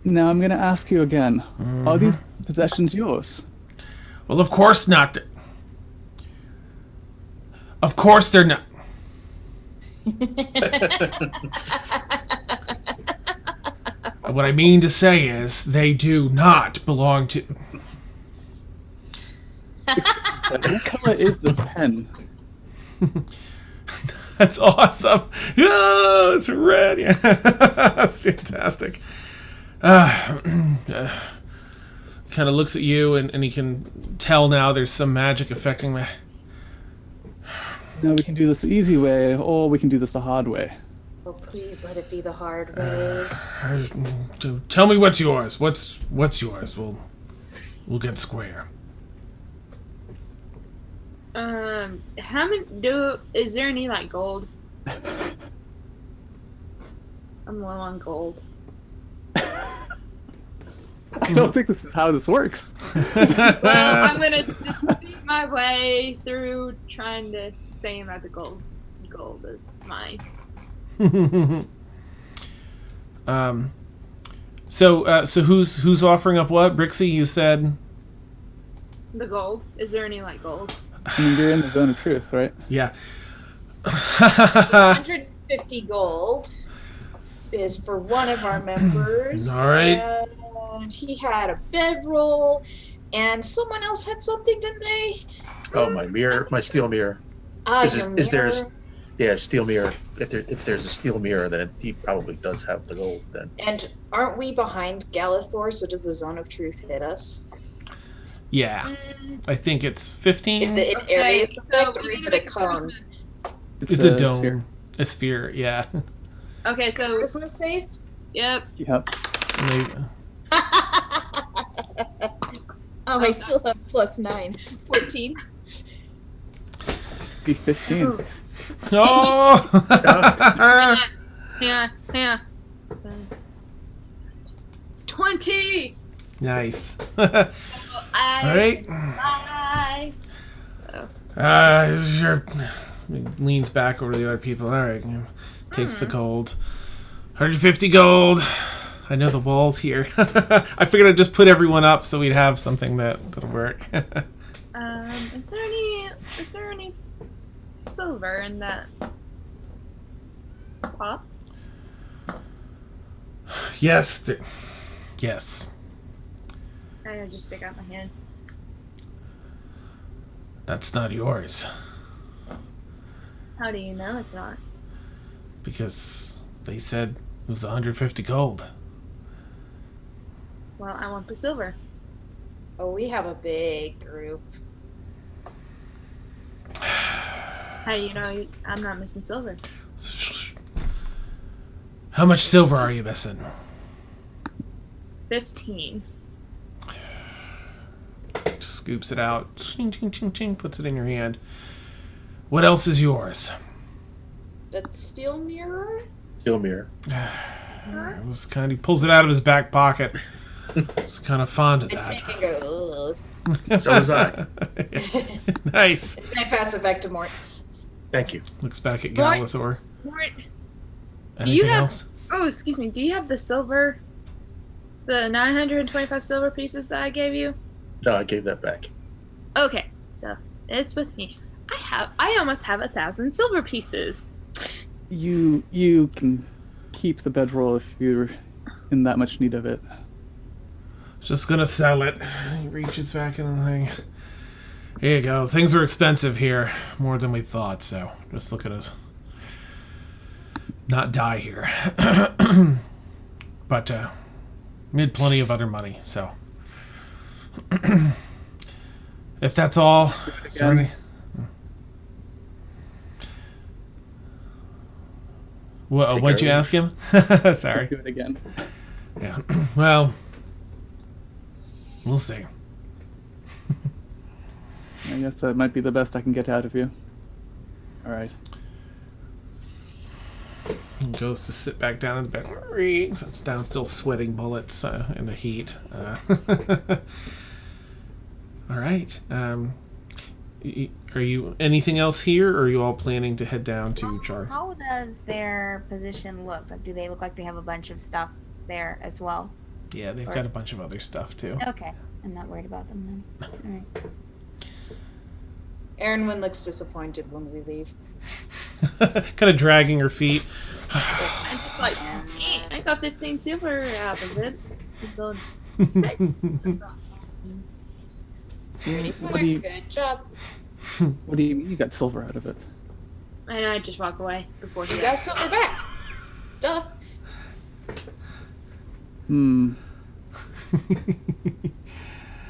Now I'm gonna ask you again. Are these possessions yours? Well, of course not. Of course they're not. What I mean to say is, they do not belong to... What color is this pen? That's awesome. Oh, it's red. Yeah. That's fantastic. Kind of looks at you, and he can tell now there's some magic affecting me. No, we can do this the easy way, or we can do this the hard way. Oh, please let it be the hard way. Tell me what's yours. What's yours? We'll get square. How many is there any like gold? I'm low on gold. I don't think this is how this works. Well, I'm gonna just speed my way through trying to say that the gold is mine. So who's offering up what? Brixie, you said The gold. Is there any like gold? I mean, you're in the Zone of Truth, right? yeah. So 150 gold is for one of our members. All right. And he had a bedroll, and someone else had something, didn't they? Oh, my mirror, my steel mirror. Is there steel mirror? If there's a steel mirror, then he probably does have the gold then. And aren't we behind Galathor? So does the Zone of Truth hit us? Yeah. I think it's 15. Is it an area effect, or is it a cone? It's a dome. Sphere. A sphere, yeah. Okay, so Charisma save? yep. Yep. Maybe. Oh, I still have +9. 14. See 15. Oh! Hang on. 20. Nice. All Alright. Bye. He leans back over to the other people. Alright. Takes the gold. 150 gold. I know the wall's here. I figured I'd just put everyone up so we'd have something that'll work. Is there any silver in that pot? Yes. Yes. I just stick out my hand. That's not yours. How do you know it's not? Because they said It was 150 gold. Well, I want the silver. Oh, we have a big group. How do you know I'm not missing silver? How much silver are you missing? 15. Scoops it out. Ching, ching, ching, ching, puts it in your hand. What else is yours? That steel mirror? Steel mirror. It was kind of, he pulls it out of his back pocket. It's kind of fond of I that. take and go, So was I. Nice. my pass effect to Mort. Thank you. Looks back at Right. Galithor. Mort, Anything have- else? oh, excuse me. Do you have the silver? The 925 silver pieces that I gave you? No, I gave that back. Okay, so it's with me. I almost have 1,000 silver pieces. You can keep the bedroll if you're in that much need of it. Just gonna sell it. He reaches back in the thing. Here you go. Things are expensive here, more than we thought. So just look at us. Not die here, but made plenty of other money. So if that's all, sorry. What'd you ask him? Sorry. Do it again. Yeah. Well, we'll see. I guess that might be the best I can get out of you. All right. He goes to sit back down in the bed. Sits down, still sweating bullets in the heat. All right. Are you anything else here, or are you all planning to head down to Char? How does their position look? Like, do they look like they have a bunch of stuff there as well? Yeah, they've got a bunch of other stuff too. Okay, I'm not worried about them then. All right. Erinwin looks disappointed when we leave. Kind of dragging her feet. I'm just like, hey, I got 15 silver out of it. Pretty smart. What do you- Good job. What do you mean you got silver out of it? And I just walk away before he You got silver back. Duh. Hmm.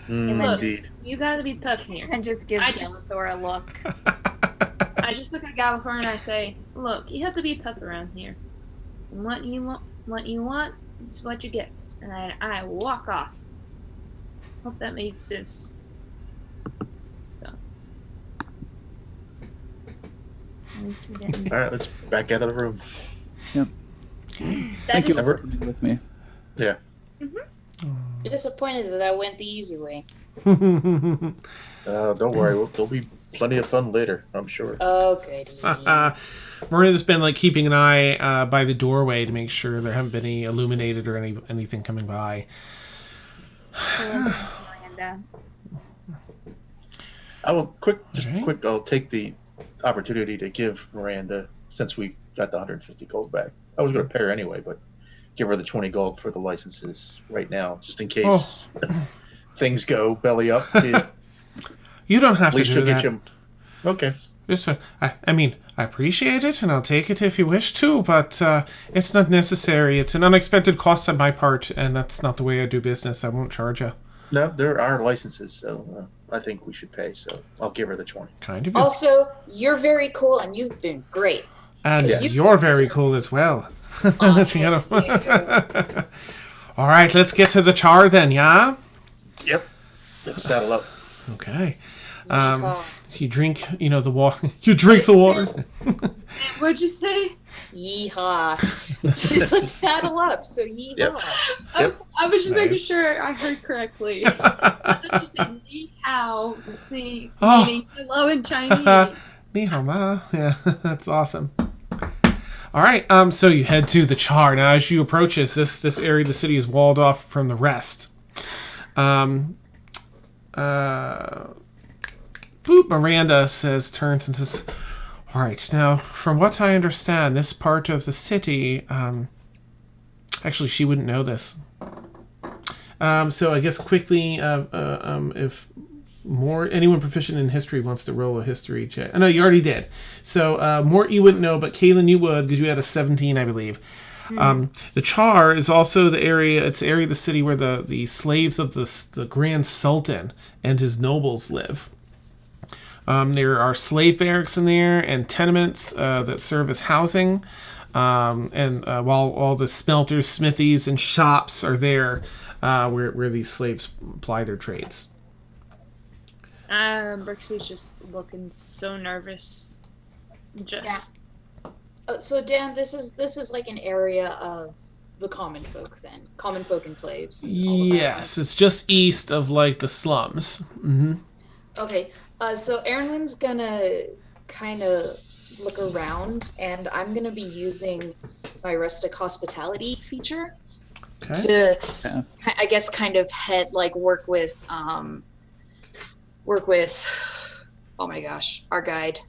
Look. Indeed. You gotta be tough here. And just gives I just- Galithor a look. I just look at Galithor and I say, look, you have to be tough around here. And what you want is what you get. And I walk off. Hope that makes sense. So. At least we didn't. All right, let's back out of the room. That Thank you is, for being with me. Yeah. Disappointed that I went the easy way. Don't worry. There'll be plenty of fun later, I'm sure. Oh, goody. Miranda's been like keeping an eye by the doorway to make sure there haven't been any illuminated or anything coming by. Miranda. I will quick. Alright. I'll take the opportunity to give Miranda, since we got the 150 gold back. I was going to pay her anyway, but give her the 20 gold for the licenses right now, just in case things go belly up. At You don't have to least do she'll that. get you. Okay. I mean, I appreciate it, and I'll take it if you wish to, but it's not necessary. It's an unexpected cost on my part, and that's not the way I do business. I won't charge you. No, there are licenses, so I think we should pay. So I'll give her the 20. Kind of you. Also, you're very cool and you've been great. And Yeah. you're very cool as well. Oh, She kind of- thank you. All right, let's get to the char then, yeah? Yep. Let's saddle up. Okay. Yeehaw. So you drink, the water. You drink the water. what'd you say? Yeehaw. Just like saddle up, so yeehaw. Yep. I was just making Nice. sure I heard correctly. I thought you said Ni Hao, see, Oh. meaning hello in Chinese. Ni hao ma. Yeah, that's awesome. All right, so you head to the char. Now, as you approach this area of the city is walled off from the rest. Miranda turns and says, all right, now, from what I understand, this part of the city, actually, she wouldn't know this. So I guess quickly, if anyone proficient in history wants to roll a history check. No, you already did. So Mort, you wouldn't know, but Kaylin, you would, because you had a 17, I believe. The Char is also the area. It's the area of the city where the slaves of the Grand Sultan and his nobles live. There are slave barracks in there and tenements that serve as housing. While all the smelters, smithies, and shops are there, where these slaves ply their trades. Brixie's just looking so nervous. So Dan, this is like an area of the common folk then, common folk and slaves. And all of that Yes, it's just east of like the slums. Mm-hmm. Okay, so Erinwin's gonna kind of look around, and I'm gonna be using my rustic hospitality feature to, I guess, kind of work with, oh my gosh, our guide.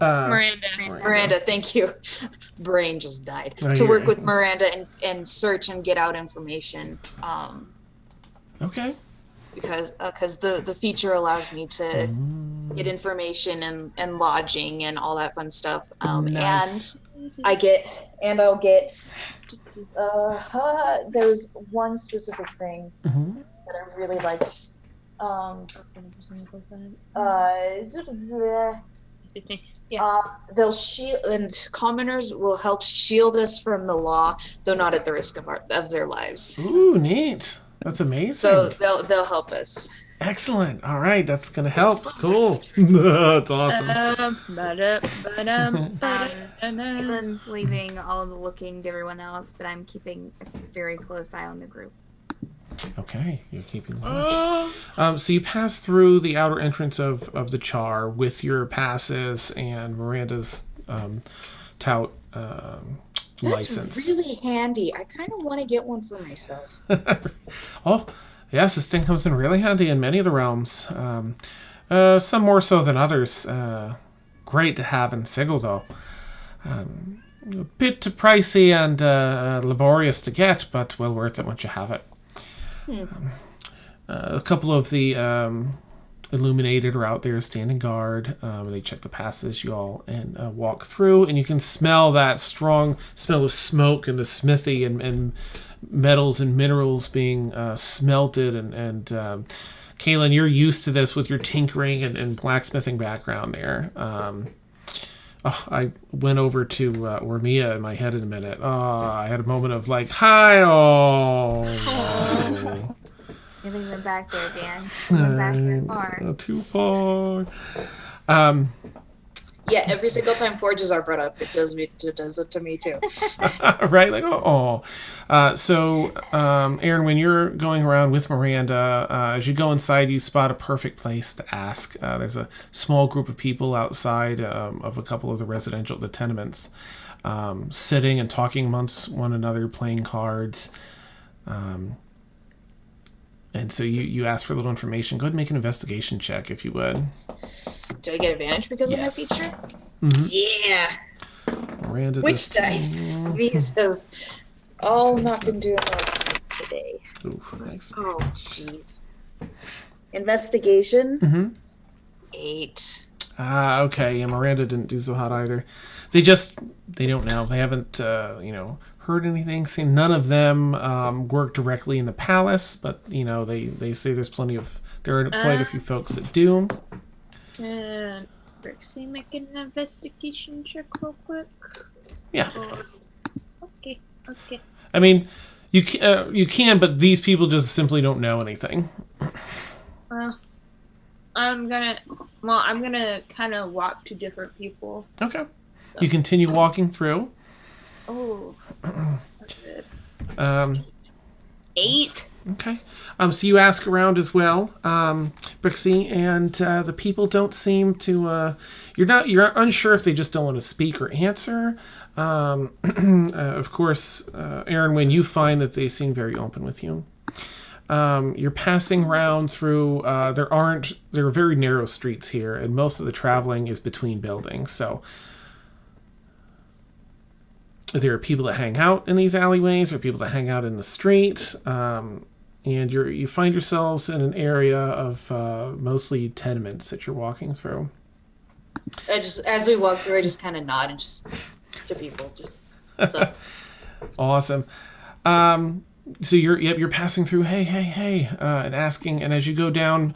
Miranda, thank you. Brain just died. To work with Miranda and search and get out information. Okay. Because the feature allows me to get information and lodging and all that fun stuff. Nice. And I'll get there's one specific thing that I really liked. They'll shield, and commoners will help shield us from the law, though not at the risk of their lives. Ooh, neat. That's amazing. So they'll help us. Excellent. All right, that's gonna help. Cool. That's awesome. Caitlin's leaving all the looking to everyone else, but I'm keeping a very close eye on the group. Okay, you're keeping watch. So you pass through the outer entrance of the Char with your passes and Miranda's tout license. That's really handy. I kind of want to get one for myself. Oh, yes, this thing comes in really handy in many of the realms. Some more so than others. Great to have in Sigil, though. A bit pricey and laborious to get, but well worth it once you have it. A couple of the illuminated are out there standing guard. They check the passes you all and walk through, and you can smell that strong smell of smoke and the smithy and metals and minerals being smelted. And Kaylin, you're used to this with your tinkering and blacksmithing background there. I went over to Ormia in my head in a minute. I had a moment of like, hi, You went back there, Dan. You went back there far. Not too far. Yeah, every single time forges are brought up, it does it to me too. Right? Like, So, Aaron, when you're going around with Miranda, as you go inside, you spot a perfect place to ask. There's a small group of people outside of a couple of the tenements, sitting and talking amongst one another, playing cards. And so you ask for a little information. Go ahead and make an investigation check, if you would. Do I get advantage because of my feature? Mm-hmm. Yeah. Miranda, which dice? These have all not been doing well today. Ooh, thanks. Oh, jeez. Investigation? 8. Okay. Yeah, Miranda didn't do so hot either. They don't know. They haven't, heard anything. Seen none of them work directly in the palace, but they say there are quite a few folks that do. Can Brixie make an investigation check real quick? Yeah. Okay. I mean, you can, but these people just simply don't know anything. I'm gonna kind of walk to different people. Okay. You continue walking through. Oh. 8. Okay. So you ask around as well, Brixie, and the people don't seem to. You're unsure if they just don't want to speak or answer. Of course, Aaron, when you find that they seem very open with you, you're passing round through. There are very narrow streets here, and most of the traveling is between buildings. So there are people that hang out in these alleyways, there are people that hang out in the street, and you find yourselves in an area of mostly tenements that you're walking through. As we walk through, I just kind of nod and just to people, just what's up. Awesome. So you're passing through. Hey, and asking, and as you go down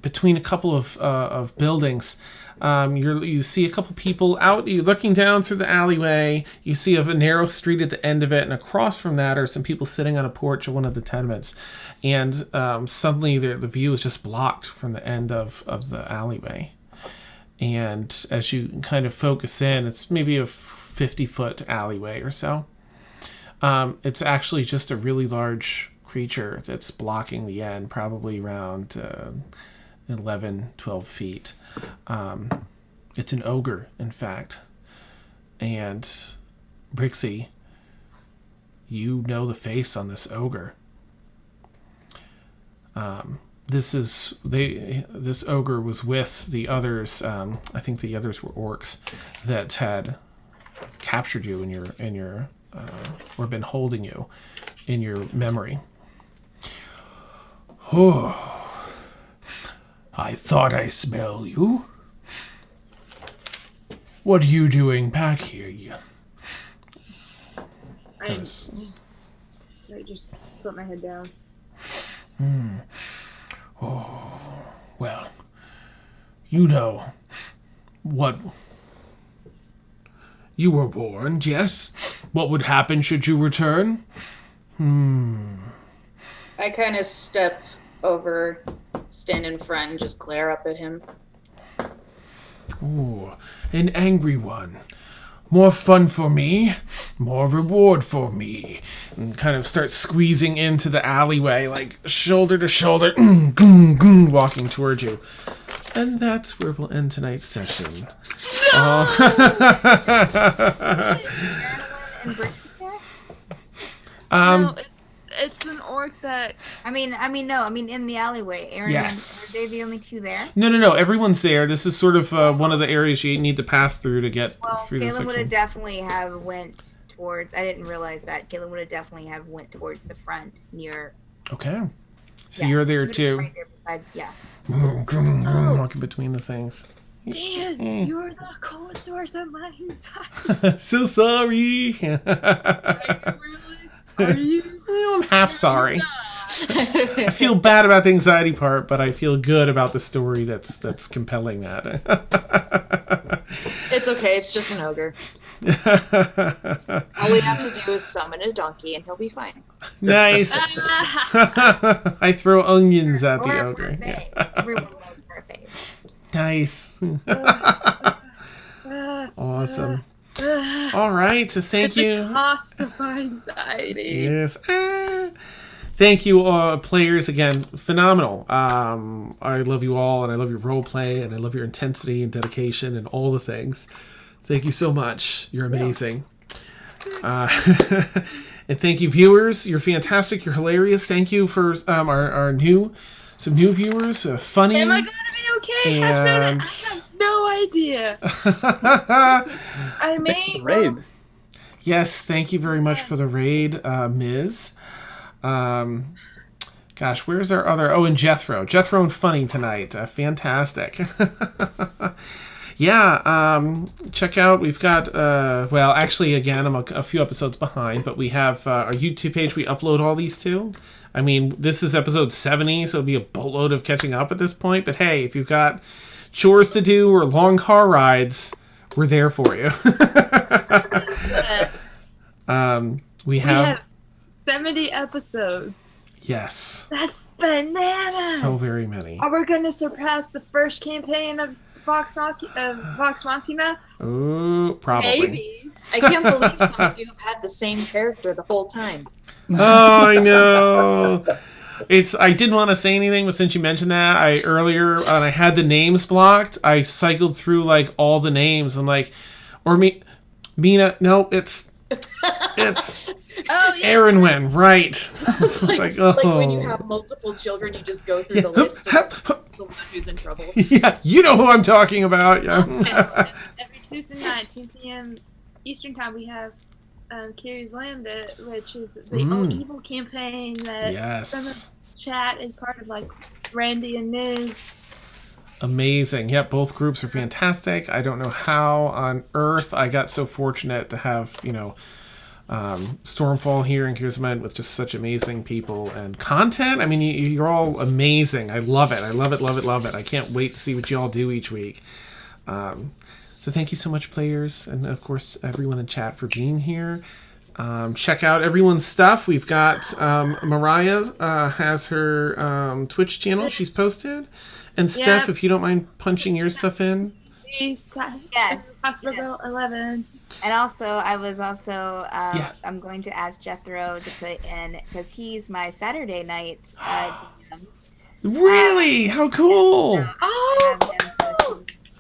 between a couple of buildings, you see a couple people out. You're looking down through the alleyway. You see a narrow street at the end of it, and across from that are some people sitting on a porch of one of the tenements. And suddenly the view is just blocked from the end of the alleyway. And as you kind of focus in, it's maybe a 50-foot alleyway or so. It's actually just a really large creature that's blocking the end, probably around 11, 12 feet. It's an ogre, in fact. And Brixie, you know the face on this ogre. This ogre was with the others. I think the others were orcs that had captured you in your or been holding you in your memory. Oh, I thought I smell you. What are you doing back here? I just put my head down. Oh, well, you know what. You were warned, yes? What would happen should you return? I kind of step over, stand in front, and just glare up at him. Oh, an angry one. More fun for me, more reward for me. And kind of start squeezing into the alleyway, like shoulder to shoulder, walking towards you. And that's where we'll end tonight's session. And Brixie there? No, it's an orc that. I mean, in the alleyway. Aaron, Yes. are they the only two there? No. Everyone's there. This is sort of one of the areas you need to pass through to get through this Caitlin would have section. definitely have went towards. I didn't realize that. Caitlin would have definitely have went towards the front near. Okay. So Yeah, you're there she would've been too. right there beside, Walking between the things. Dan, you're the cold source of my anxiety. So sorry. Are you? I'm half sorry. I feel bad about the anxiety part, but I feel good about the story that's compelling that. It's okay, it's just an ogre. All we have to do is summon a donkey and he'll be fine. Nice. I throw onions at the Or a ogre. parfait. Everyone loves parfaits. Nice. Awesome. All right, so thank you. Cost of my anxiety. Yes. Thank you, players. Again, phenomenal. I love you all, and I love your role play, and I love your intensity and dedication and all the things. Thank you so much. You're amazing. And thank you, viewers. You're fantastic. You're hilarious. Thank you for our new viewers. Funny. Am I gonna be okay? And- I have no idea. I Thanks for may. the raid. Yes, thank you very much for the raid, Ms. Gosh, where's our other? Oh, and Jethro. Jethro and Funny tonight. Fantastic. Yeah, check out. We've got, well, actually, again, I'm a few episodes behind, but we have our YouTube page we upload all these to. I mean, this is episode 70, so it'll be a boatload of catching up at this point. But hey, if you've got chores to do or long car rides, we're there for you. We have 70 episodes. Yes. That's bananas. So very many. Are we going to surpass the first campaign of Vox Machina? Ooh, probably. Maybe. I can't believe some of you have had the same character the whole time. Oh, I know. I didn't want to say anything, but since you mentioned that, earlier when I had the names blocked, I cycled through like all the names. I'm like, Mina. No, it's Oh, yeah. Aaron Wen, right? It's like, like oh. when you have multiple children, you just go through the list of the one who's in trouble. Yeah, you know who I'm talking about. Yeah. Every Tuesday night, 2 p.m. Eastern Time, we have Carrie's Lambda, which is the All Evil campaign that some of Yes. the chat is part of, like Randy and Ms. Amazing. Yep, both groups are fantastic. I don't know how on earth I got so fortunate to have, Stormfall here in Gears of Might with just such amazing people and content. I mean, you're all amazing. I love it. I love it, love it, love it. I can't wait to see what you all do each week. So thank you so much, players, and of course everyone in chat for being here. Check out everyone's stuff. We've got Mariah has her Twitch channel she's posted. And Steph, if you don't mind punching your stuff in. Yes. Hospital Girl 11. And also, I'm going to ask Jethro to put in, because he's my Saturday night DM. Really? How cool!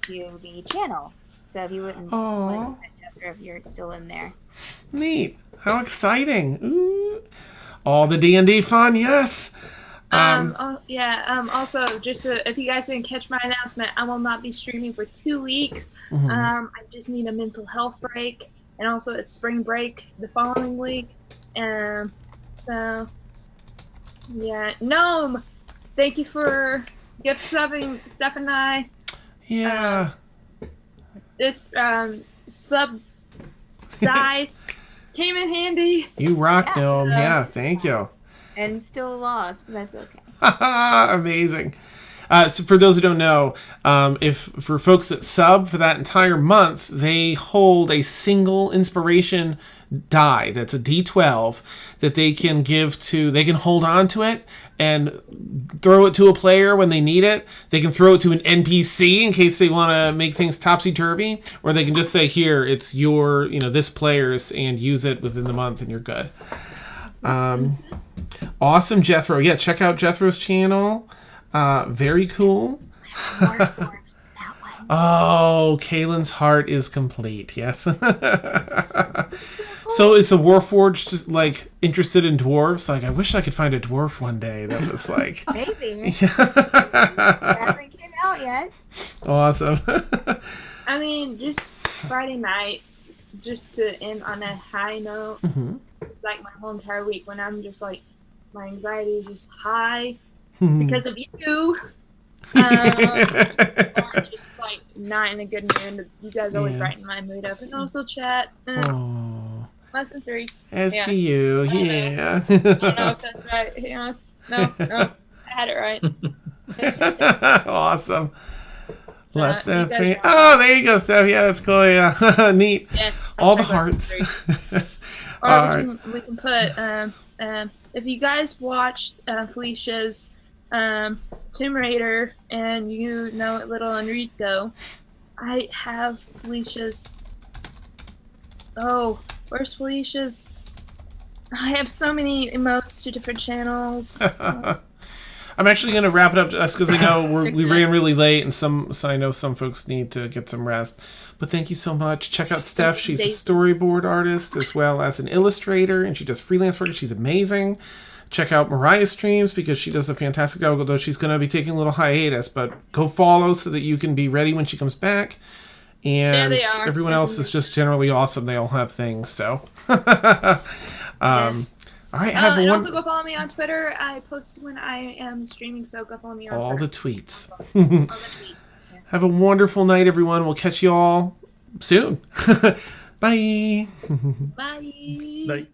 To the channel. So if you wouldn't mind, Jethro, if you're still in there. Neat. How exciting. Ooh. All the D&D fun, yes. Also, just if you guys didn't catch my announcement, I will not be streaming for 2 weeks. I just need a mental health break, and also it's spring break the following week. Gnome, thank you for gift subbing Steph and I. Yeah. This sub die came in handy. You rock, Gnome. Yeah, thank you. And still lost, but that's okay. Amazing. So for those who don't know, if for folks that sub for that entire month, they hold a single inspiration die that's a D12 that they can they can hold on to it and throw it to a player when they need it. They can throw it to an NPC in case they want to make things topsy-turvy, or they can just say, here, it's your, this player's, and use it within the month and you're good. Awesome, Jethro. Yeah, check out Jethro's channel. Very cool. Oh, Kaylin's heart is complete. Yes. So is the Warforged just interested in dwarves? I wish I could find a dwarf one day that was maybe. Haven't came out yet. Awesome. I mean, just Friday nights, just to end on a high note. It's my whole entire week when I'm just my anxiety is just high because of you. I'm just not in a good mood. You guys always brighten my mood up, and also chat. Less than 3. As to you, yeah. I don't know if that's right. Yeah. No, I had it right. Awesome. Less than 3. Oh, there you go, Steph. Yeah, that's cool. Yeah, neat. Yes. All the hearts. Or we can put if you guys watched Felicia's Tomb Raider and you know little Enrico, I have Felicia's. Oh, where's Felicia's? I have so many emotes to different channels. I'm actually going to wrap it up just because I know we ran really late, and so I know some folks need to get some rest. But thank you so much. Check out Steph. She's a storyboard artist as well as an illustrator, and she does freelance work. She's amazing. Check out Mariah's streams because she does a fantastic job, although she's going to be taking a little hiatus. But go follow so that you can be ready when she comes back. And everyone else is just generally awesome. They all have things, so. All right, and also go follow me on Twitter. I post when I am streaming, so go follow me on all the tweets. Have a wonderful night, everyone. We'll catch you all soon. Bye. Bye. Night.